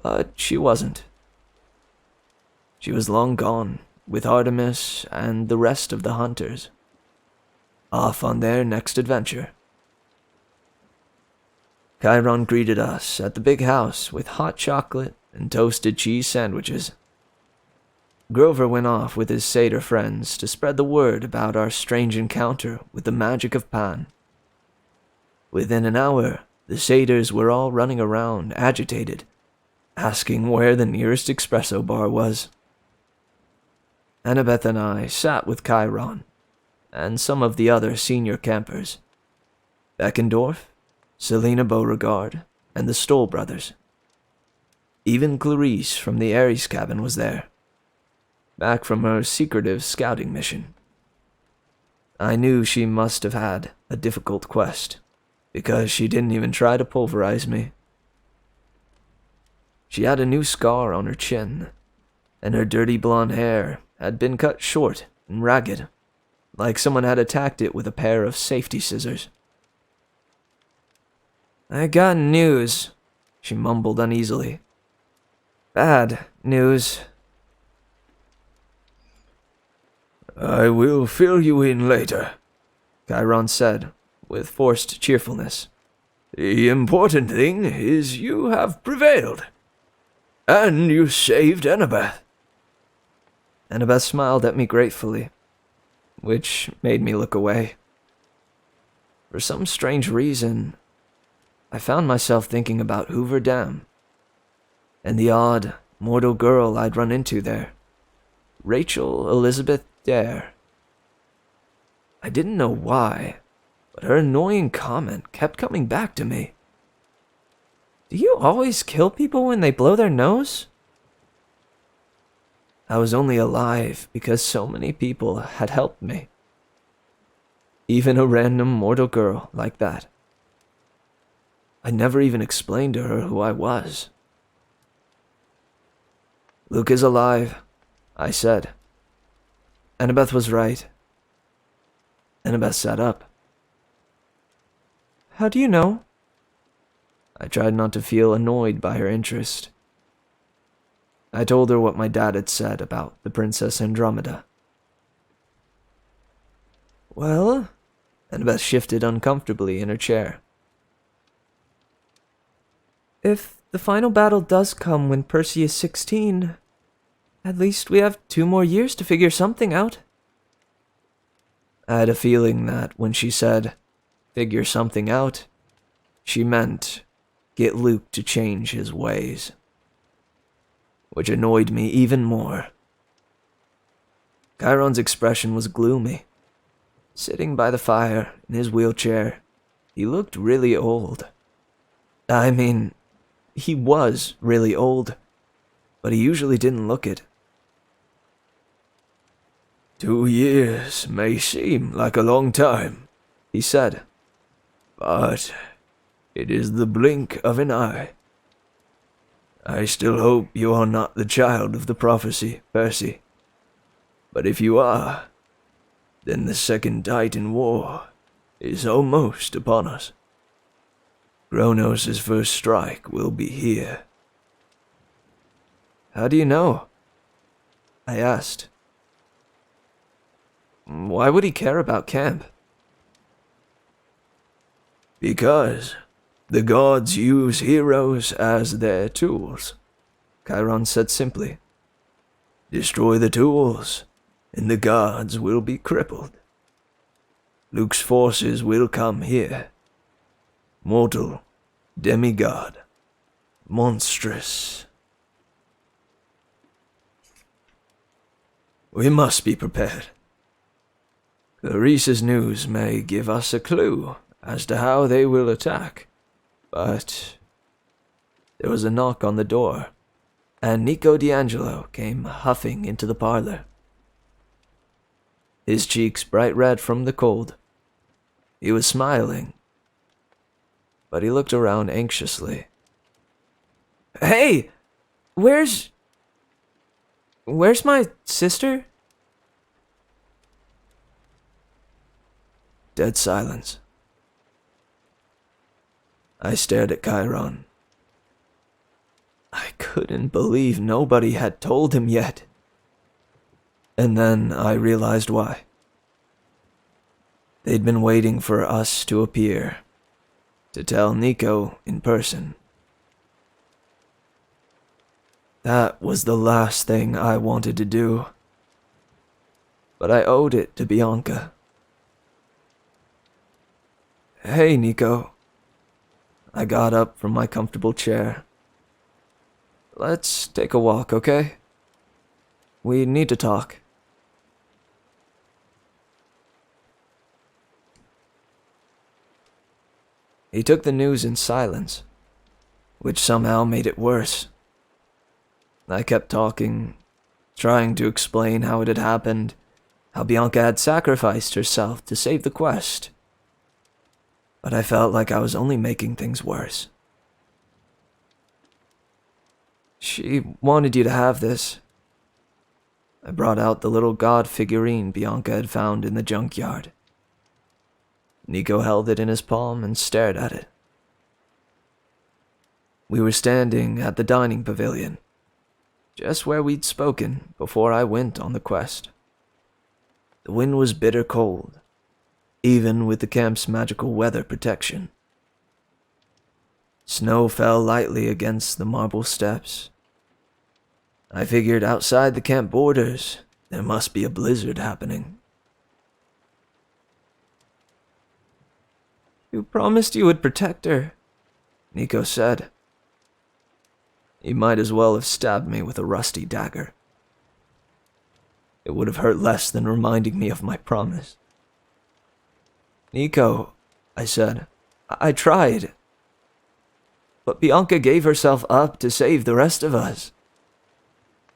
But she wasn't. She was long gone, with Artemis and the rest of the hunters, off on their next adventure. Chiron greeted us at the big house with hot chocolate and toasted cheese sandwiches. Grover went off with his satyr friends to spread the word about our strange encounter with the magic of Pan. Within an hour, the satyrs were all running around, agitated, asking where the nearest espresso bar was. Annabeth and I sat with Chiron and some of the other senior campers. Beckendorf, Selena Beauregard, and the Stoll brothers. Even Clarice from the Ares cabin was there, back from her secretive scouting mission. I knew she must have had a difficult quest, because she didn't even try to pulverize me. She had a new scar on her chin, and her dirty blonde hair had been cut short and ragged, like someone had attacked it with a pair of safety scissors. "I got news," she mumbled uneasily. "Bad news." I will fill you in later, Chiron said, with forced cheerfulness. The important thing is you have prevailed. And you saved Annabeth. Annabeth smiled at me gratefully, which made me look away. For some strange reason, I found myself thinking about Hoover Dam, and the odd, mortal girl I'd run into there, Rachel Elizabeth Dare. I didn't know why, but her annoying comment kept coming back to me. "Do you always kill people when they blow their nose?" I was only alive because so many people had helped me. Even a random mortal girl like that. I never even explained to her who I was. "Luke is alive," I said. Annabeth was right. Annabeth sat up. "How do you know?" I tried not to feel annoyed by her interest. I told her what my dad had said about the Princess Andromeda. "Well," Annabeth shifted uncomfortably in her chair. "If the final battle does come when Percy is 16, at least we have 2 more years to figure something out." I had a feeling that when she said, "figure something out," she meant get Luke to change his ways. Which annoyed me even more. Chiron's expression was gloomy. Sitting by the fire in his wheelchair, he looked really old. I mean, he was really old, but he usually didn't look it. 2 years may seem like a long time, he said. But it is the blink of an eye. I still hope you are not the child of the prophecy, Percy. But if you are, then the Second Titan War is almost upon us. Kronos' first strike will be here. "How do you know?" I asked. "Why would he care about camp?" "Because the gods use heroes as their tools," Chiron said simply. "Destroy the tools, and the gods will be crippled. Luke's forces will come here. Mortal, demigod, monstrous. We must be prepared. Clarice's news may give us a clue as to how they will attack, but..." There was a knock on the door, and Nico D'Angelo came huffing into the parlor. His cheeks bright red from the cold. He was smiling, but he looked around anxiously. "Hey! Where's my sister?" Dead silence. I stared at Chiron. I couldn't believe nobody had told him yet. And then I realized why. They'd been waiting for us to appear, to tell Nico in person. That was the last thing I wanted to do, but I owed it to Bianca. "Hey, Nico." I got up from my comfortable chair. "Let's take a walk, okay? We need to talk." He took the news in silence, which somehow made it worse. I kept talking, trying to explain how it had happened, how Bianca had sacrificed herself to save the quest. But I felt like I was only making things worse. She wanted you to have this. I brought out the little god figurine Bianca had found in the junkyard. Nico held it in his palm and stared at it. We were standing at the dining pavilion, just where we'd spoken before I went on the quest. The wind was bitter cold, even with the camp's magical weather protection. Snow fell lightly against the marble steps. I figured outside the camp borders, there must be a blizzard happening. You promised you would protect her, Nico said. You might as well have stabbed me with a rusty dagger. It would have hurt less than reminding me of my promise. Nico, I said, I tried. But Bianca gave herself up to save the rest of us.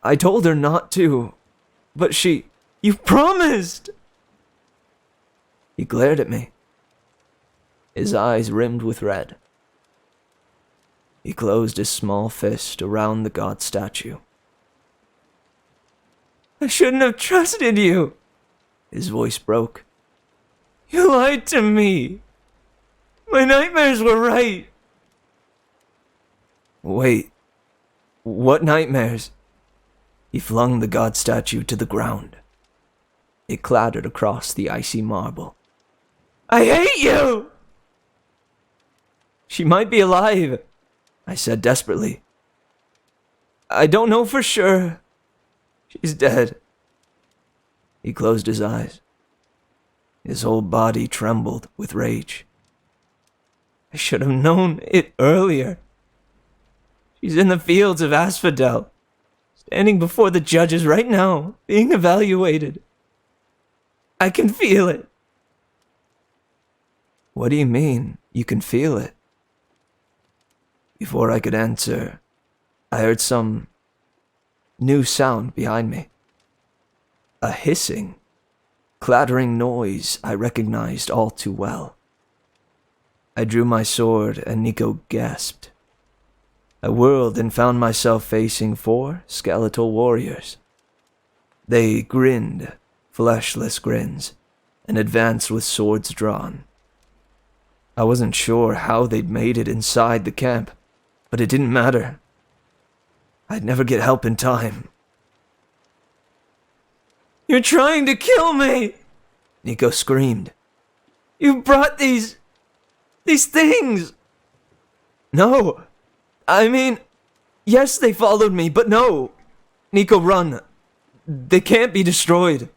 I told her not to, but you promised! He glared at me, his eyes rimmed with red. He closed his small fist around the god statue. I shouldn't have trusted you, his voice broke. You lied to me. My nightmares were right. Wait, what nightmares? He flung the god statue to the ground. It clattered across the icy marble. I hate you! She might be alive, I said desperately. I don't know for sure. She's dead. He closed his eyes. His whole body trembled with rage. I should have known it earlier. She's in the fields of Asphodel, standing before the judges right now, being evaluated. I can feel it. What do you mean, you can feel it? Before I could answer, I heard some new sound behind me. A hissing, clattering noise I recognized all too well. I drew my sword and Nico gasped. I whirled and found myself facing 4 skeletal warriors. They grinned, fleshless grins, and advanced with swords drawn. I wasn't sure how they'd made it inside the camp, but it didn't matter. I'd never get help in time. You're trying to kill me! Nico screamed. You brought these things! No! I mean, yes, they followed me, but no! Nico, run! They can't be destroyed.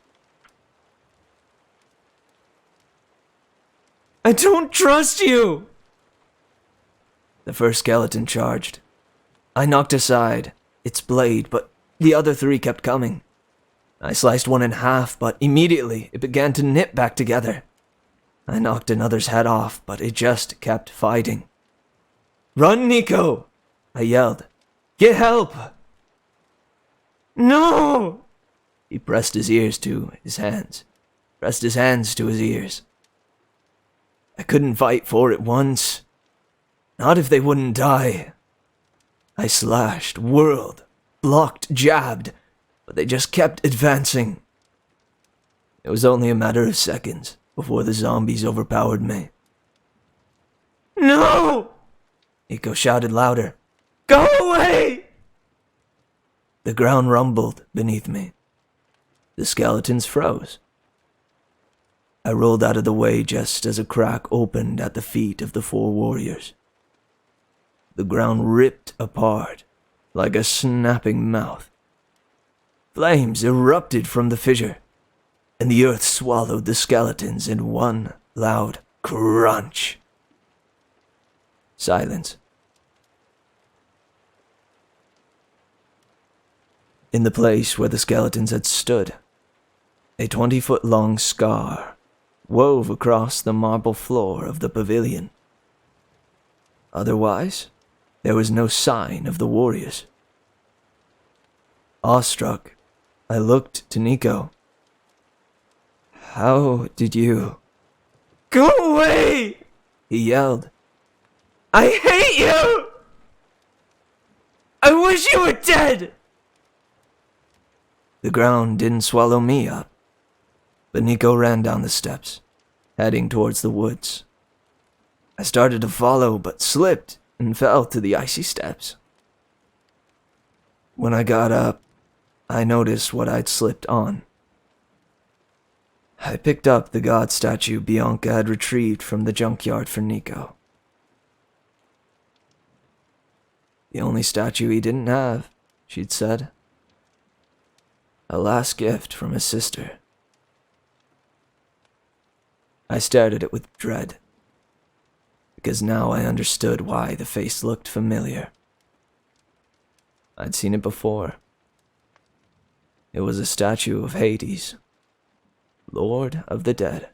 I don't trust you! The first skeleton charged. I knocked aside its blade, but the other 3 kept coming. I sliced one in half, but immediately it began to knit back together. I knocked another's head off, but it just kept fighting. Run, Nico! I yelled. Get help! No! He pressed his ears to his hands. Pressed his hands to his ears. I couldn't fight 4 at once. Not if they wouldn't die. I slashed, whirled, blocked, jabbed, but they just kept advancing. It was only a matter of seconds before the zombies overpowered me. No! Nico shouted louder. Go away! The ground rumbled beneath me. The skeletons froze. I rolled out of the way just as a crack opened at the feet of the 4 warriors. The ground ripped apart like a snapping mouth. Flames erupted from the fissure, and the earth swallowed the skeletons in one loud crunch. Silence. In the place where the skeletons had stood, a 20-foot-long scar wove across the marble floor of the pavilion. Otherwise, there was no sign of the warriors. Awestruck, I looked to Nico. How did you... Go away! He yelled. I hate you! I wish you were dead! The ground didn't swallow me up, but Nico ran down the steps, heading towards the woods. I started to follow, but slipped and fell to the icy steps. When I got up, I noticed what I'd slipped on. I picked up the god statue Bianca had retrieved from the junkyard for Nico. The only statue he didn't have, she'd said. A last gift from his sister. I stared at it with dread, because now I understood why the face looked familiar. I'd seen it before. It was a statue of Hades, Lord of the Dead.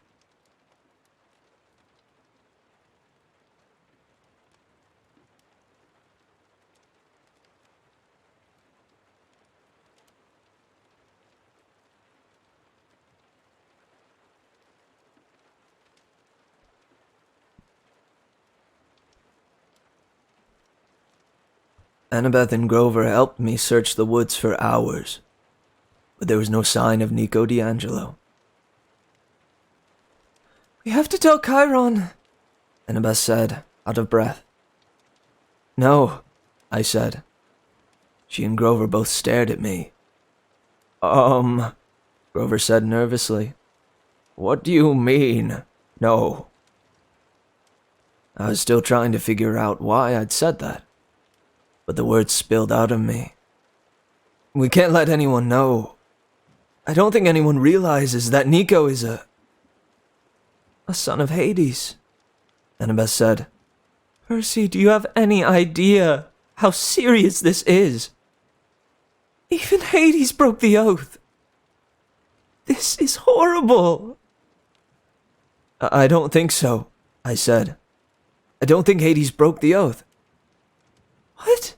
Annabeth and Grover helped me search the woods for hours, but there was no sign of Nico D'Angelo. We have to tell Chiron, Annabeth said, out of breath. No, I said. She and Grover both stared at me. Grover said nervously. What do you mean, no? I was still trying to figure out why I'd said that, but the words spilled out of me. We can't let anyone know. I don't think anyone realizes that Nico is a son of Hades, Annabeth said. Percy, do you have any idea how serious this is? Even Hades broke the oath. This is horrible. I don't think so, I said. I don't think Hades broke the oath. What?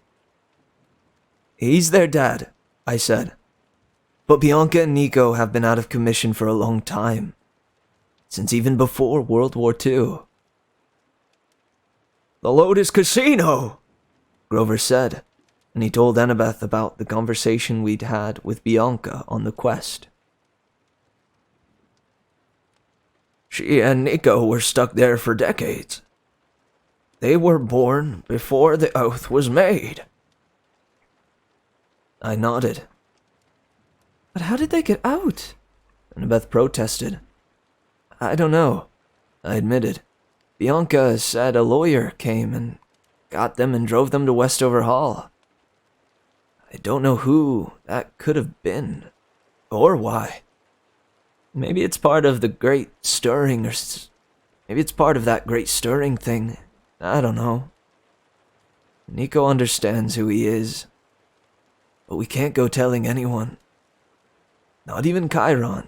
He's their dad, I said. But Bianca and Nico have been out of commission for a long time. Since even before World War II. The Lotus Casino, Grover said, and he told Annabeth about the conversation we'd had with Bianca on the quest. She and Nico were stuck there for decades. They were born before the oath was made. I nodded. But how did they get out? Annabeth protested. I don't know, I admitted. Bianca said a lawyer came and got them and drove them to Westover Hall. I don't know who that could have been, or why. Maybe it's part of the great stirring, or maybe it's part of that great stirring thing. I don't know. Nico understands who he is, but we can't go telling anyone. Not even Chiron.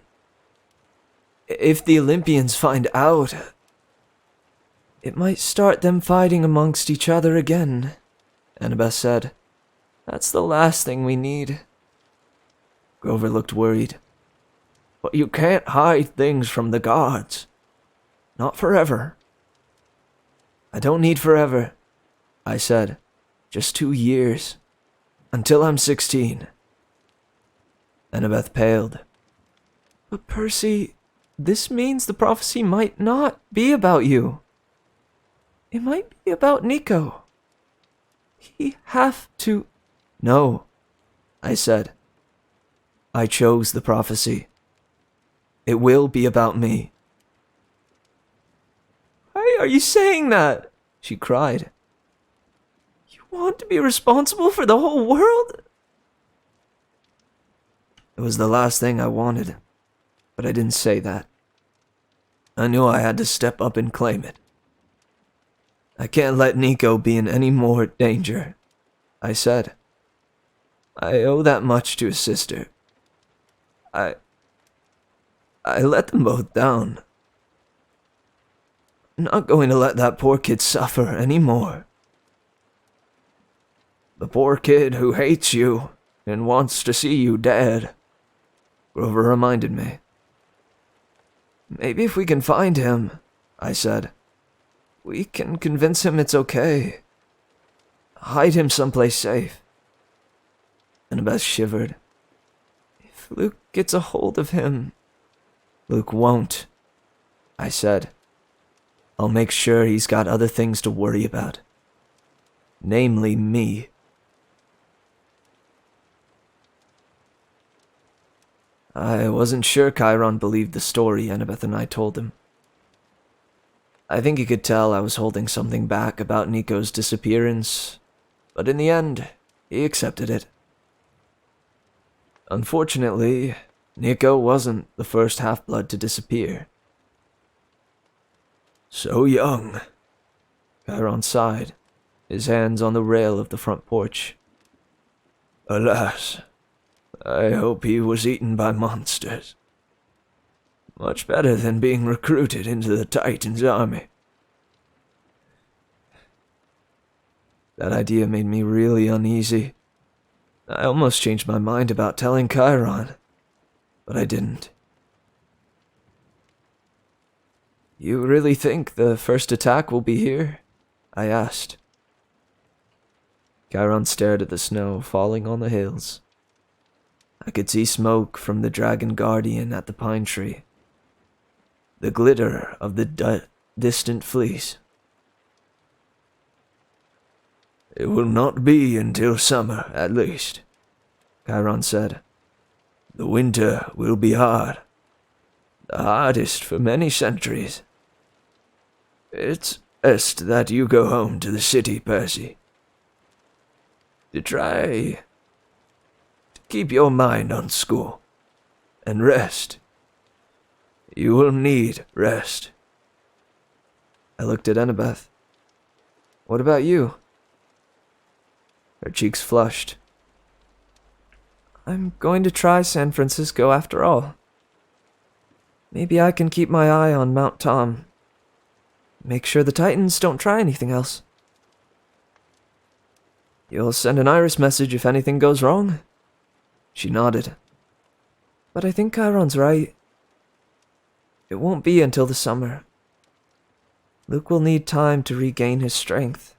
If the Olympians find out, it might start them fighting amongst each other again, Annabeth said. That's the last thing we need. Grover looked worried. But you can't hide things from the gods. Not forever. I don't need forever, I said. Just 2 years. Until I'm 16. Annabeth paled. But Percy, this means the prophecy might not be about you. It might be about Nico. We have to... No, I said. I chose the prophecy. It will be about me. Why are you saying that? She cried. You want to be responsible for the whole world? It was the last thing I wanted, but I didn't say that. I knew I had to step up and claim it. I can't let Nico be in any more danger, I said. I owe that much to his sister. I let them both down. I'm not going to let that poor kid suffer anymore. The poor kid who hates you and wants to see you dead, Grover reminded me. Maybe if we can find him, I said, we can convince him it's okay. Hide him someplace safe. Annabeth shivered. If Luke gets a hold of him... Luke won't, I said. I'll make sure he's got other things to worry about. Namely, me. I wasn't sure Chiron believed the story Annabeth and I told him. I think he could tell I was holding something back about Nico's disappearance, but in the end, he accepted it. Unfortunately, Nico wasn't the first half-blood to disappear. So young, Chiron sighed, his hands on the rail of the front porch. Alas, I hope he was eaten by monsters. Much better than being recruited into the Titan's army. That idea made me really uneasy. I almost changed my mind about telling Chiron, but I didn't. You really think the first attack will be here? I asked. Chiron stared at the snow falling on the hills. I could see smoke from the Dragon Guardian at the pine tree. The glitter of the distant fleece. It will not be until summer, at least, Chiron said. The winter will be hard. The hardest for many centuries. It's best that you go home to the city, Percy. To try to keep your mind on school and rest. You will need rest. I looked at Annabeth. What about you? Her cheeks flushed. I'm going to try San Francisco after all. Maybe I can keep my eye on Mount Tom. Make sure the Titans don't try anything else. You'll send an Iris message if anything goes wrong? She nodded. But I think Chiron's right. It won't be until the summer. Luke will need time to regain his strength.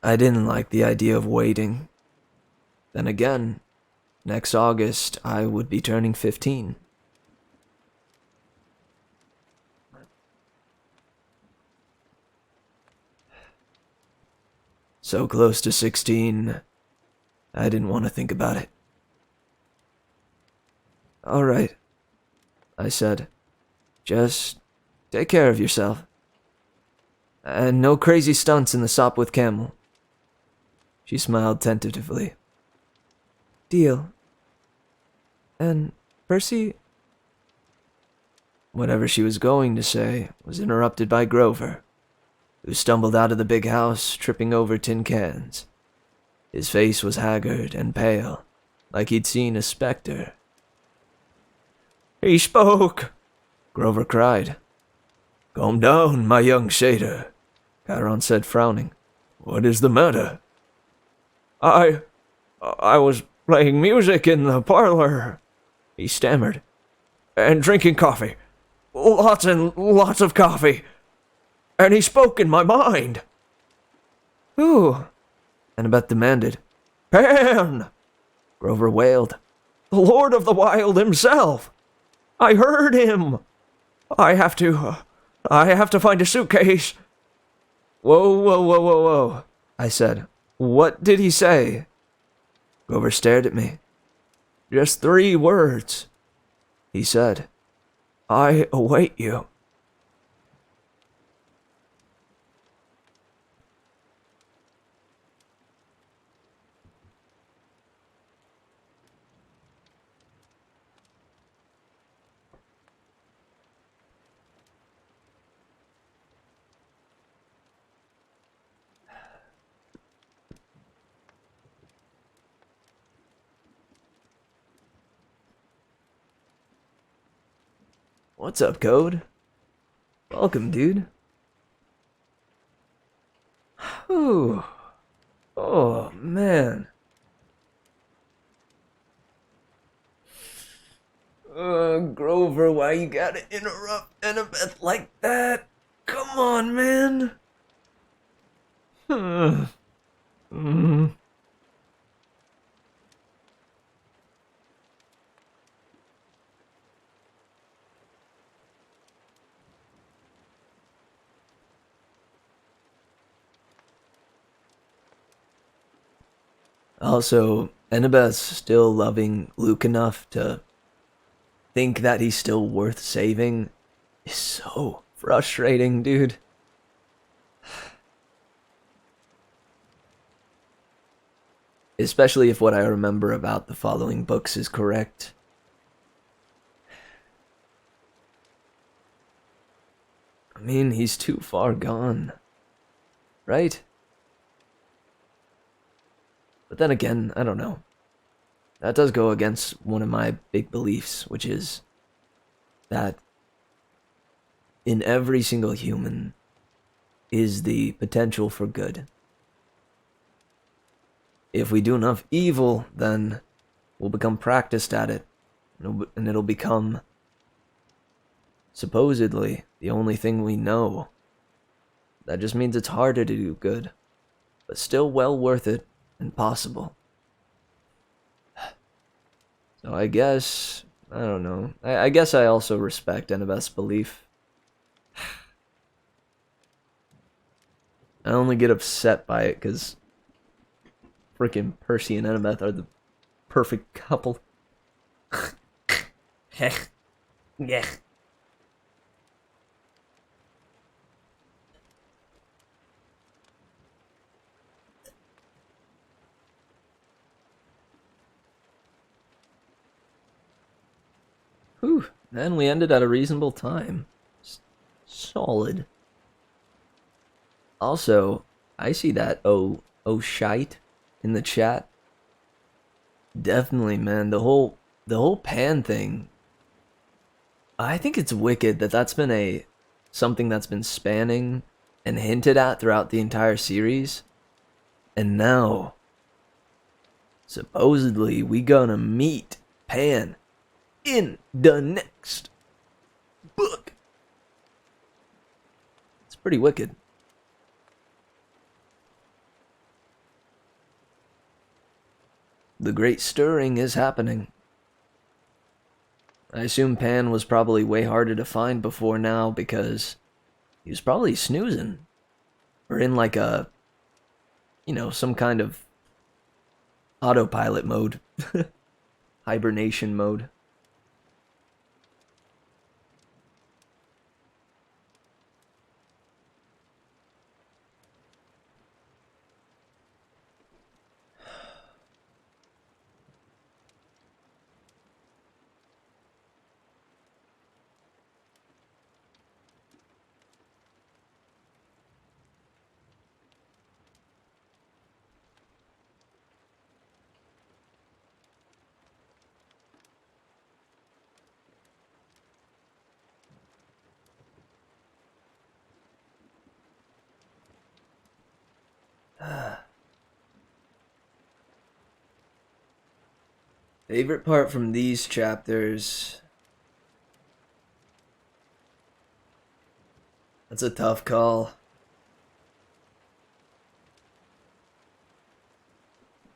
I didn't like the idea of waiting. Then again, next August I would be turning 15. So close to 16, I didn't want to think about it. All right, I said. Just take care of yourself. And no crazy stunts in the Sopwith Camel. She smiled tentatively. Deal. And Percy? Whatever she was going to say was interrupted by Grover, who stumbled out of the big house, tripping over tin cans. His face was haggard and pale, like he'd seen a specter. He spoke! Grover cried. Calm down, my young satyr, Chiron said, frowning. What is the matter? I was playing music in the parlor, he stammered, and drinking coffee. Lots and lots of coffee. And he spoke in my mind. Who? Annabeth demanded. Pan! Grover wailed. The Lord of the Wild himself. I heard him. I have to find a suitcase. Whoa, I said. What did he say? Grover stared at me. Just 3 words. He said, I await you. What's up, Code? Welcome, dude. Whew. Oh, man. Grover, why you gotta interrupt Annabeth like that? Come on, man. Also, Annabeth's still loving Luke enough to think that he's still worth saving is so frustrating, dude. Especially if what I remember about the following books is correct. I mean, he's too far gone. Right? But then again, I don't know. That does go against one of my big beliefs, which is that in every single human is the potential for good. If we do enough evil, then we'll become practiced at it, and it'll become supposedly the only thing we know. That just means it's harder to do good, but still well worth it and possible. So I guess, I don't know. I guess I also respect Annabeth's belief. I only get upset by it because freaking Percy and Annabeth are the perfect couple. Yeah. Whew, and we ended at a reasonable time. Solid. Also, I see that shite in the chat. Definitely, man, the whole pan thing. I think it's wicked that that's been something that's been spanning and hinted at throughout the entire series. And now, supposedly, we gonna meet Pan in the next book. It's pretty wicked. The great stirring is happening. I assume Pan was probably way harder to find before now because he was probably snoozing. Or in like a, some kind of autopilot mode. Hibernation mode. Favorite part from these chapters? That's a tough call.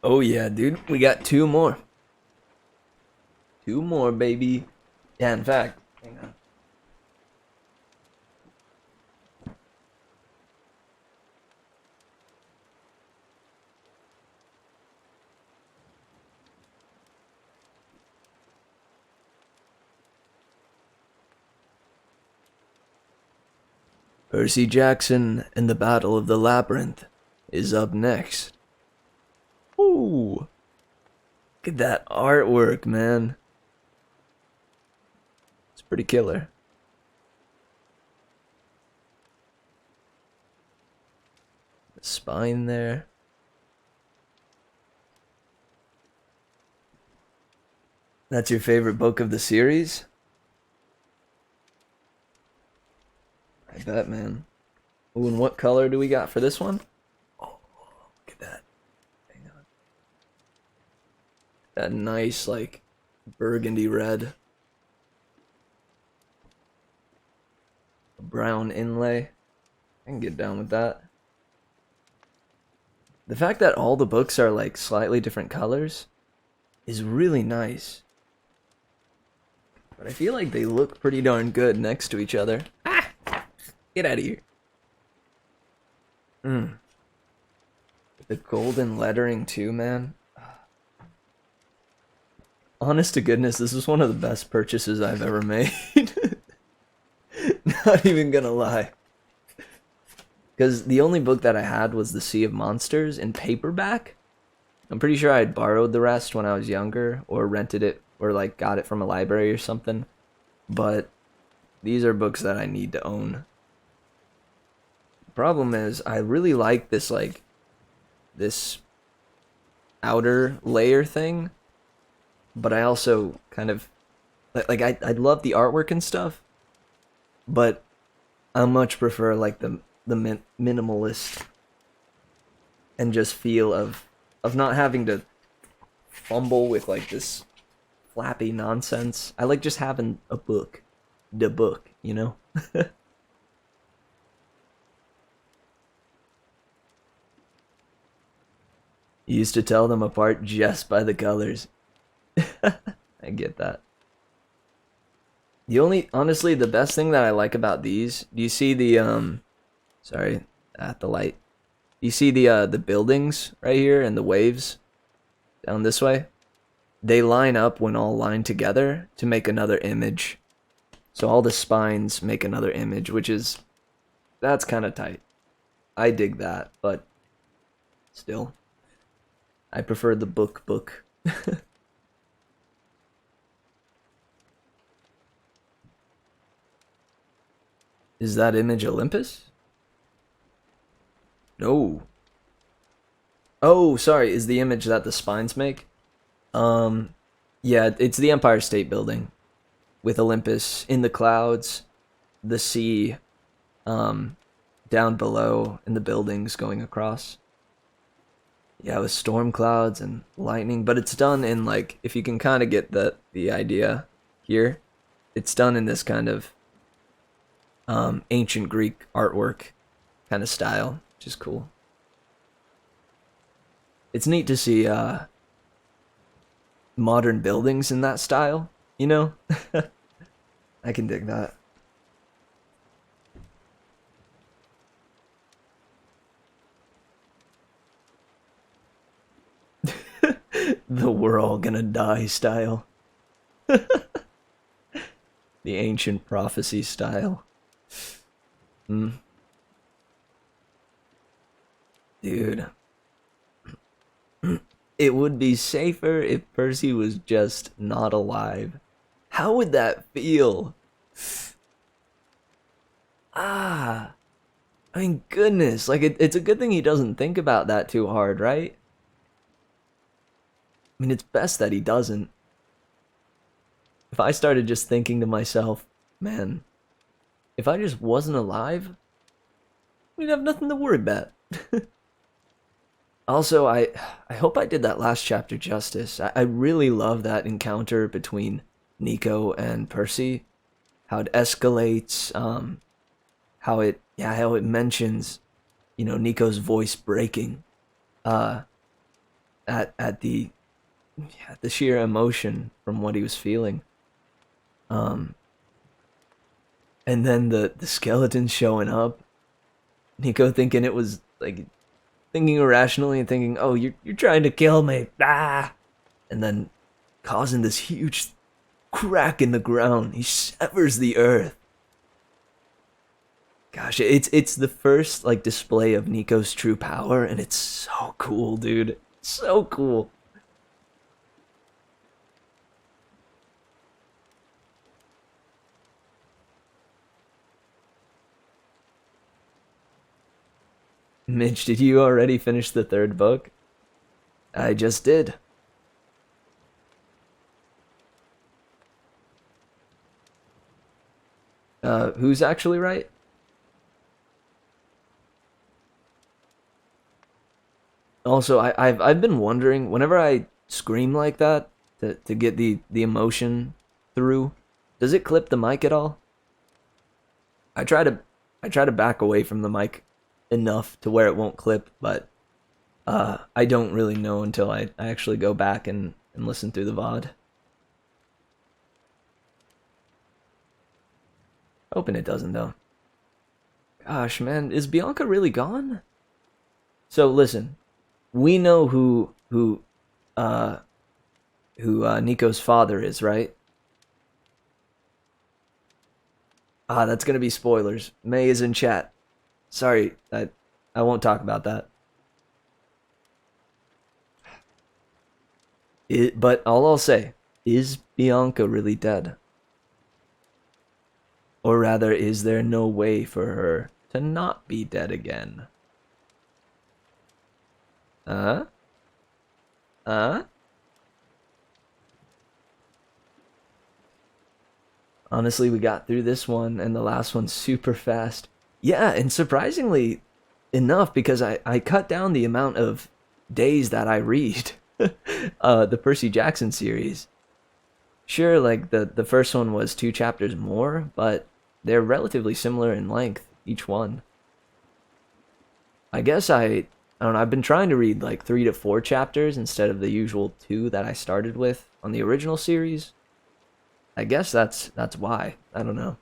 Oh yeah, dude. We got two more. Two more, baby. Yeah, in fact, hang on. Percy Jackson and the Battle of the Labyrinth is up next. Ooh. Look at that artwork, man. It's pretty killer. The spine there. That's your favorite book of the series? I bet, man. Ooh, and what color do we got for this one? Oh, look at that. Hang on. That nice, like, burgundy red. A brown inlay. I can get down with that. The fact that all the books are like slightly different colors is really nice. But I feel like they look pretty darn good next to each other. Ah! Get out of here. The golden lettering too, man. Honest to goodness, this is one of the best purchases I've ever made. Not even gonna lie. Because the only book that I had was The Sea of Monsters in paperback. I'm pretty sure I had borrowed the rest when I was younger, or rented it, or like got it from a library or something. But these are books that I need to own. The problem is, I really like this, like, this outer layer thing. But I also kind of, like I love the artwork and stuff. But I much prefer, like, the minimalist and just feel of not having to fumble with like this flappy nonsense. I like just having a book, the book, you know. You used to tell them apart just by the colors. I get that. Honestly, the best thing that I like about these, do you see the sorry, at the light. You see the buildings right here and the waves down this way? They line up when all line together to make another image. So all the spines make another image, that's kind of tight. I dig that, but still, I prefer the book. Is that image Olympus? No. Oh, sorry, is the image that the spines make? Yeah, it's the Empire State Building. With Olympus in the clouds, the sea, down below, and the buildings going across. Yeah, with storm clouds and lightning, but it's done in, like, if you can kind of get the idea here, it's done in this kind of ancient Greek artwork kind of style, which is cool. It's neat to see modern buildings in that style, you know? I can dig that. The we're all gonna die style. The ancient prophecy style. Dude. It would be safer if Percy was just not alive. How would that feel? I mean, goodness. Like, it's a good thing he doesn't think about that too hard, right? I mean, it's best that he doesn't. If I started just thinking to myself, man, if I just wasn't alive, we'd have nothing to worry about. Also, I hope I did that last chapter justice. I really love that encounter between Nico and Percy. How it escalates, how it mentions, you know, Nico's voice breaking, at the sheer emotion from what he was feeling. And then the skeleton showing up, Nico thinking it was like, thinking irrationally and thinking, oh, you're trying to kill me, and then causing this huge crack in the ground. He severs the earth. Gosh, it's the first like display of Nico's true power, and it's so cool, dude. So cool. Mitch, did you already finish the third book? I just did. Who's actually right? Also, I've been wondering, whenever I scream like that to get the emotion through, does it clip the mic at all? I try to back away from the mic enough to where it won't clip, but I don't really know until I actually go back and listen through the VOD. Hoping it doesn't though. Gosh, man, is Bianca really gone? So listen, we know who Nico's father is, right? That's gonna be spoilers. May is in chat. Sorry, I won't talk about that. But all I'll say, is Bianca really dead? Or rather, is there no way for her to not be dead again? Honestly, we got through this one and the last one super fast. Yeah, and surprisingly enough, because I cut down the amount of days that I read the Percy Jackson series. Sure, like the first one was 2 chapters more, but they're relatively similar in length, each one. I guess I don't know, I've been trying to read like 3 to 4 chapters instead of the usual 2 that I started with on the original series. I guess that's why. I don't know.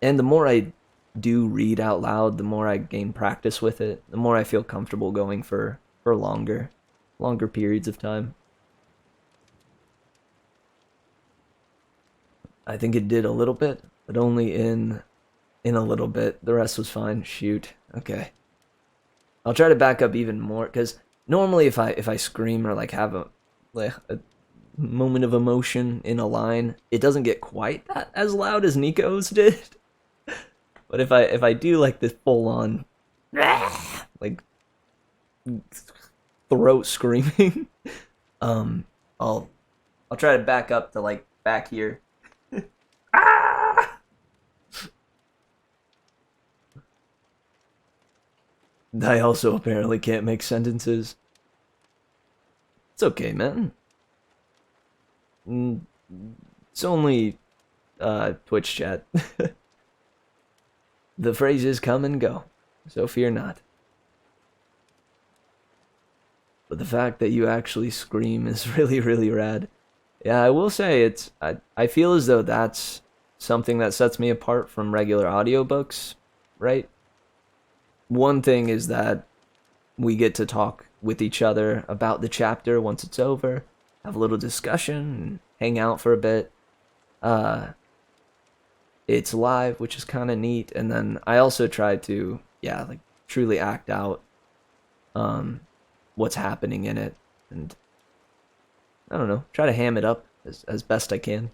And the more I do read out loud, the more I gain practice with it, the more I feel comfortable going for longer periods of time. I think it did a little bit, but only in a little bit. The rest was fine. Shoot. Okay. I'll try to back up even more, because normally if I scream or like have a moment of emotion in a line, it doesn't get quite that as loud as Nico's did. But if I do like this full on like throat screaming, I'll try to back up to like back here. I also apparently can't make sentences. It's okay, man. It's only Twitch chat. The phrases come and go, so fear not. But the fact that you actually scream is really, really rad. Yeah, I will say I feel as though that's something that sets me apart from regular audiobooks, right? One thing is that we get to talk with each other about the chapter once it's over, have a little discussion, and hang out for a bit. It's live, which is kind of neat, and then I also try to, like truly act out what's happening in it, and I don't know, try to ham it up as best I can.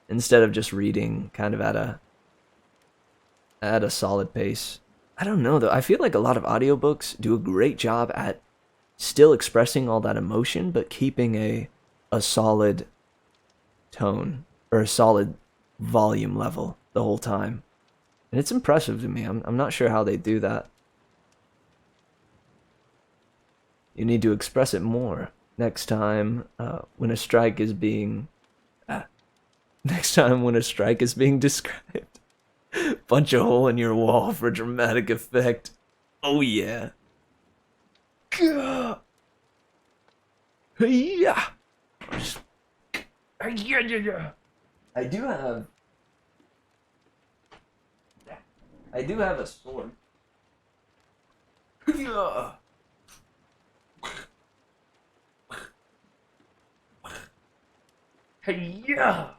Instead of just reading kind of at a solid pace. I don't know though, I feel like a lot of audiobooks do a great job at still expressing all that emotion, but keeping a solid tone or a solid volume level the whole time. And it's impressive to me. I'm not sure how they do that. You need to express it more next time when a strike is being described. Punch a hole in your wall for dramatic effect. Oh yeah. Yeah. I do have a sword. Yeah. Yeah.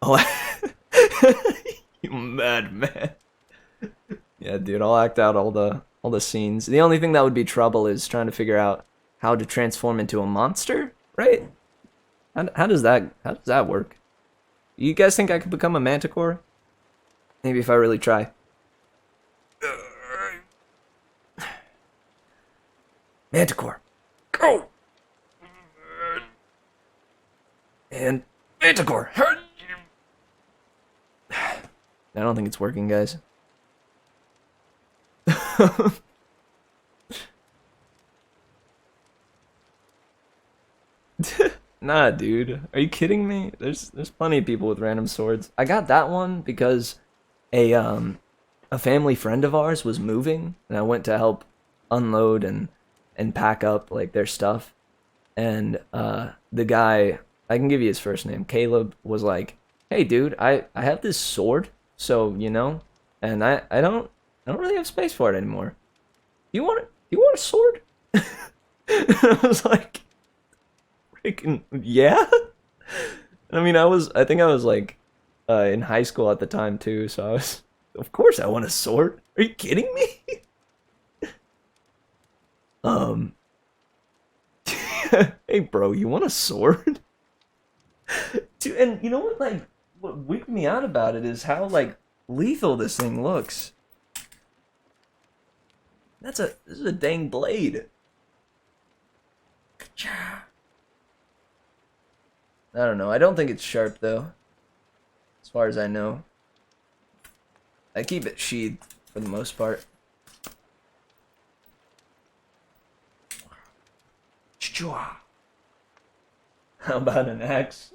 Oh, you madman. Yeah, dude, I'll act out all the scenes. The only thing that would be trouble is trying to figure out how to transform into a monster, right? How does that work? You guys think I could become a manticore? Maybe if I really try. Manticore, go! And Manticore. I don't think it's working, guys. Nah, dude. Are you kidding me? There's plenty of people with random swords. I got that one because a family friend of ours was moving, and I went to help unload and pack up like their stuff. And the guy, I can give you his first name, Caleb, was like, "Hey, dude, I have this sword, so you know, and I don't really have space for it anymore. You want a sword?" And I was like, freaking yeah. I mean, I think I was like in high school at the time too, so I was, of course I want a sword. Are you kidding me? um, hey bro, you want a sword? Dude, and you know what? Like, what wigged me out about it is how like lethal this thing looks. This is a dang blade. I don't know. I don't think it's sharp though. As far as I know. I keep it sheathed for the most part. How about an axe?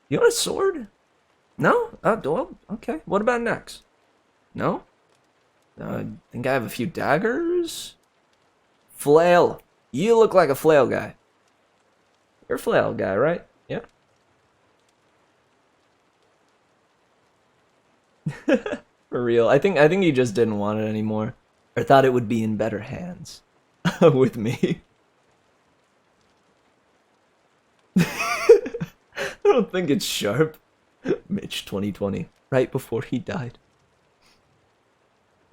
You want a sword? No? Well, okay. What about an axe? No? I think I have a few daggers? Flail. You look like a flail guy. You're a flail guy, right? Yeah. For real. I think he just didn't want it anymore. Or thought it would be in better hands. With me. I don't think it's sharp. Mitch 2020. Right before he died.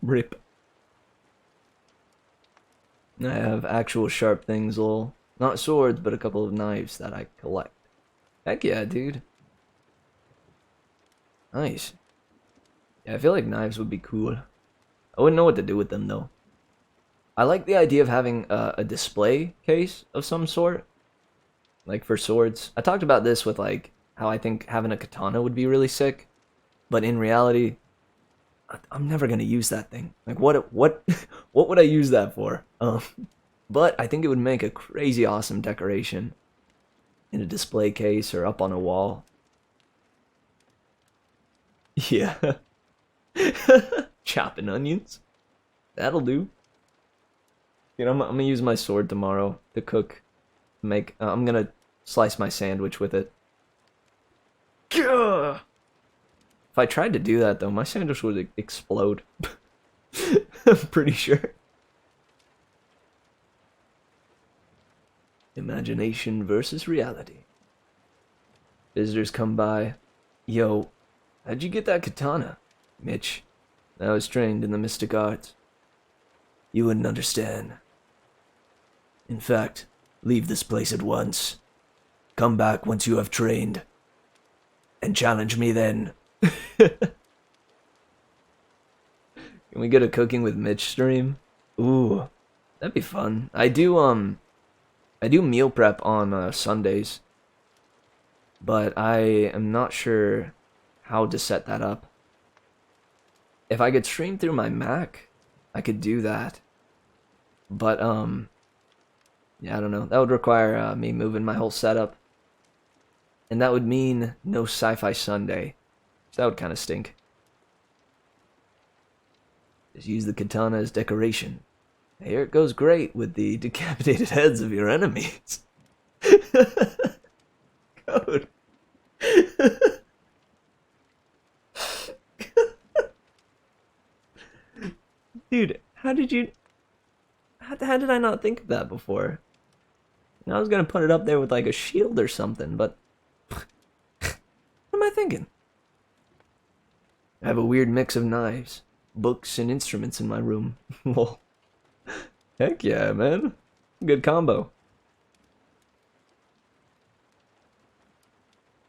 Rip. I have actual sharp things, lol. Not swords, but a couple of knives that I collect. Heck yeah, dude. Nice. Yeah, I feel like knives would be cool. I wouldn't know what to do with them, though. I like the idea of having a display case of some sort. Like, for swords. I talked about this with, like, how I think having a katana would be really sick. But in reality, I'm never gonna use that thing. Like, what would I use that for? But I think it would make a crazy awesome decoration in a display case or up on a wall. Yeah. Chopping onions. That'll do. You know, I'm gonna use my sword tomorrow to cook. I'm gonna slice my sandwich with it. Gah! If I tried to do that though, my sandwich would explode. I'm pretty sure. Imagination versus reality. Visitors come by. Yo, how'd you get that katana? Mitch, I was trained in the mystic arts. You wouldn't understand. In fact, leave this place at once. Come back once you have trained. And challenge me then. Can we get a cooking with Mitch stream? Ooh, that'd be fun. I do meal prep on Sundays. But I am not sure how to set that up. If I could stream through my Mac, I could do that. But, yeah, I don't know. That would require me moving my whole setup. And that would mean no Sci-Fi Sunday. So that would kind of stink. Just use the katana as decoration. Here it goes great with the decapitated heads of your enemies. Code. Dude, how did I not think of that before? I was gonna put it up there with like a shield or something, but what am I thinking? I have a weird mix of knives, books, and instruments in my room. Well, heck yeah, man. Good combo.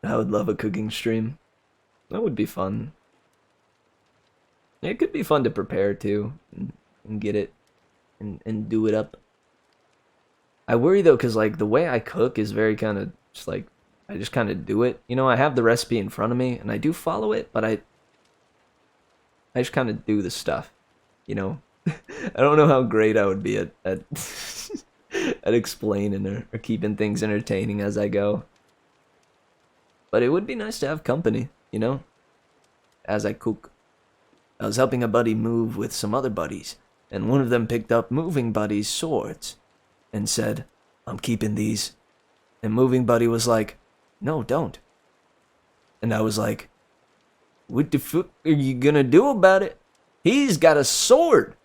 I would love a cooking stream. That would be fun. It could be fun to prepare too, and get it, and do it up. I worry though, cause like the way I cook is very kind of just like, I just kind of do it. You know, I have the recipe in front of me, and I do follow it, but I just kind of do the stuff, you know. I don't know how great I would be at at explaining or keeping things entertaining as I go. But it would be nice to have company, you know, as I cook. I was helping a buddy move with some other buddies, and one of them picked up Moving Buddy's swords and said, "I'm keeping these." And Moving Buddy was like, "No, don't." And I was like, "What the fuck are you gonna do about it? He's got a sword."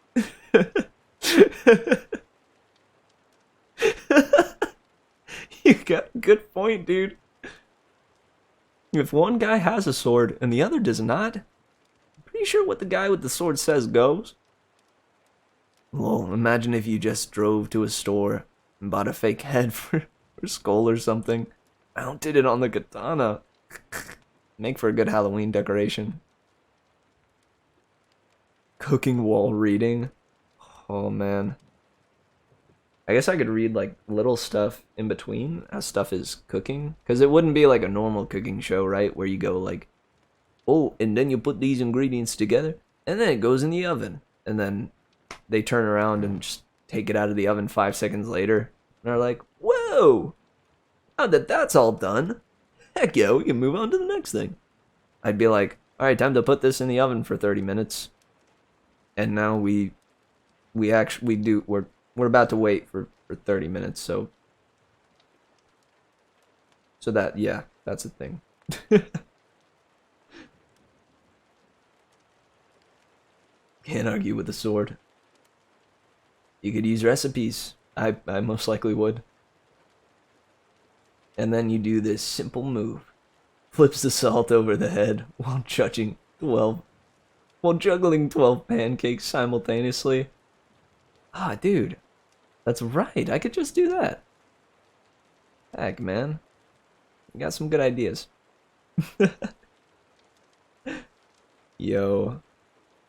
You got a good point, dude. If one guy has a sword and the other does not, I'm pretty sure what the guy with the sword says goes. Well, imagine if you just drove to a store and bought a fake head for Skull or something, mounted it on the katana. Make for a good Halloween decoration. Cooking while reading. Oh man. I guess I could read like little stuff in between as stuff is cooking, because it wouldn't be like a normal cooking show, right? Where you go like, oh, and then you put these ingredients together, and then it goes in the oven, and then they turn around and just take it out of the oven 5 seconds later, and are like, whoa, now that that's all done, heck yeah, we can move on to the next thing. I'd be like, all right, time to put this in the oven for 30 minutes, and now we're about to wait for 30 minutes, so that, yeah, that's a thing. Can't argue with a sword. You could use recipes. I most likely would. And then you do this simple move. Flips the salt over the head while juggling 12 pancakes simultaneously. Ah, dude. That's right, I could just do that. Heck, man. You got some good ideas. Yo.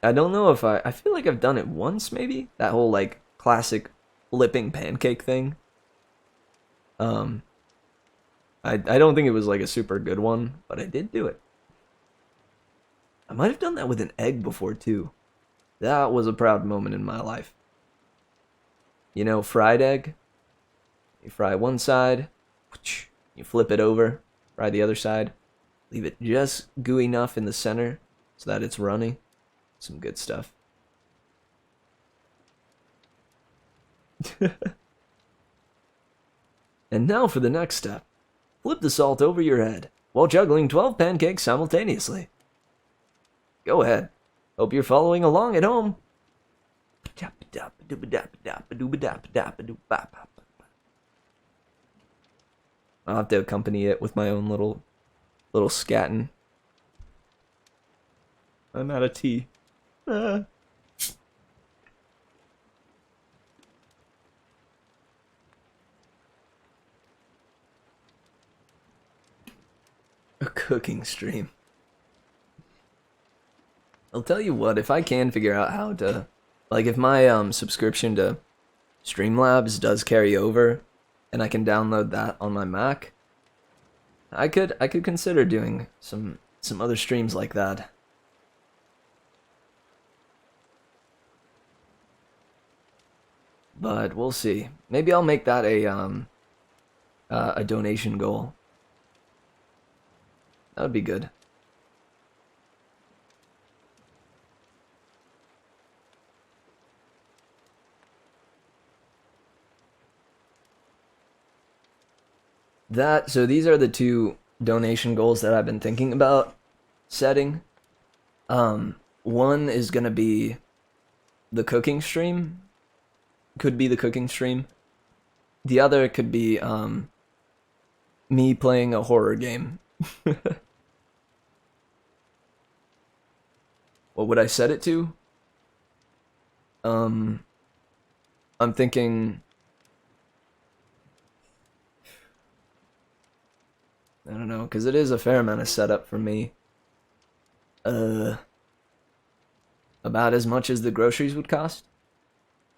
I don't know if I feel like I've done it once, maybe? That whole, like, classic flipping pancake thing. I don't think it was, like, a super good one, but I did do it. I might have done that with an egg before, too. That was a proud moment in my life. You know, fried egg. You fry one side, you flip it over, fry the other side, leave it just gooey enough in the center so that it's runny. Some good stuff. And now for the next step. Flip the salt over your head while juggling 12 pancakes simultaneously. Go ahead. Hope you're following along at home. I'll have to accompany it with my own little scatting. I'm out of tea. A cooking stream. I'll tell you what, if I can figure out how to, like, if my subscription to Streamlabs does carry over and I can download that on my Mac, I could consider doing some other streams like that. But we'll see. Maybe I'll make that a donation goal. That would be good. So these are the two donation goals that I've been thinking about setting. One is gonna be the cooking stream. Could be the cooking stream. The other could be me playing a horror game. What would I set it to? I'm thinking, I don't know, because it is a fair amount of setup for me. About as much as the groceries would cost.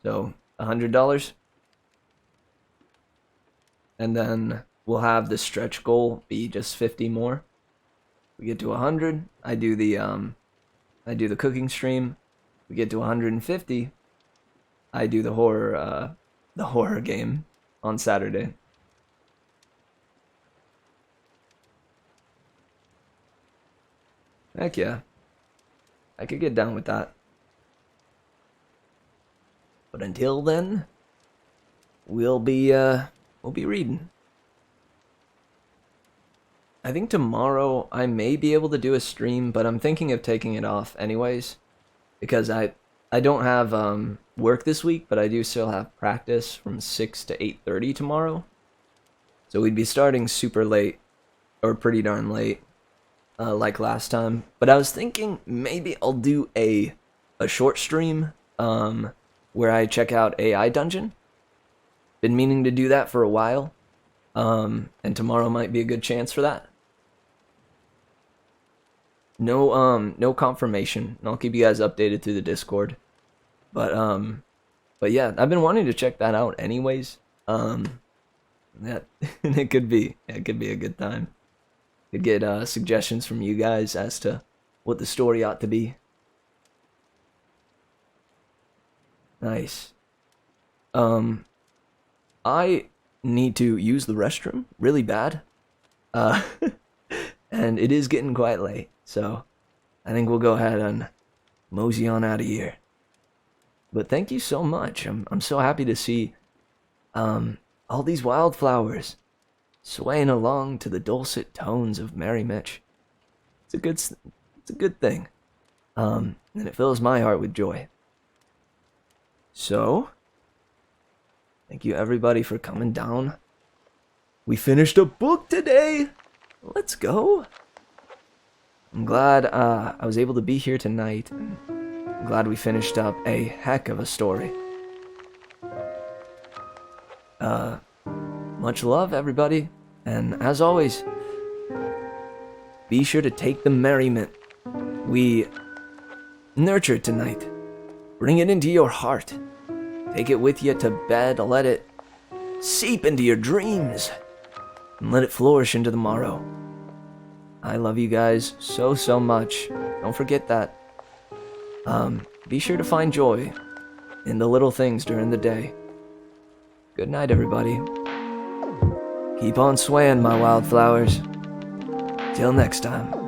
So, $100. And then we'll have the stretch goal be just 50 more. We get to 100. I do the cooking stream. We get to 150. I do the horror game. on Saturday. Heck yeah. I could get down with that. But until then, we'll be reading. I think tomorrow I may be able to do a stream, but I'm thinking of taking it off anyways. Because I don't have work this week, but I do still have practice from 6 to 8:30 tomorrow. So we'd be starting super late, or pretty darn late, like last time. But I was thinking maybe I'll do a short stream where I check out AI Dungeon. Been meaning to do that for a while, and tomorrow might be a good chance for that. No confirmation. And I'll keep you guys updated through the Discord. But yeah, I've been wanting to check that out anyways. That it could be a good time. Could get suggestions from you guys as to what the story ought to be. Nice. I need to use the restroom really bad. And it is getting quite late, so I think we'll go ahead and mosey on out of here. But thank you so much. I'm so happy to see all these wildflowers swaying along to the dulcet tones of Merry Mitch. It's a good thing. And it fills my heart with joy. So, thank you everybody for coming down. We finished a book today. Let's go. I'm glad I was able to be here tonight. And I'm glad we finished up a heck of a story. Much love, everybody. And as always, be sure to take the merriment we nurtured tonight. Bring it into your heart. Take it with you to bed. Let it seep into your dreams. And let it flourish into the morrow. I love you guys so much. Don't forget that. Be sure to find joy in the little things during the day. Good night, everybody. Keep on swaying, my wildflowers. Till next time.